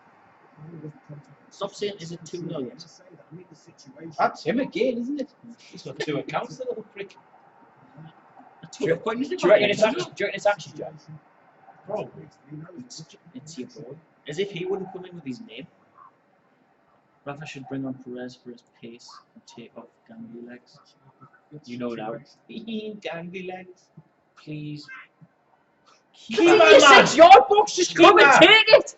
Stop saying, is it 2-0 yet? That's him again, isn't it? He's got 2 accounts, the little prick. Do you reckon it's actually Jack? Probably. It's your boy. As if he wouldn't come in with his name. Rafa should bring on Perez for his pace and take off gangly legs. You know now. Gangly legs. Please. Keep Keep that your man. 6-yard box, just come and that. take it!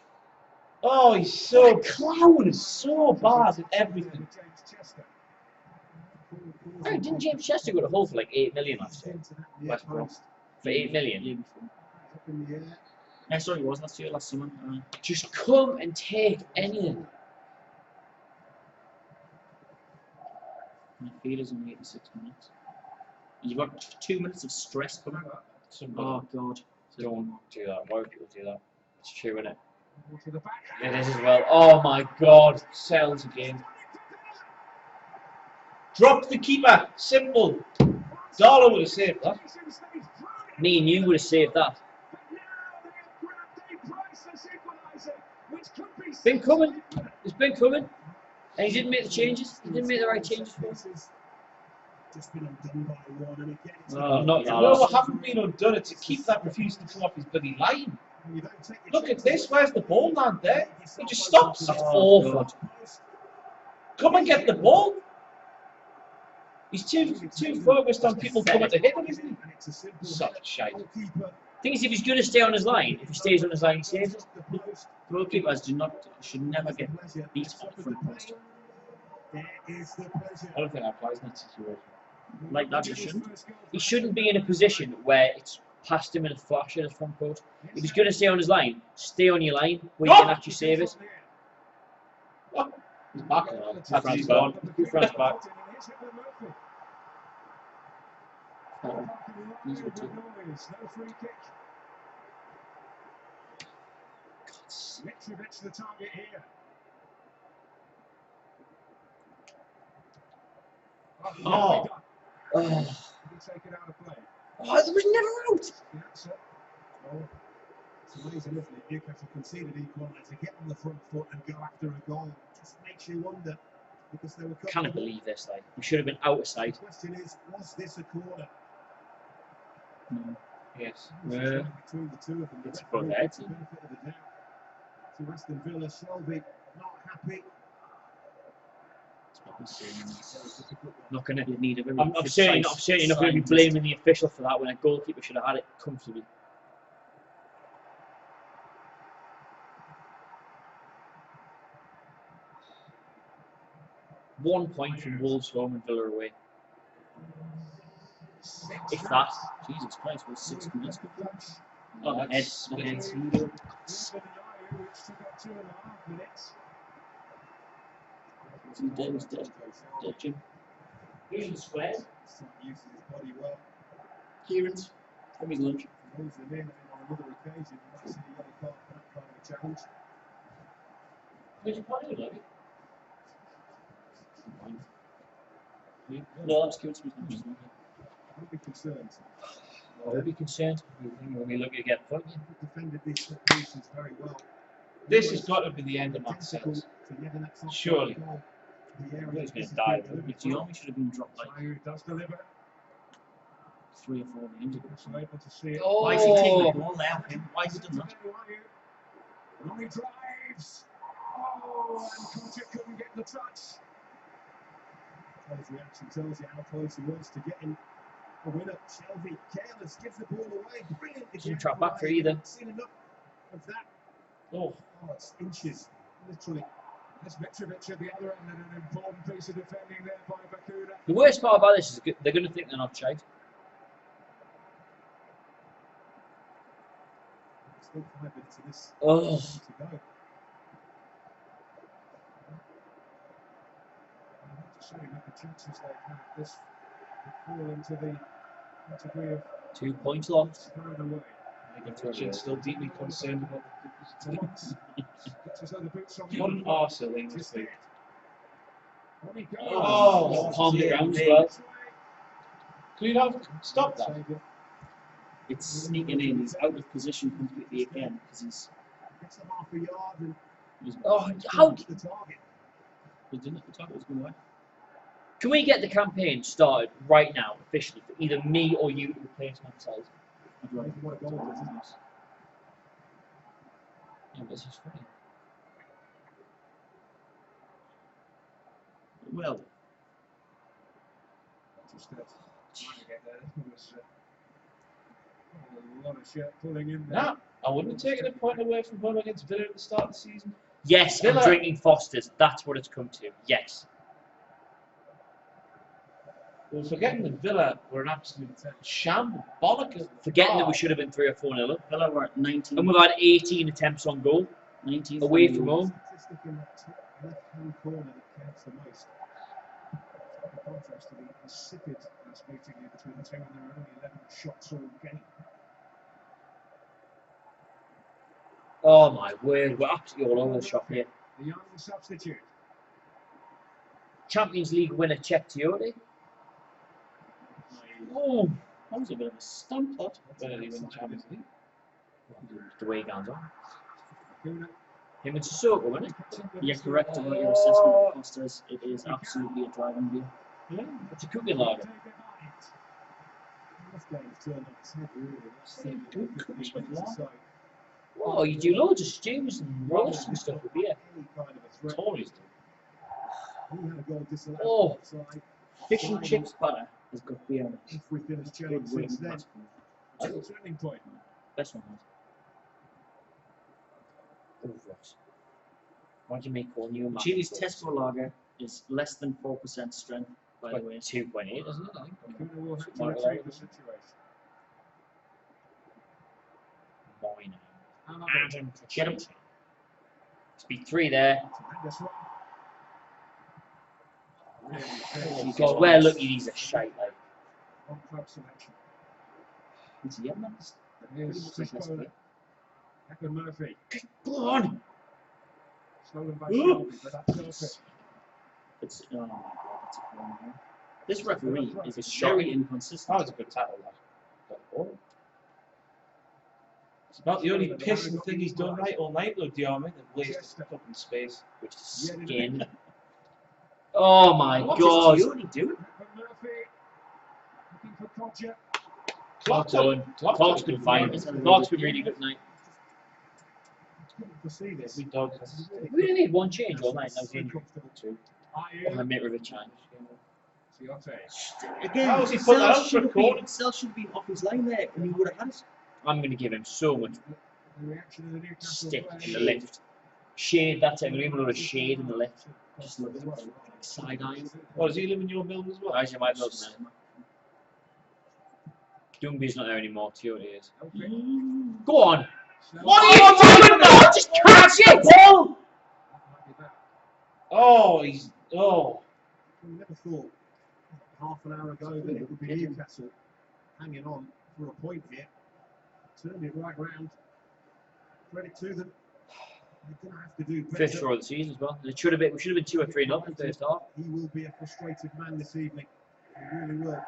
Oh, he's so clown, is so bad at everything. Hey, didn't James Chester go to Hull for like 8 million last year? West Brom. For 8 million? Yeah, sorry, it was last year, last summer. Just come and take anything. Midfielders in 86 minutes. You've got 2 minutes of stress coming. Oh, God. Don't do that. Why would people do that? It's true, isn't it? To the back. It is as well. Oh my God. Sells again. Drop the keeper. Simple. Darlow would have saved that. Me and you would have saved that. It's been coming. It's been coming. And he didn't make the changes. He didn't make the right changes for us. Just been undone by one, and again, it's Oh, not that. No, what haven't been undone is to keep that refusing to come off his bloody line. you don't take your Look at chances. this. Where's the ball land there? He just stops. That's awful. Come and get the ball. He's too focused on people coming to hit him, isn't he? And it's a simple Such shite. goalkeeper. Thing is, if he's going to stay on his line, if he stays on his line, he saves it. The post. Goalkeepers should never get Pleasure. beat off front post. There is the pleasure. I don't think that applies in that situation. Like that, you shouldn't. He shouldn't be in a position where it's past him in a flash at his front post. If he's going to stay on his line, stay on your line where you can actually save it. Oh, he's back. That's After he's he's gone. gone. Two fronts back. These were two. No free kick. Mitrovic the target here. Oh. Oh, He take it out of play. it was never out. The answer. Oh, it's amazing, isn't it? Newcastle conceded equaliser, get on the front foot and go after a goal. Just makes you wonder because they were. Can't believe this. Like, we should have been out of sight. The question is, was this a corner? No. Yes. Between the two of them, the It's referee both gets the heads. benefit of the doubt. To Aston Villa, Shelby not happy. Not gonna. You need a very I'm certainly not going to be blaming the official for that when a goalkeeper should have had it comfortably. One point from Wolves home and Villa away. If that. Jesus Christ, was 6 minutes. Oh, The heads. Even Ayew, which took up 2.5 minutes. He's dead, he's dead. Dead, Jim. Fusion squares. He's using his body well. Kieran's from his lunch. Moves them in, and on another occasion, you might see a yellow card for that kind of a challenge. Where'd you put it, Levy? No, that's Kieran's from his lunch. Don't be concerned. I'll be concerned when we look again. He defended these set pieces very well. This has got to be the end of Identical Marcel's. to Yedlinet's offside Surely. goal. The area He's gonna this has die, been delivered The army should have been dropped like from. Ayew does deliver. 3 or 4 games ago. So able to see it. Oh. Why is he taking the ball now? Why has he done that? Long he drives. Oh, and Conte couldn't get the touch. His reaction tells you how close he was to getting a winner. Shelby, careless, gives the ball away. Brilliant. Doesn't track back for either. Seen enough of that. Oh, Oh, it's inches, literally. There's Mitrovic at the other end, and an important piece of defending there by Bakuda. the worst part about this is they're going to think they're not shite. Still 5 minutes of this Oh. to go. Just showing up the chances they've had. This will fall into the Category of 2 points lost. thrown away. I think Richard's still deeply concerned about Thomas gets his other boots on. what an arsehole he must Just be. it. On he goes. Oh, Palmed it dear round as me. well. Could you not stop that? Saved it. It's sneaking in. He's out of position completely again because he's. Gets them half a yard and Oh, how the target. He didn't. The target was going away. can we get the campaign started right now, officially, for either me or you to replace Matt I'd rather What a goal it is, isn't it? Yeah, this is funny. Well, Just trying to get there. There was a lot of shirt pulling in there. No, I wouldn't have taken a point away from home against Villa at the start of the season. Yes, I'm Villa. drinking Foster's. That's what it's come to. Yes. We're forgetting that Villa were an absolute shambles, bollock. Forgetting that we should have been 3 or 4-0 up. Villa were at 19. And we've had 18 attempts on goal 19 away from home. Statistic in that top left-hand corner that counts the most. In contrast to the insipid last meeting here between the two, and there are only 11 shots all game. Oh my word, we're absolutely all over the shop here. The young substitute. Champions League winner Czech Tiote. Oh, That was a bit of a stump pot. Whether they win the Champions League. the way he goes on. Kuna. Him and Sissoko, wasn't it? You're correct about your assessment of Foster's. It is absolutely a driving beer. Yeah, it's a cooking lager. This game's turned on its head, really. That's the Good cooks with so Oh, you do loads of stews and roasts and stuff with beer. any kind of a threat. Tories do. He had a goal disallowed Oh. outside. Fish and chips butter has got beer in it. If we finish Good chilling way since to then, pass. it's a turning point. Best one has. Oh, Ross. Why do you make all new Chile's Tesco lager is less than 4% strength, by the way. 2.8, isn't it? I think. Kuna will have to Something like retrieve that. the situation. Mine. Adam, Get him. Speed 3 there. tremendous run. Really Oh, good God, well, look, he's a shite, like. on club selection. It's a yum. Here's Pretty much Bowler. Echo Murphy. Go on! Stolen by Shelby, but that's perfect. It's, oh my god, that's a corner here. This referee is It's very shocking. inconsistent. That was a good tackle, that. It's about the only pissing thing he's done right all night, though, Diarmi. They've wasted fucking space. Which is skin. Oh my What God. is Tiote doing? Echo Murphy. Looking for Kodja. Well done. Clark's been fine. Clark's been really good tonight. To see this. Every dog This has is really We only had one change all night. That was the very injury. comfortable. two. Ayew. I met Rivichine. Tiote. Again, How was he put that Sell out for should a have corner? been, Sell should have been off his line there, and he would have had it. I'm going to give him so much The reaction of the Newcastle stick players. in the lift. Shade, that's it. I'm going to give him a lot of shade in the lift. Just look at it, side eye. Oh, does he live in your building as well? Actually, my building there. Dumby's not there anymore. Tiote is. Okay. Go on. Snell. What are you doing, man? Just catch it! That might be that. Oh, he's. Oh. We never thought half an hour ago that it would be Newcastle hanging on for a point here. Turned it right round. Credit to them. They're going to have to do better. Fifth draw of the season as well. It should have been. We should have been 2 or 3 up in the first half. He will be a frustrated man this evening. He really will.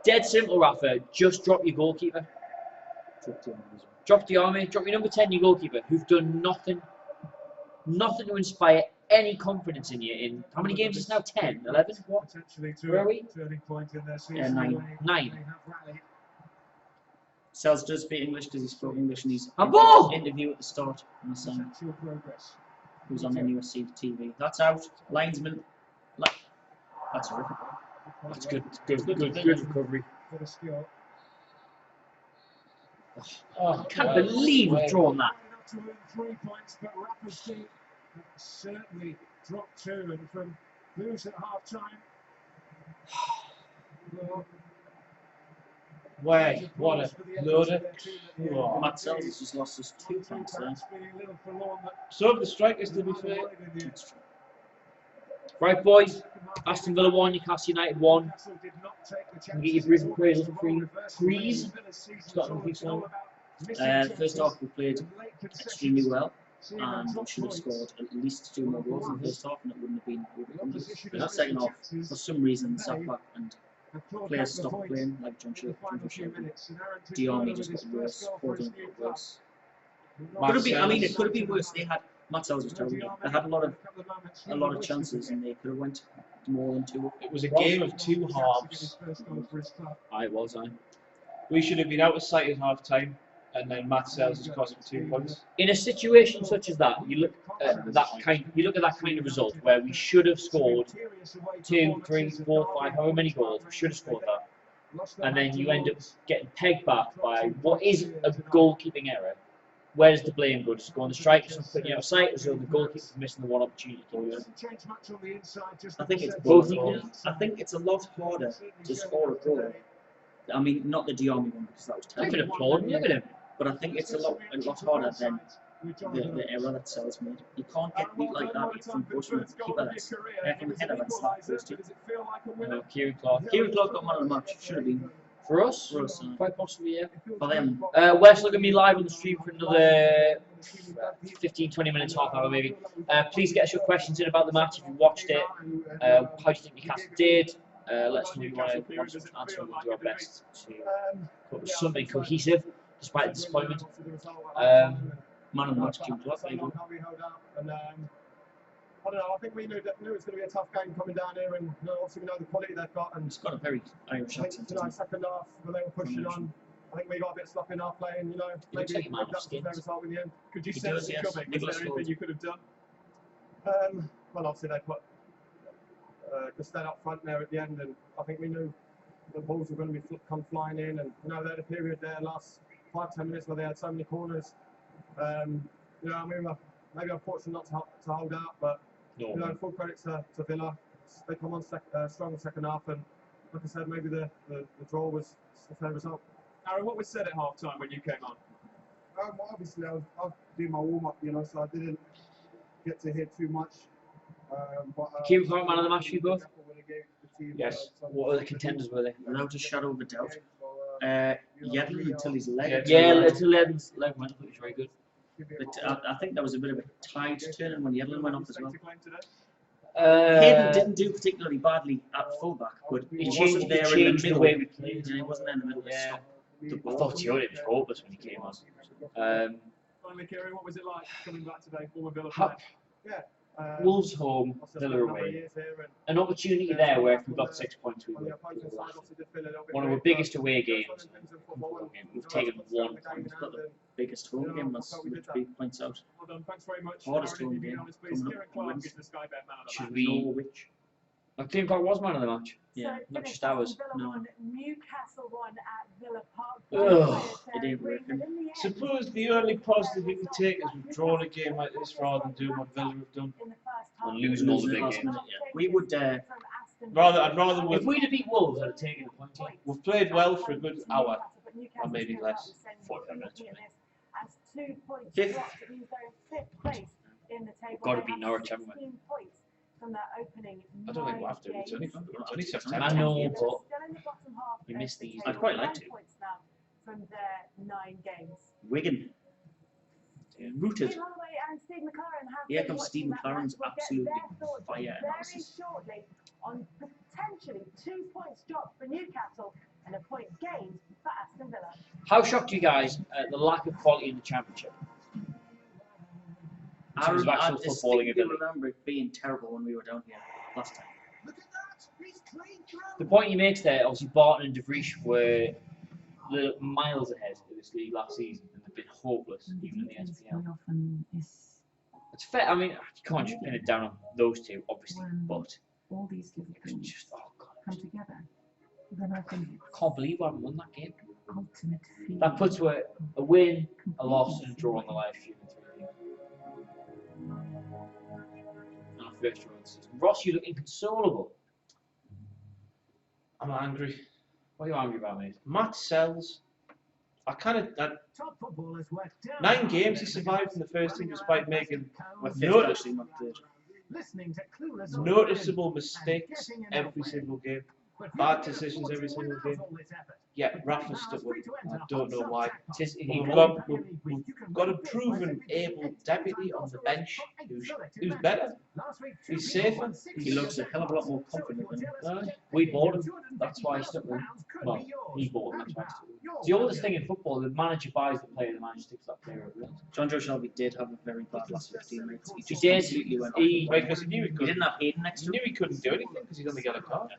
Dead simple, Rafa. Just drop your goalkeeper. Drop the army. Drop your number 10, your goalkeeper, who've done nothing to inspire any confidence in you. In how many games is now? 10, 11? What? Potentially Where are to we? a turning point in their season. Yeah, 9. They 9. have rallied. Sells does speak English because he spoke English in his Handball! interview at the start. And the son Essential progress. who was on NUSC TV. That's out. Linesman. That's horrific. That's good. Good recovery. Bit of skill. Oh, I can't believe we've drawn that. Not to earn 3 points, but Rafa's team certainly dropped 2, and from lose at half time. Well, Way. What a loader. Oh. Matt Sells has just lost us 2 points there. Feeling a little forlorn that So have the strikers, to be fair. avoided the Right, boys. Aston Villa 1, Newcastle United 1. Can you get your brief appraisal for Freeze? Scotland, please, so. First off, we played extremely well, and we should have scored at least 2 more goals in the first half, and it wouldn't have been overcome. In the second half, for some reason, sat back and players stopped playing, like John Shirley. Diarmi just got worse, Portland got worse. Could have been, I mean, it could have been worse. They had Matt Sells was terrible. They had a lot of chances, and they could have went more than 2. It was a game of 2 halves. It was. We should have been out of sight at half time, and then Matt Sells has cost me 2 points. In a situation such as that, you look at that kind of result where we should have scored 2, 3, 4, 5, however many goals, we should have scored that, and then you end up getting pegged back by what is a goalkeeping error. Where does the blame go? Does it go on the strikers for putting you out of sight, or is it the goalkeeper for missing the one opportunity? I think it's both. I think it's a lot harder to score a goal. I mean, not the Diarmi one because that was terrible. Even applaud, look at him. But I think it's a lot harder than the error that Sells made. You can't get beat like that from pushing the keeper that's from the header that's slapped first. Kieran Clark. Kieran Clark got man of the match. Should have been. For us? Quite possibly, yeah. For them. Wes, look at me live on the stream for another 15-20 minutes, half hour maybe. Please get us your questions in about the match if you watched it. How do you think Newcastle did? Let us know if you want to answer. We'll do our best to put something cohesive despite the disappointment. Man of the match, Kieran Clark. There you go. I don't know. I think we knew it was going to be a tough game coming down here, and obviously we know the quality they've got. And it's got a very Irish accent. Second half when they were pushing on, I think we got a bit sloppy in our playing. Maybe that was the fair result in the end. Could you sense it coming? Is there anything you could have done? Well, obviously they put Gusted up front there at the end, and I think we knew the balls were going to come flying in. And they had a period there last 5-10 minutes where they had so many corners. We were maybe unfortunate not to hold out, but. Full credit to Villa. They come on strong second half, and like I said, maybe the draw was a fair result. Aaron, what was said at half time when you came on? Obviously, I was doing my warm up, so I didn't get to hear too much. Kieran Clark, man of the match for you both? Yes. What other contenders were they? Without a shadow of a doubt. Yedlin until his leg. Yeah, until Yedlin's leg went, it was very good. But I think that was a bit of a tide turning when Yedlin went off as well. Hayden didn't do particularly badly at fullback, but he changed there in the middle. The way we played. He wasn't there in the middle. Yeah. The ball. I thought Tione was hopeless when he came on. Finally, Kieran, what was it like coming back today? Former Villa player. Wolves home, Villa away. An opportunity there where if we got 6 points, we would laughing. One of our biggest away games. We've taken 1 point. We've got the biggest home game, that's 3 points out. Well done, thanks very much. Hardest home game coming up. Should we? I think I was man of the match. Yeah, not just ours. No. Newcastle won at Villa Park. It ain't working. Suppose the only positive you could take is we've drawn a game like this rather than doing what Villa have done. And losing all the big games. We would. I'd rather. If we'd have beat Wolves, I'd have taken a point. We've played well for a good hour, or maybe less. 45 minutes. 2 points Fifth. dropped. It means they're in 5th place in the table. Got to They beat have Norwich, haven't we? 16 points from their opening I don't think we'll have to. It's only September. I know, but Still in the bottom half you of missed the these. table. I'd quite like 9 to. points now from their 9 games. Wigan. Rooted. Steve Holloway and Steve McLaren have Here been comes watching Steve that McLaren's match. We'll get absolutely their thoughts fire very analysis. shortly on potentially 2 points dropped for Newcastle and a point gained for Aston Villa. How shocked are you guys at the lack of quality in the Championship? In terms of actual footballing distinctly ability. remember it being terrible when we were down here last time. The point he makes there, obviously Barton and De Vries were miles ahead of this league last season and they've been hopeless even in the SPL. It's fair, I mean, you can't just pin it down on those two, obviously, but all these little it was things just, oh God, come together, then I think I can't believe we haven't won that game. ultimate feeling. That puts a win, a loss and a draw on the live stream in 3 games. And our first draw of the season. Ross, you look inconsolable. I'm angry. What are you angry about, mate? Matt Sells. I kind of. Top footballers were down. 9 games he survived in the first team despite making We're fifth no, actually, not third. listening to clueless Noticeable mistakes every single game. Bad decisions every single game. Yeah, Rafa's stuck with it. I don't know why. We've got a proven able deputy on the bench who's better. He's safer. He looks a hell of a lot more confident than We bought him. That's why he stuck with him. Well, he bought him. That's why he stuck with him. It's the oldest thing in football. The manager buys the player. The manager sticks that player with. John Joe Shelby did have a very bad last 15 minutes. He just did. completely went He- off. Because he knew he He couldn't. didn't have Hayden next He to knew him. he couldn't do anything because he's on the yellow card.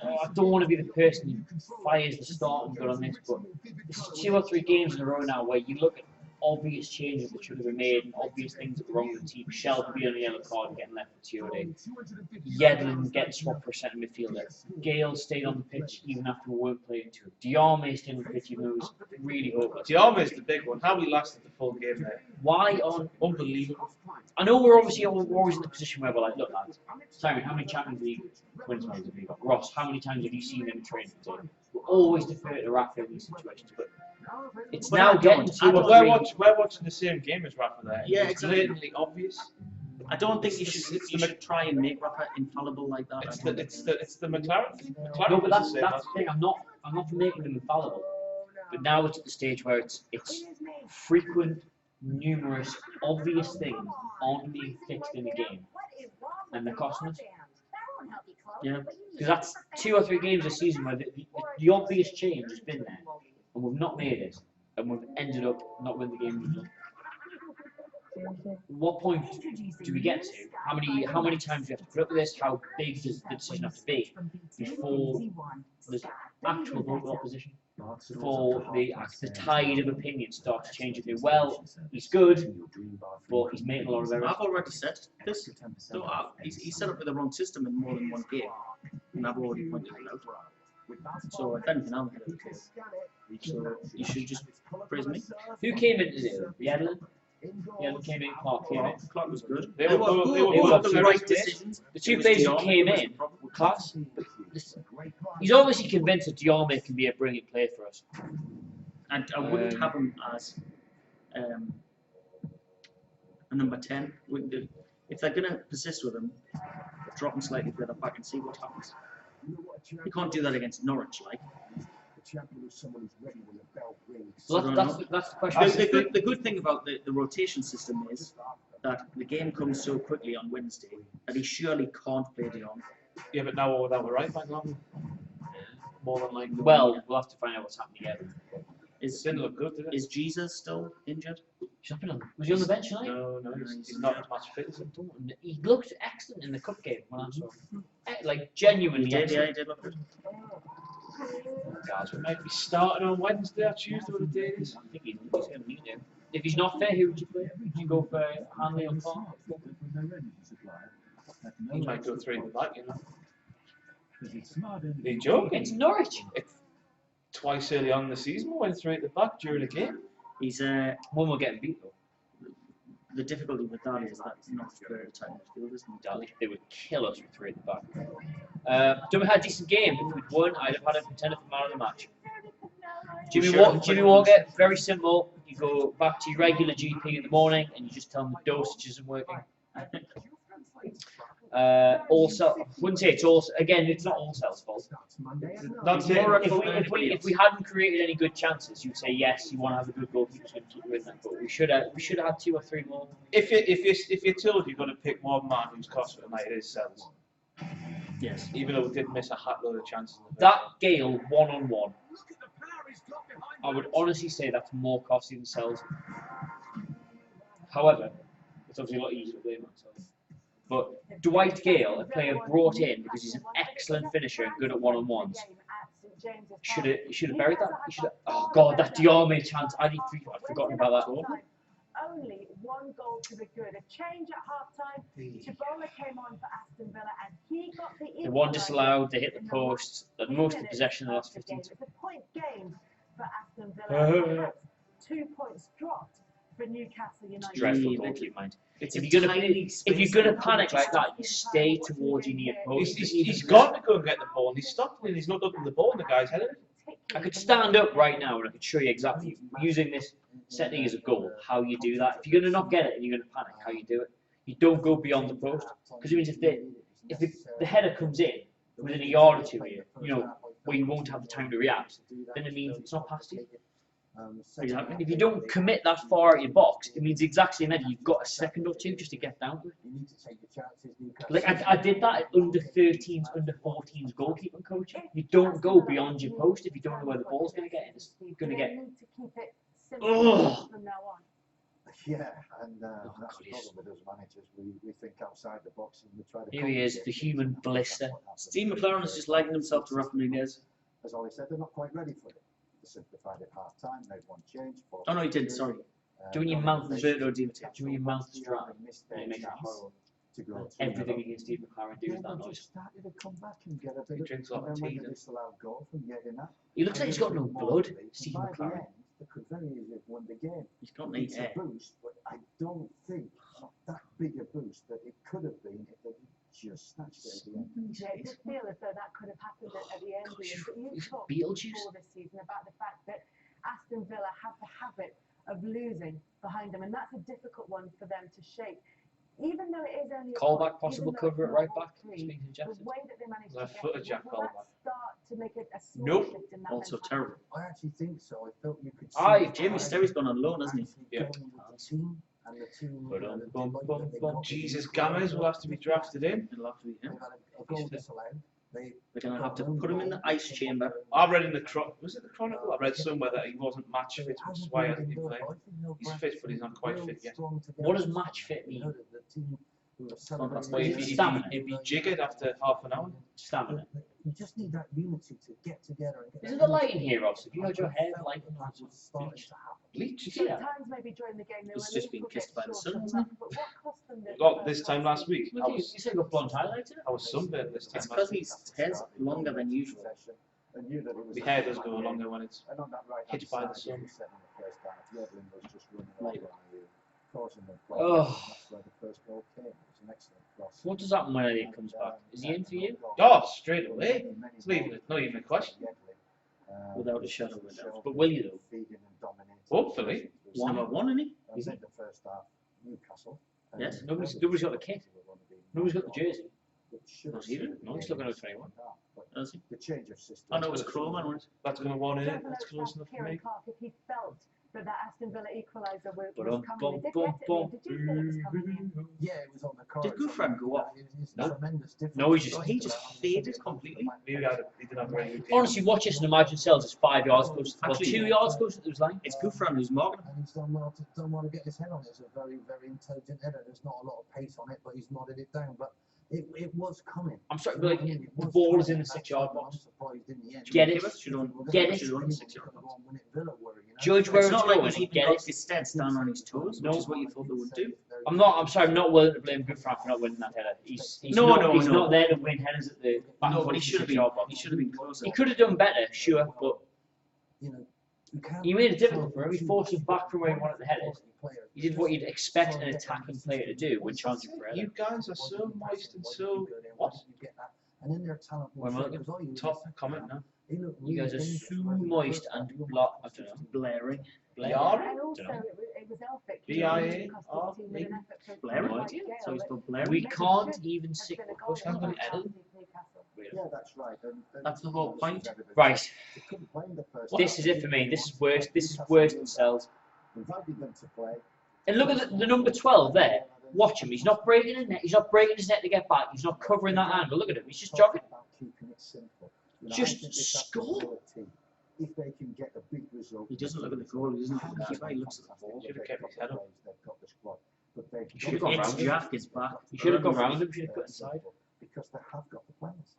I don't want to be the person who fires the starting gun on this, but there's 2 or 3 games in a row now where you look at obvious changes that should have been made and obvious things that were wrong with the team. Shelby being on the yellow card and getting left for Tuesday. Yedlin getting swapped for a centre midfielder. Gale stayed on the pitch even after we weren't playing to him. Diarmay stayed on the pitch even though it was really hopeless. Diarmay is the big one. How he lasted the full game there. Why on? Unbelievable. I know we're always in the position where we're like, look lads, Simon, how many Champions League wins have you got? Ross, how many times have you seen them train today? We always defer to Rafa in these situations, but it's But now I getting don't- to I a don't- We're three. watching the same game as Rafa there. Yeah, It's exactly. blatantly obvious. I don't think you should try and make Rafa infallible like that. It's the McLaren thing. McLaren No, but was the that's same the thing. I'm not for making them infallible, but now it's at the stage where it's frequent, numerous, obvious things aren't being fixed in the game, and they're costing us. Yeah. Because that's 2 or 3 games this season where the obvious change has been there, and we've not made it, and we've ended up not winning the game we've done. What point do we get to? How many times do we have to put up with this? How big does the decision have to be before there's actual vocal opposition? Before the tide of opinion starts changing? Well, he's good, but he's making a lot of errors. I've already said this. So he's set up with the wrong system in more than one game, and I've already pointed it out. So if anything, I'm going to So you should just praise me. Who came in today? Yedlin? Yedlin came in, Clark came in. Clark was good. They were the both right decisions. The 2 players who came in were class. He's obviously convinced that Diarmay can be a brilliant player for us. And I wouldn't have him as a number 10. If they're going to persist with him, drop him slightly further back and see what happens. You can't do that against Norwich, like. So that's the question. The good thing about the rotation system is that the game comes so quickly on Wednesday that he surely can't play Dion. Yeah, but now we're right back on. More than likely. Well, we'll have to find out what's happening again. Didn't look good, did it? Is Jesus still injured? Was he on the bench tonight? No, he's not as much fit as him. He looked excellent in the cup game when I saw him. Like, genuinely Yeah, excellent. he did look good. Guys, we might be starting on Wednesday or Tuesday, what the day is. I think he's going to need him. If he's not fair, who would you play? Would you go for Hanley or Clark? He might go 3 in the back, you know. Are you joking? It's Norwich. Twice early on in the season, we went 3 at the back during a game. He's When we're getting beat, though. the difficulty with that is that it's not very tight midfield, isn't it? They would kill us with 3 at the back. Jimmy had a decent game. If we'd won, I'd have had a contender for man of the match. Jimmy Walker, very simple. You go back to your regular GP in the morning and you just tell them the dosage isn't working. Also, I wouldn't say it's all. Again, it's not all Cell's fault. If we hadn't created any good chances, you'd say yes. You want to have a good goalkeeper to keep winning that. But we should have had 2 or 3 more. If you're told you're going to pick one man who's cost for tonight, it is Cells. Yes. Even though we did miss a hat load of chances. That Gale 1-on-1, I would honestly say that's more costly than Cells. However, it's obviously a lot easier to blame on Cells. But Dwight Gale, a player brought in because he's an excellent finisher and good at one-on-ones, should have buried that. Oh God, that Diarmay chance! I'd forgotten about that. Only 1 goal to the good. A change at half-time. Chibola came on for Aston Villa and he got the The one disallowed, they hit the post, the most of possession in the last 15. It's a point game for Aston Villa. 2 points dropped for Newcastle United. Dreadful goal, keep in mind. If you're gonna panic like that, you stay towards your near post. He's got to go and get the ball, and he's stopping and he's not looking at the ball, and the guy's headed it. I could stand up right now and I could show you exactly, using this setting as a goal, how you do that. If you're going to not get it and you're going to panic, how you do it. You don't go beyond the post. Because it means if the header comes in within a yard or two here, where you won't have the time to react, then it means it's not past you. Exactly. If you don't commit that far at your box, it means the exact same header. You've got a second or two just to get down to it. Like I did that at under 13s, under 14s goalkeeping coaching. You don't go beyond your post if you don't know where the ball's going to get. It's going to get. Oh. Yeah, and that's the problem with us managers. We think outside the box and we try to. Here he is, the human blister. Steve McLaren is just liking himself to Rafa Benitez. As Ollie said, they're not quite ready for it. They simplified it half time, made one change. Oh no, he did. Sorry. Doing your mouth is dry. Doing your mouth is dry. Everything Everything against Steve McLaren do is that noise. Started to come back and get a bit He drinks a lot of and then tea. when they disallowed goal from Yedina, He looks like he's got no blood, Steve by the McLaren. end, they could very easily have won the game. He's got no It's a air. boost, but I don't think that big a boost that it could have been if they just snatched it at the end. Yeah, it did feel as though that could have happened at the end. But you talked Beetlejuice. before this season about the fact that Aston Villa have the habit of losing behind them, and that's a difficult one for them to shake. Even though it is only a Callback, point, possible even though cover at it's right not back. three, Speaking of the Jackson. way that they managed to Left get footed it, Jack will that Callback. start to make a small Nope. shift in that Also mentality? terrible. I actually think so. I felt you could Aye, Jamie Sterry's gone on loan, hasn't he? Yeah. going with the team and the team. Jesus Gammers will have to be drafted in. It'll have to be They've him. had a goal disallowed. They're going to have to put him in the ice chamber. I read in the was it the Chronicle? I read somewhere that he wasn't match fit, which is why he hasn't been playing. He's fit, but he's not quite fit yet. What does match fit mean? Well, if Stamina. he'd be jiggered after half an hour. Stamina. You just need that unity to get together and get. Isn't the lighting here, Ross? Have you had your hair like Bleach. you see that? Times maybe during the game they He's were just a been little kissed bit by the short sun, on isn't that, but what cost them the Got first this time last week. I You was said you got blonde highlights in it? I was sunburned this time It's last because week. his hair's longer than usual. The hair does go longer when it's And on that right hit by the sun. Yedlin was just running Right. over on you, causing them Oh. problems. That's where the first goal came. It was an excellent cross. What does happen when Elliot comes back? Is he in for you? Oh, straight away. It's not even a question. Without a shadow of a doubt. But will you though? Feeding and dominating. Hopefully. Number one, isn't he? And then the first half, Newcastle. Yes. Nobody's got the kit. Nobody's got the jersey. Not even. No, he's looking at 21. Does he? The change of system. Oh no, it was Crowman, wasn't That's going to warn in it. Definitely That's close enough for Kieran me. Clark, if he felt that Aston Villa equaliser was Ba-dum, coming, they did bum, get it. bum, Did you feel it was coming in? Yeah, it was on the cards. Did Gouffran go off? It's No. tremendous difference. No, he Oh, he just faded completely. He didn't have a very good game. Honestly, watch this and imagine Cells is 5 yards close. Well, Actually, 2 yards close to his line. It's Gouffran who's marking him. And he's done well to get his head on it. It's a very, very intelligent header. There's not a lot of pace on it, but he's nodded it down. But it was coming. I'm sorry, but like, the ball is in the 6 yard box. I'm surprised in the end. Get it. Get it. Should have won the 6 yard box. Judge where It's it's not like going. when he Get got it. his stead stand on his toes, which is what you thought they would do. I'm sorry, I'm not willing to blame Gouffran for not winning that header. He's No, not, no, he's no. not there to win headers at the back No, of but the he should have 6 been. yard box. He should have been closer. He could have done better, sure, but You know, you can't he made it difficult for him. He tell forced him two back from where he wanted the headers. players. He did what you'd expect an attacking player to do when challenging for a header. You guys are so moist and so What? And in their talent, Where am I looking? top comment now. You guys are so moist and block. I don't know. Blaring. Yara? And also, Dunno. it was Elphick. BIA, Blaring? Like So he's called Blaring? We can't even Have sick been a the goal push. from Can't Newcastle. Yeah, that's right. That's the whole point. Right. They couldn't play in the first This half. is it for me. This is worse. This is worse than Cells. Invited them to play. And look at the number 12 there. Watch him. He's not breaking his net. He's not breaking his net to get back. He's not covering that angle. Look at him. He's just jogging. About keeping it simple. You know, Just I think it's that score. ability, if they can get a big result. He doesn't look at the goal, he doesn't look at the keeper, he looks at the ball. Should have kept his head up. They've got the squad, but they've He should have gone It's round him. Jack is back. He should have gone round him. Should have put inside. because they have got the players.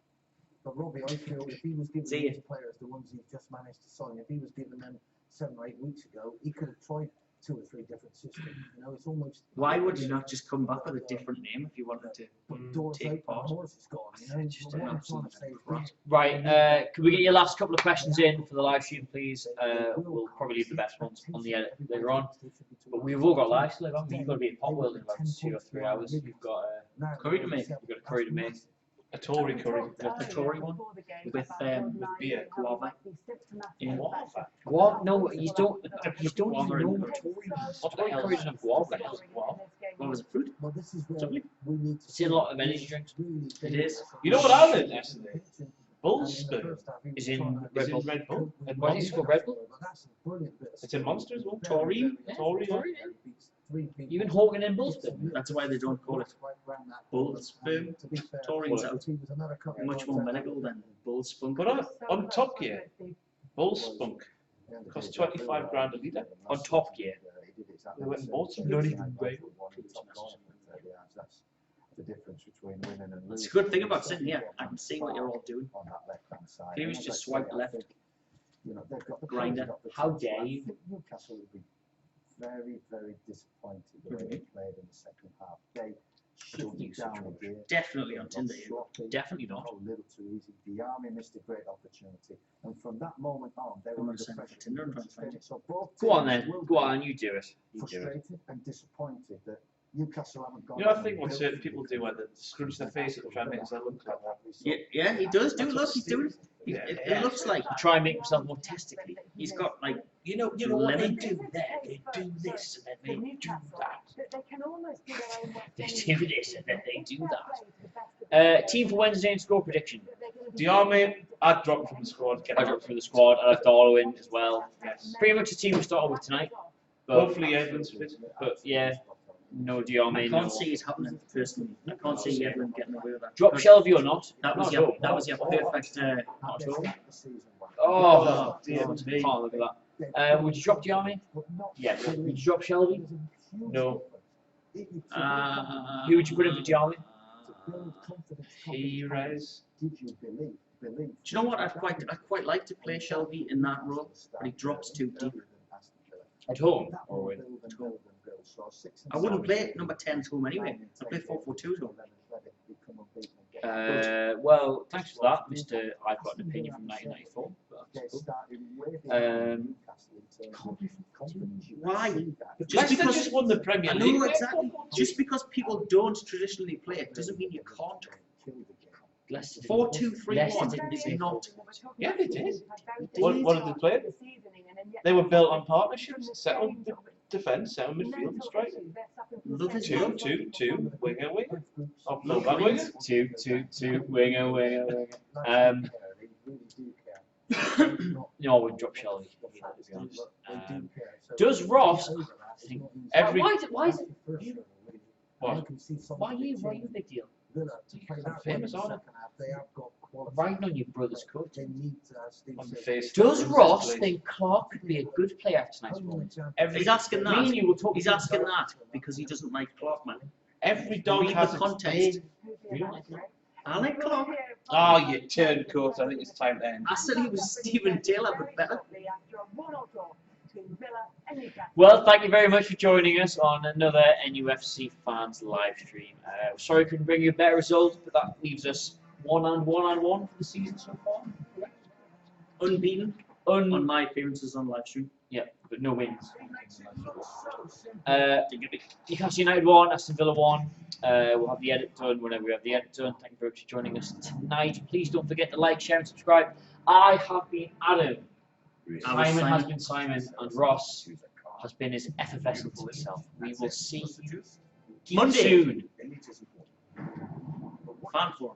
But Robbie, I feel if he was giving See these players, the ones he's just managed to sign, if he was giving them 7 or 8 weeks ago, he could have tried 2 or 3 different systems. You know, it's almost. Why would you not just come back with a different name if you wanted to Doors take open, part? horse is gone. You know, Just what an I'm absolute trying to say is these Right. Can we get your last couple of questions in for the live stream, please? We'll probably leave the best ones on the edit later on. But we've all got lives to live, haven't we? You've got to be at Pot World in about 2 or 3 hours. You've got Curry to make. You've got a curry to make. A Tory curry. The Tory one with beer. guava. Yeah. Guava. Guava? No, you don't even Guava know and what Tory. Tory curry doesn't have guava in it. Guava's a fruit. Well, this is where Something. we need to It's in a lot of energy drinks. It is. You know what I learned yesterday? Bull's sperm Is in is in Red Bull. And Why is it called Red Bull? It's in Monster as well. Tory. Tory. Even Hogan and Bullston. That's why they don't call it bull sperm. Taurines are much more medical than bull spunk. But on Top Gear, Bull Spunk costs 25 grand a litre. On Top Gear. They went and bought some. Not even great. The difference between winning and losing. It's a good thing about sitting here. I can see what you're all doing. On that left-hand side. If you was just swipe left. You know, they've got the Grinder. How dare you? I think Newcastle would be very, very disappointed the way they played in the second half. They shut it down again. Definitely on Tinder. Definitely not. A little too easy. The Army missed a great opportunity, and from that moment on, they I'm were gonna under send it pressure. to Tinder and try and find it. So both Go on teams then. will Go be on, you do it. You do it. frustrated and disappointed that Newcastle haven't gone. You know, I on think what and certain built people do, where they scrunch their face up and try and make themselves look like that. Yeah, he does do. Look, he's doing. It looks like Try and make himself more testically. he's got like You know what they do there? They do this and then they do that. They can almost do their own work. They do this and then they do that. Team for Wednesday and score prediction. Diarmi, I'd drop from the squad. I dropped from the squad. I left Darlow in as well. Pretty much the team we started with tonight. But, Hopefully Evans fit. but yeah, no I Diarmi. can't No. see it happening personally. I can't see Evelyn getting away with that. Drop Shelby or not? That was Not at your all. perfect. Not at all. Oh, Oh, dear me. can't look at that. Would you drop Diarmi? Yeah. Would you drop Shelby? No. Who would you put in for Diarmi? Heroes. Did you believe? Do you know what? I'd quite like to play Shelby in that role, but he drops too deep. At home or with? I wouldn't play number 10 at home anyway. I'd play 4-4-2 at home. Well, thanks for that, Mr. I've got an opinion from 1994. But that's cool. Why? Leicester just won the Premier I League. know exactly. Just because people don't traditionally play it doesn't mean you can't. Leicester did. 4-2-3-1 is not. Yeah, they did. What did they play? They were built on partnerships, settled defence, settled midfield and strike. Love it. 2-2-2, winger, winger. Oh, no, Love that it. winger. 2-2-2, winger. No, I wouldn't drop Shelby, to be honest. Does Ross, I think, Every why is it, what? why are you writing a big deal? Famous, aren't it? Writing on your brother's coat. On the face. Does Ross think Clark could be a good player after tonight's performance? He's asking Me and that. you will talk. He's asking that because he doesn't like Clark, man. Every dog Read has the its context. You don't like Clark? I like Clark. Oh, you turncoat. I think it's time to end. I said he was Stephen Taylor, but better. Well, thank you very much for joining us on another NUFC fans live stream. Sorry we couldn't bring you a better result, but that leaves us 1-1 for the season so far. Unbeaten on my appearances on live stream. Yeah, but no wins. Newcastle United 1, Aston Villa 1. We'll have the edit done whenever we have the edit done. Thank you very much for joining us tonight. Please don't forget to like, share, and subscribe. I have been Adam. Simon has been Simon, and Ross has been his effervescent self. We will see you Monday. soon. Fan form.